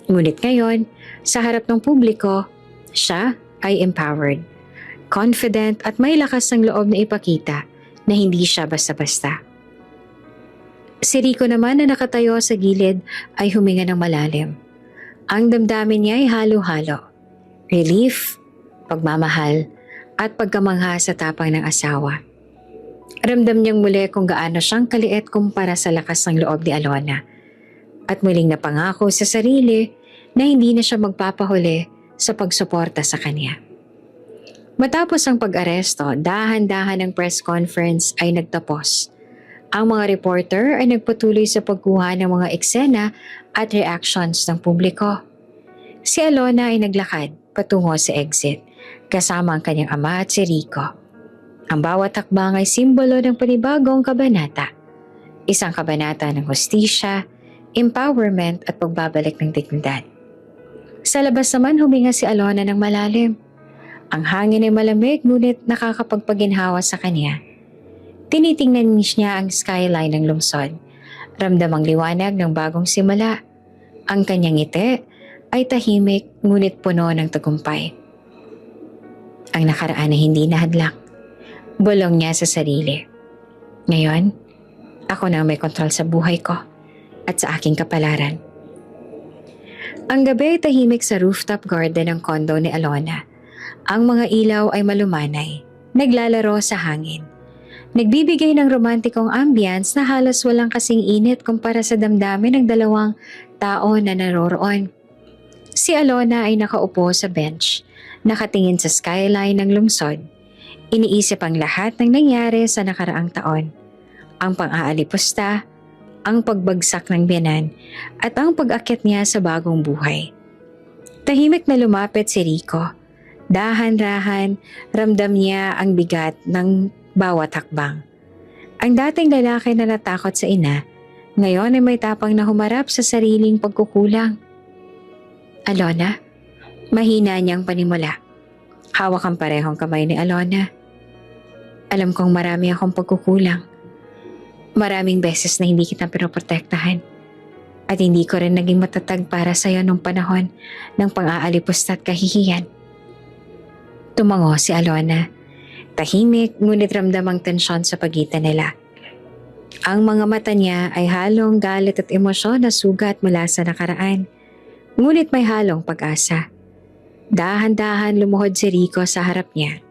[SPEAKER 1] Ngunit ngayon, sa harap ng publiko, siya ay empowered, confident at may lakas ng loob na ipakita na hindi siya basta-basta. Si Rico naman na nakatayo sa gilid ay huminga ng malalim. Ang damdamin niya ay halo-halo. Relief, pagmamahal, at pagkamangha sa tapang ng asawa. Ramdam niyang muli kung gaano siyang kaliit kumpara sa lakas ng loob ni Alona. At muling napangako sa sarili na hindi na siya magpapahuli sa pagsuporta sa kanya. Matapos ang pag-aresto, dahan-dahan ng press conference ay nagtapos. Ang mga reporter ay nagpatuloy sa pagkuha ng mga eksena at reactions ng publiko. Si Alona ay naglakad patungo sa exit kasama ang kanyang ama at si Rico. Ang bawat hakbang ay simbolo ng panibagong kabanata. Isang kabanata ng hustisya, empowerment at pagbabalik ng dignidad. Sa labas naman huminga si Alona ng malalim. Ang hangin ay malamig ngunit nakakapagpaginhawa sa kanya. Tinitingnan niya ang skyline ng lungsod. Ramdam ang liwanag ng bagong simula. Ang kanyang ngiti ay tahimik ngunit puno ng tagumpay. Ang nakaraan ay hindi nahadlak. Bulong niya sa sarili. Ngayon, ako na ang may kontrol sa buhay ko at sa aking kapalaran. Ang gabi ay tahimik sa rooftop garden ng kondo ni Alona. Ang mga ilaw ay malumanay, naglalaro sa hangin. Nagbibigay ng romantikong ambience na halos walang kasing init kumpara sa damdamin ng dalawang tao na naroroon. Si Alona ay nakaupo sa bench, nakatingin sa skyline ng lungsod. Iniisip ang lahat ng nangyari sa nakaraang taon. Ang pang-aalipusta, ang pagbagsak ng biyanan, at ang pag-akyat niya sa bagong buhay. Tahimik na lumapit si Rico. Dahan-dahan, ramdam niya ang bigat ng bawat hakbang. Ang dating lalaki na natakot sa ina, ngayon ay may tapang na humarap sa sariling pagkukulang. Alona, mahina niyang panimula. Hawak ang parehong kamay ni Alona. Alam kong marami akong pagkukulang. Maraming beses na hindi kita pinoprotektahan. At hindi ko rin naging matatag para sa'yo nung panahon ng pang-aalipusta at kahihiyan. Tumango si Alona. Tahimik ngunit ramdam ang tensyon sa pagitan nila. Ang mga mata niya ay halong galit at emosyon na sugat mula sa nakaraan. Ngunit may halong pag-asa. Dahan-dahan lumuhod si Rico sa harap niya.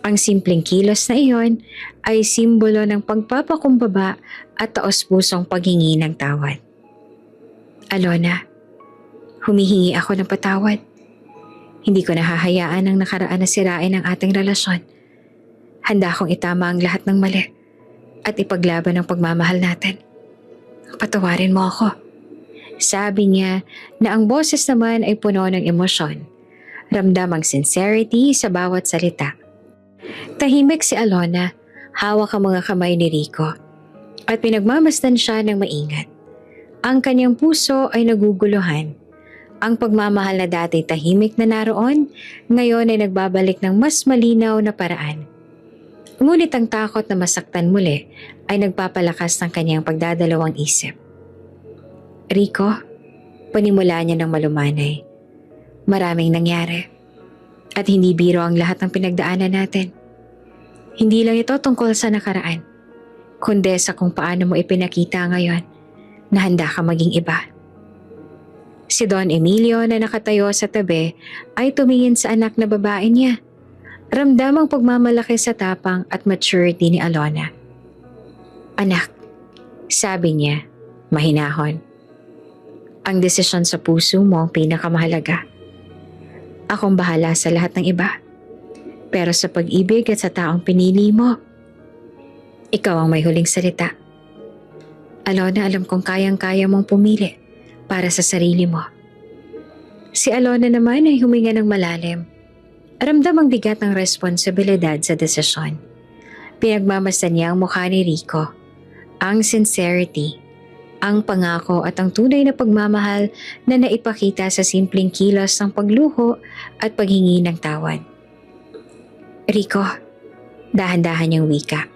[SPEAKER 1] Ang simpleng kilos na iyon ay simbolo ng pagpapakumbaba at taos-pusong paghingi ng tawad. Alona, humihingi ako ng patawad. Hindi ko nahahayaan ang nakaraan na sirain ang ating relasyon. Handa akong itama ang lahat ng mali at ipaglaban ang pagmamahal natin. Patawarin mo ako. Sabi niya na ang boses naman ay puno ng emosyon. Ramdam ang sincerity sa bawat salita. Tahimik si Alona, hawak ang mga kamay ni Rico at pinagmamasdan siya ng maingat. Ang kanyang puso ay naguguluhan. Ang pagmamahal na dati tahimik na naroon, ngayon ay nagbabalik ng mas malinaw na paraan. Ngunit ang takot na masaktan muli ay nagpapalakas ng kanyang pagdadalawang isip. Rico, panimula niya ng malumanay. Maraming nangyari. At hindi biro ang lahat ng pinagdaanan natin. Hindi lang ito tungkol sa nakaraan, kundi sa kung paano mo ipinakita ngayon na handa ka maging iba. Si Don Emilio na nakatayo sa tabi ay tumingin sa anak na babae niya. Ramdam ang pagmamalaki sa tapang at maturity ni Alona. Anak, sabi niya, mahinahon. Ang desisyon sa puso mo ang pinakamahalaga. Akong bahala sa lahat ng iba. Pero sa pag-ibig at sa taong pinili mo, ikaw ang may huling salita. Alona, alam kong kayang-kaya mong pumili para sa sarili mo. Si Alona naman ay huminga ng malalim. Ramdam ang bigat ng responsibilidad sa desisyon. Pinagmamasdan niya ang mukha ni Rico, ang sincerity, ang pangako at ang tunay na pagmamahal na naipakita sa simpleng kilos ng pagluho at paghingi ng tawad. Rico, dahan-dahan niyang wika.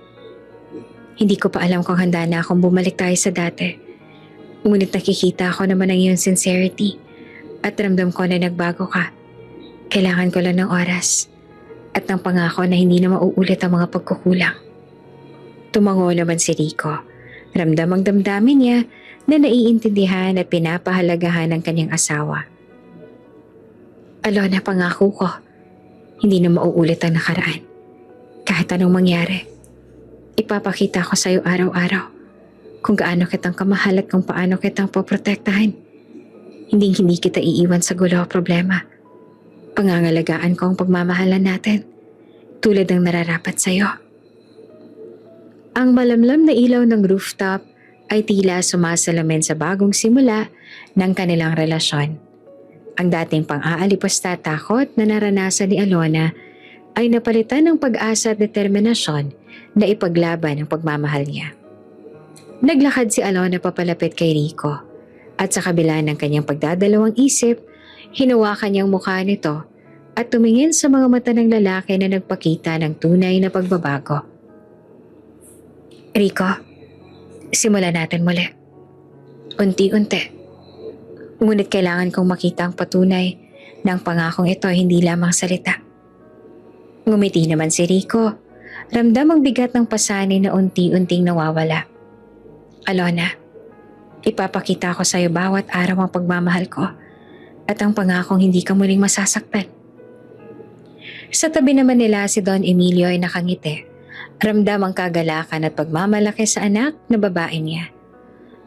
[SPEAKER 1] Hindi ko pa alam kung handa na akong bumalik tayo sa dati. Ngunit nakikita ko naman ang iyong sincerity at ramdam ko na nagbago ka. Kailangan ko lang ng oras at ng pangako na hindi na mauulit ang mga pagkukulang. Tumango naman si Rico. Ramdam ang damdamin niya na naiintindihan at pinapahalagahan ng kanyang asawa. Alona, pangako ko, hindi na mauulit ang nakaraan. Kahit anong mangyari, ipapakita ko sa iyo araw-araw kung gaano kitang kamahal at kung paano kitang poprotektahan. Hindi kita iiwan sa gulo o problema. Pangangalagaan ko ang pagmamahalan natin, tulad ng nararapat sa iyo. Ang malamlam na ilaw ng rooftop ay tila sumasalamin sa bagong simula ng kanilang relasyon. Ang dating pang-aalipusta takot na naranasan ni Alona ay napalitan ng pag-asa at determinasyon na ipaglaban ang pagmamahal niya. Naglakad si Alona papalapit kay Rico at sa kabila ng kanyang pagdadalawang isip, hinawakan niyang mukha nito at tumingin sa mga mata ng lalaki na nagpakita ng tunay na pagbabago. Rico, simulan natin muli. Unti-unti. Ngunit kailangan kong makita ang patunay ng pangakong ito hindi lamang salita. Ngumiti naman si Rico. Ramdam ang bigat ng pasanin na unti-unting nawawala. Alona, ipapakita ko sa iyo bawat araw ang pagmamahal ko at ang pangakong hindi ka muling masasaktan. Sa tabi naman nila si Don Emilio ay nakangiti. Ramdam ang kagalakan at pagmamalaki sa anak na babae niya.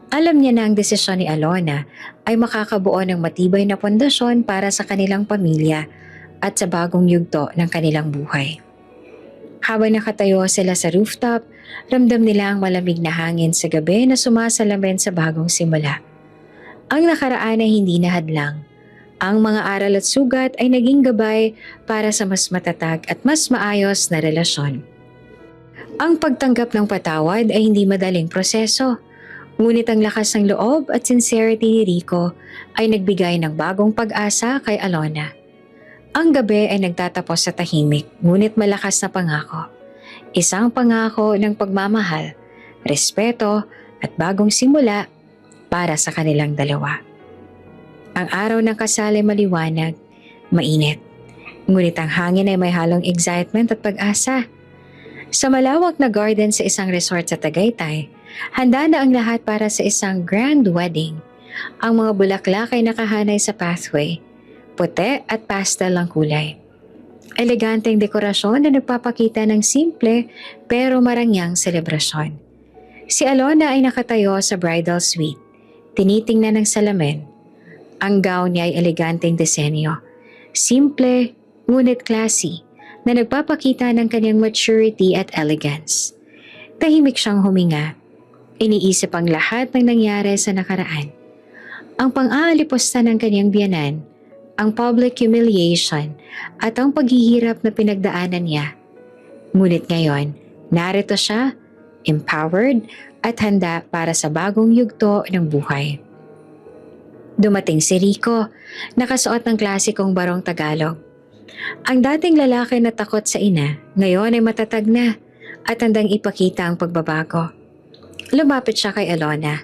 [SPEAKER 1] Alam niya na ang desisyon ni Alona ay makakabuo ng matibay na pundasyon para sa kanilang pamilya at sa bagong yugto ng kanilang buhay. Habang nakatayo sila sa rooftop, ramdam nila ang malamig na hangin sa gabi na sumasalamin sa bagong simula. Ang nakaraan ay hindi na hadlang. Ang mga aral at sugat ay naging gabay para sa mas matatag at mas maayos na relasyon. Ang pagtanggap ng patawad ay hindi madaling proseso. Ngunit ang lakas ng loob at sincerity ni Rico ay nagbigay ng bagong pag-asa kay Alona. Ang gabi ay nagtatapos sa tahimik, ngunit malakas na pangako. Isang pangako ng pagmamahal, respeto at bagong simula para sa kanilang dalawa. Ang araw ng kasal ay maliwanag, mainit. Ngunit ang hangin ay may halong excitement at pag-asa. Sa malawak na garden sa isang resort sa Tagaytay, handa na ang lahat para sa isang grand wedding. Ang mga bulaklak ay nakahanay sa pathway. Puti at pastel ang kulay. Eleganteng dekorasyon na nagpapakita ng simple pero marangyang selebrasyon. Si Alona ay nakatayo sa bridal suite. Tinitingnan ng salamin. Ang gown niya ay eleganteng disenyo. Simple ngunit classy na nagpapakita ng kanyang maturity at elegance. Tahimik siyang huminga. Iniisip ang lahat ng nangyari sa nakaraan. Ang pang-aalipusta ng kanyang biyanan, ang public humiliation at ang paghihirap na pinagdaanan niya. Ngunit ngayon, narito siya, empowered at handa para sa bagong yugto ng buhay. Dumating si Rico, nakasuot ng klasikong barong Tagalog. Ang dating lalaki na takot sa ina, ngayon ay matatag na at handang ipakita ang pagbabago. Lumapit siya kay Alona.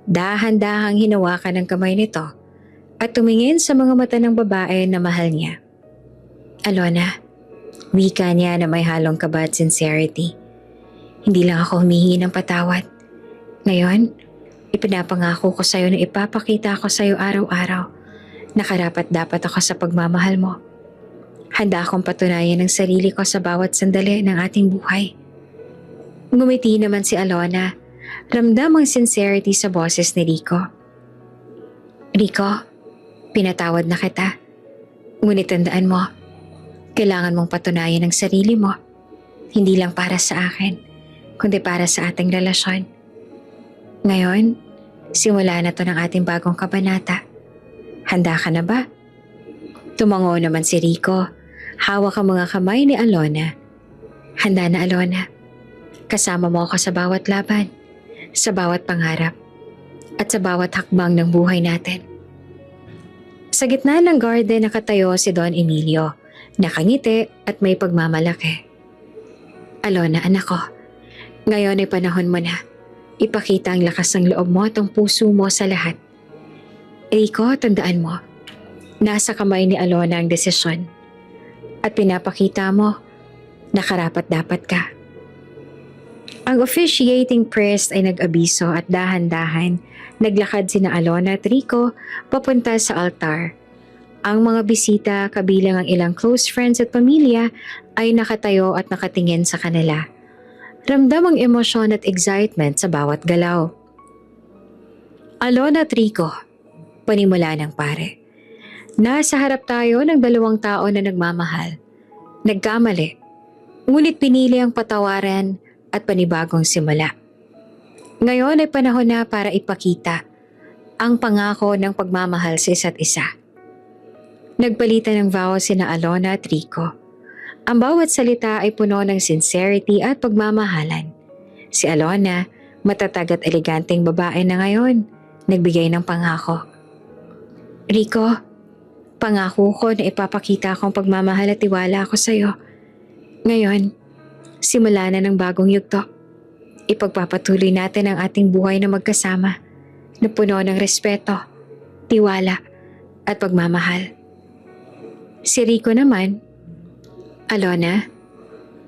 [SPEAKER 1] Dahan-dahang hinawakan ang kamay nito at tumingin sa mga mata ng babae na mahal niya. Alona, wika niya na may halong kaba at sincerity. Hindi lang ako humihingi ng patawad. Ngayon, Ipinapangako ko sa'yo na ipapakita ko sa'yo araw-araw na karapat-dapat ako sa pagmamahal mo. Handa akong patunayan ang sarili ko sa bawat sandali ng ating buhay. Ngumiti naman si Alona. Ramdam ang sincerity sa boses ni Rico. Rico, pinatawad na kita. Ngunit tandaan mo, kailangan mong patunayan ang sarili mo. Hindi lang para sa akin, kundi para sa ating relasyon. Ngayon, simula na to ng ating bagong kabanata. Handa ka na ba? Tumango naman si Rico. Hawak ang mga kamay ni Alona. Handa na, Alona. Kasama mo ako sa bawat laban, sa bawat pangarap, at sa bawat hakbang ng buhay natin. Sa gitna ng garden nakatayo si Don Emilio, nakangiti at may pagmamalaki. Alona, anak ko, ngayon ay panahon mo na. Ipakita ang lakas ng loob mo at ang puso mo sa lahat. Rico, tandaan mo, nasa kamay ni Alona ang desisyon. At pinapakita mo na karapat-dapat ka. Ang officiating priest ay nag-abiso at dahan-dahan naglakad sina Alona at Rico papunta sa altar. Ang mga bisita, kabilang ang ilang close friends at pamilya, ay nakatayo at nakatingin sa kanila. Ramdam ang emosyon at excitement sa bawat galaw. Alona at Rico, panimula ng pare. Nasa harap tayo ng dalawang tao na nagmamahal. Nagkamali, ngunit pinili ang patawaran at panibagong simula. Ngayon ay panahon na para ipakita ang pangako ng pagmamahal sa isa't isa. Nagpalitan ng vow sina Alona at Rico. Ang bawat salita ay puno ng sincerity at pagmamahalan. Si Alona, matatag at eleganteng babae na ngayon, nagbigay ng pangako. Rico, pangako ko na ipapakita akong pagmamahal at tiwala ako sa iyo. Ngayon, simula na ng bagong yugto. Ipagpapatuloy natin ang ating buhay na magkasama, na puno ng respeto, tiwala, at pagmamahal. Si Rico naman, Alona,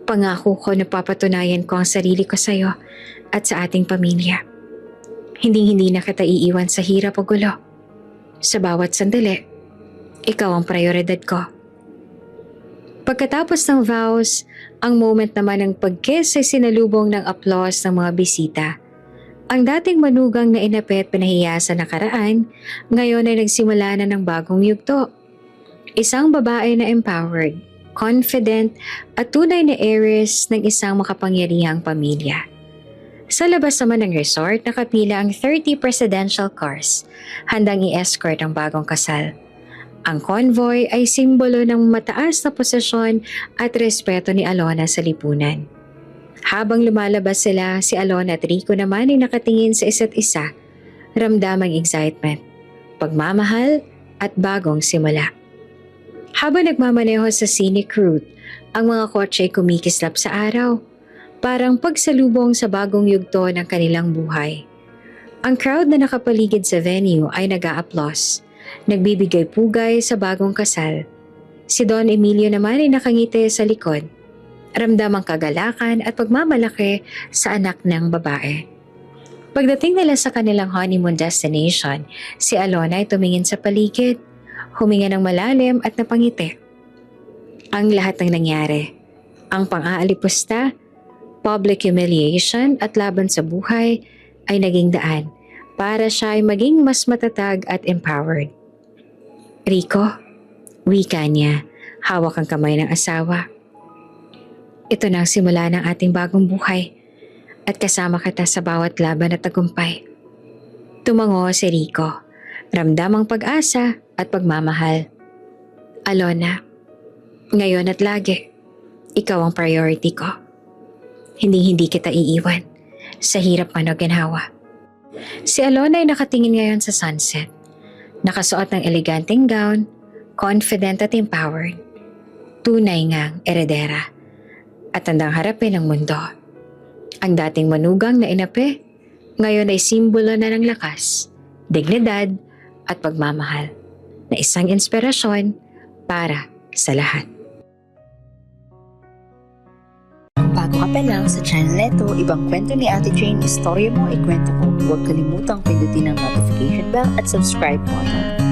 [SPEAKER 1] pangako ko na papatunayan ko ang sarili ko sa iyo at sa ating pamilya. Hindi na kita iiwan sa hirap o gulo. Sa bawat sandali, ikaw ang prioridad ko. Pagkatapos ng vows, ang moment naman ng pag-kiss ay sinalubong ng applause ng mga bisita. Ang dating manugang na inapit pinahiya sa nakaraan, ngayon ay nagsimula na ng bagong yugto. Isang babae na empowered, confident at tunay na heiress ng isang makapangyarihang pamilya. Sa labas naman ng resort, nakapila ang 30 presidential cars, handang i-escort ang bagong kasal. Ang convoy ay simbolo ng mataas na posisyon at respeto ni Alona sa lipunan. Habang lumalabas sila, si Alona at Rico naman ay nakatingin sa isa't isa, ramdam ang excitement, pagmamahal at bagong simula. Habang nagmamaneho sa scenic route, ang mga kotse ay kumikislap sa araw, parang pagsalubong sa bagong yugto ng kanilang buhay. Ang crowd na nakapaligid sa venue ay nag-a-applause, nagbibigay pugay sa bagong kasal. Si Don Emilio naman ay nakangiti sa likod, ramdam ang kagalakan at pagmamalaki sa anak ng babae. Pagdating nila sa kanilang honeymoon destination, si Alona ay tumingin sa paligid, huminga ng malalim at napangiti. Ang lahat ng nangyari, ang pang-aalipusta, public humiliation at laban sa buhay ay naging daan para siya ay maging mas matatag at empowered. Rico, wika niya, hawak ang kamay ng asawa. Ito na ang simula ng ating bagong buhay at kasama kita sa bawat laban at tagumpay. Tumango si Rico, ramdam ang pag-asa at pagmamahal. Alona, ngayon at lagi, ikaw ang priority ko. Hindi kita iiwan sa hirap man o ginhawa. Si Alona ay nakatingin ngayon sa sunset. Nakasuot ng eleganteng gown, confident at empowered. Tunay ngang eredera at handang harapin ang mundo. Ang dating manugang na inapi, ngayon ay simbolo na ng lakas, dignidad at pagmamahal na isang inspirasyon para sa lahat.
[SPEAKER 2] bago ka pa lang sa channel neto, ibang kwento ni Ate Jane, istorya mo, ikwento ko. Huwag kalimutang pindutin ang notification bell at subscribe button.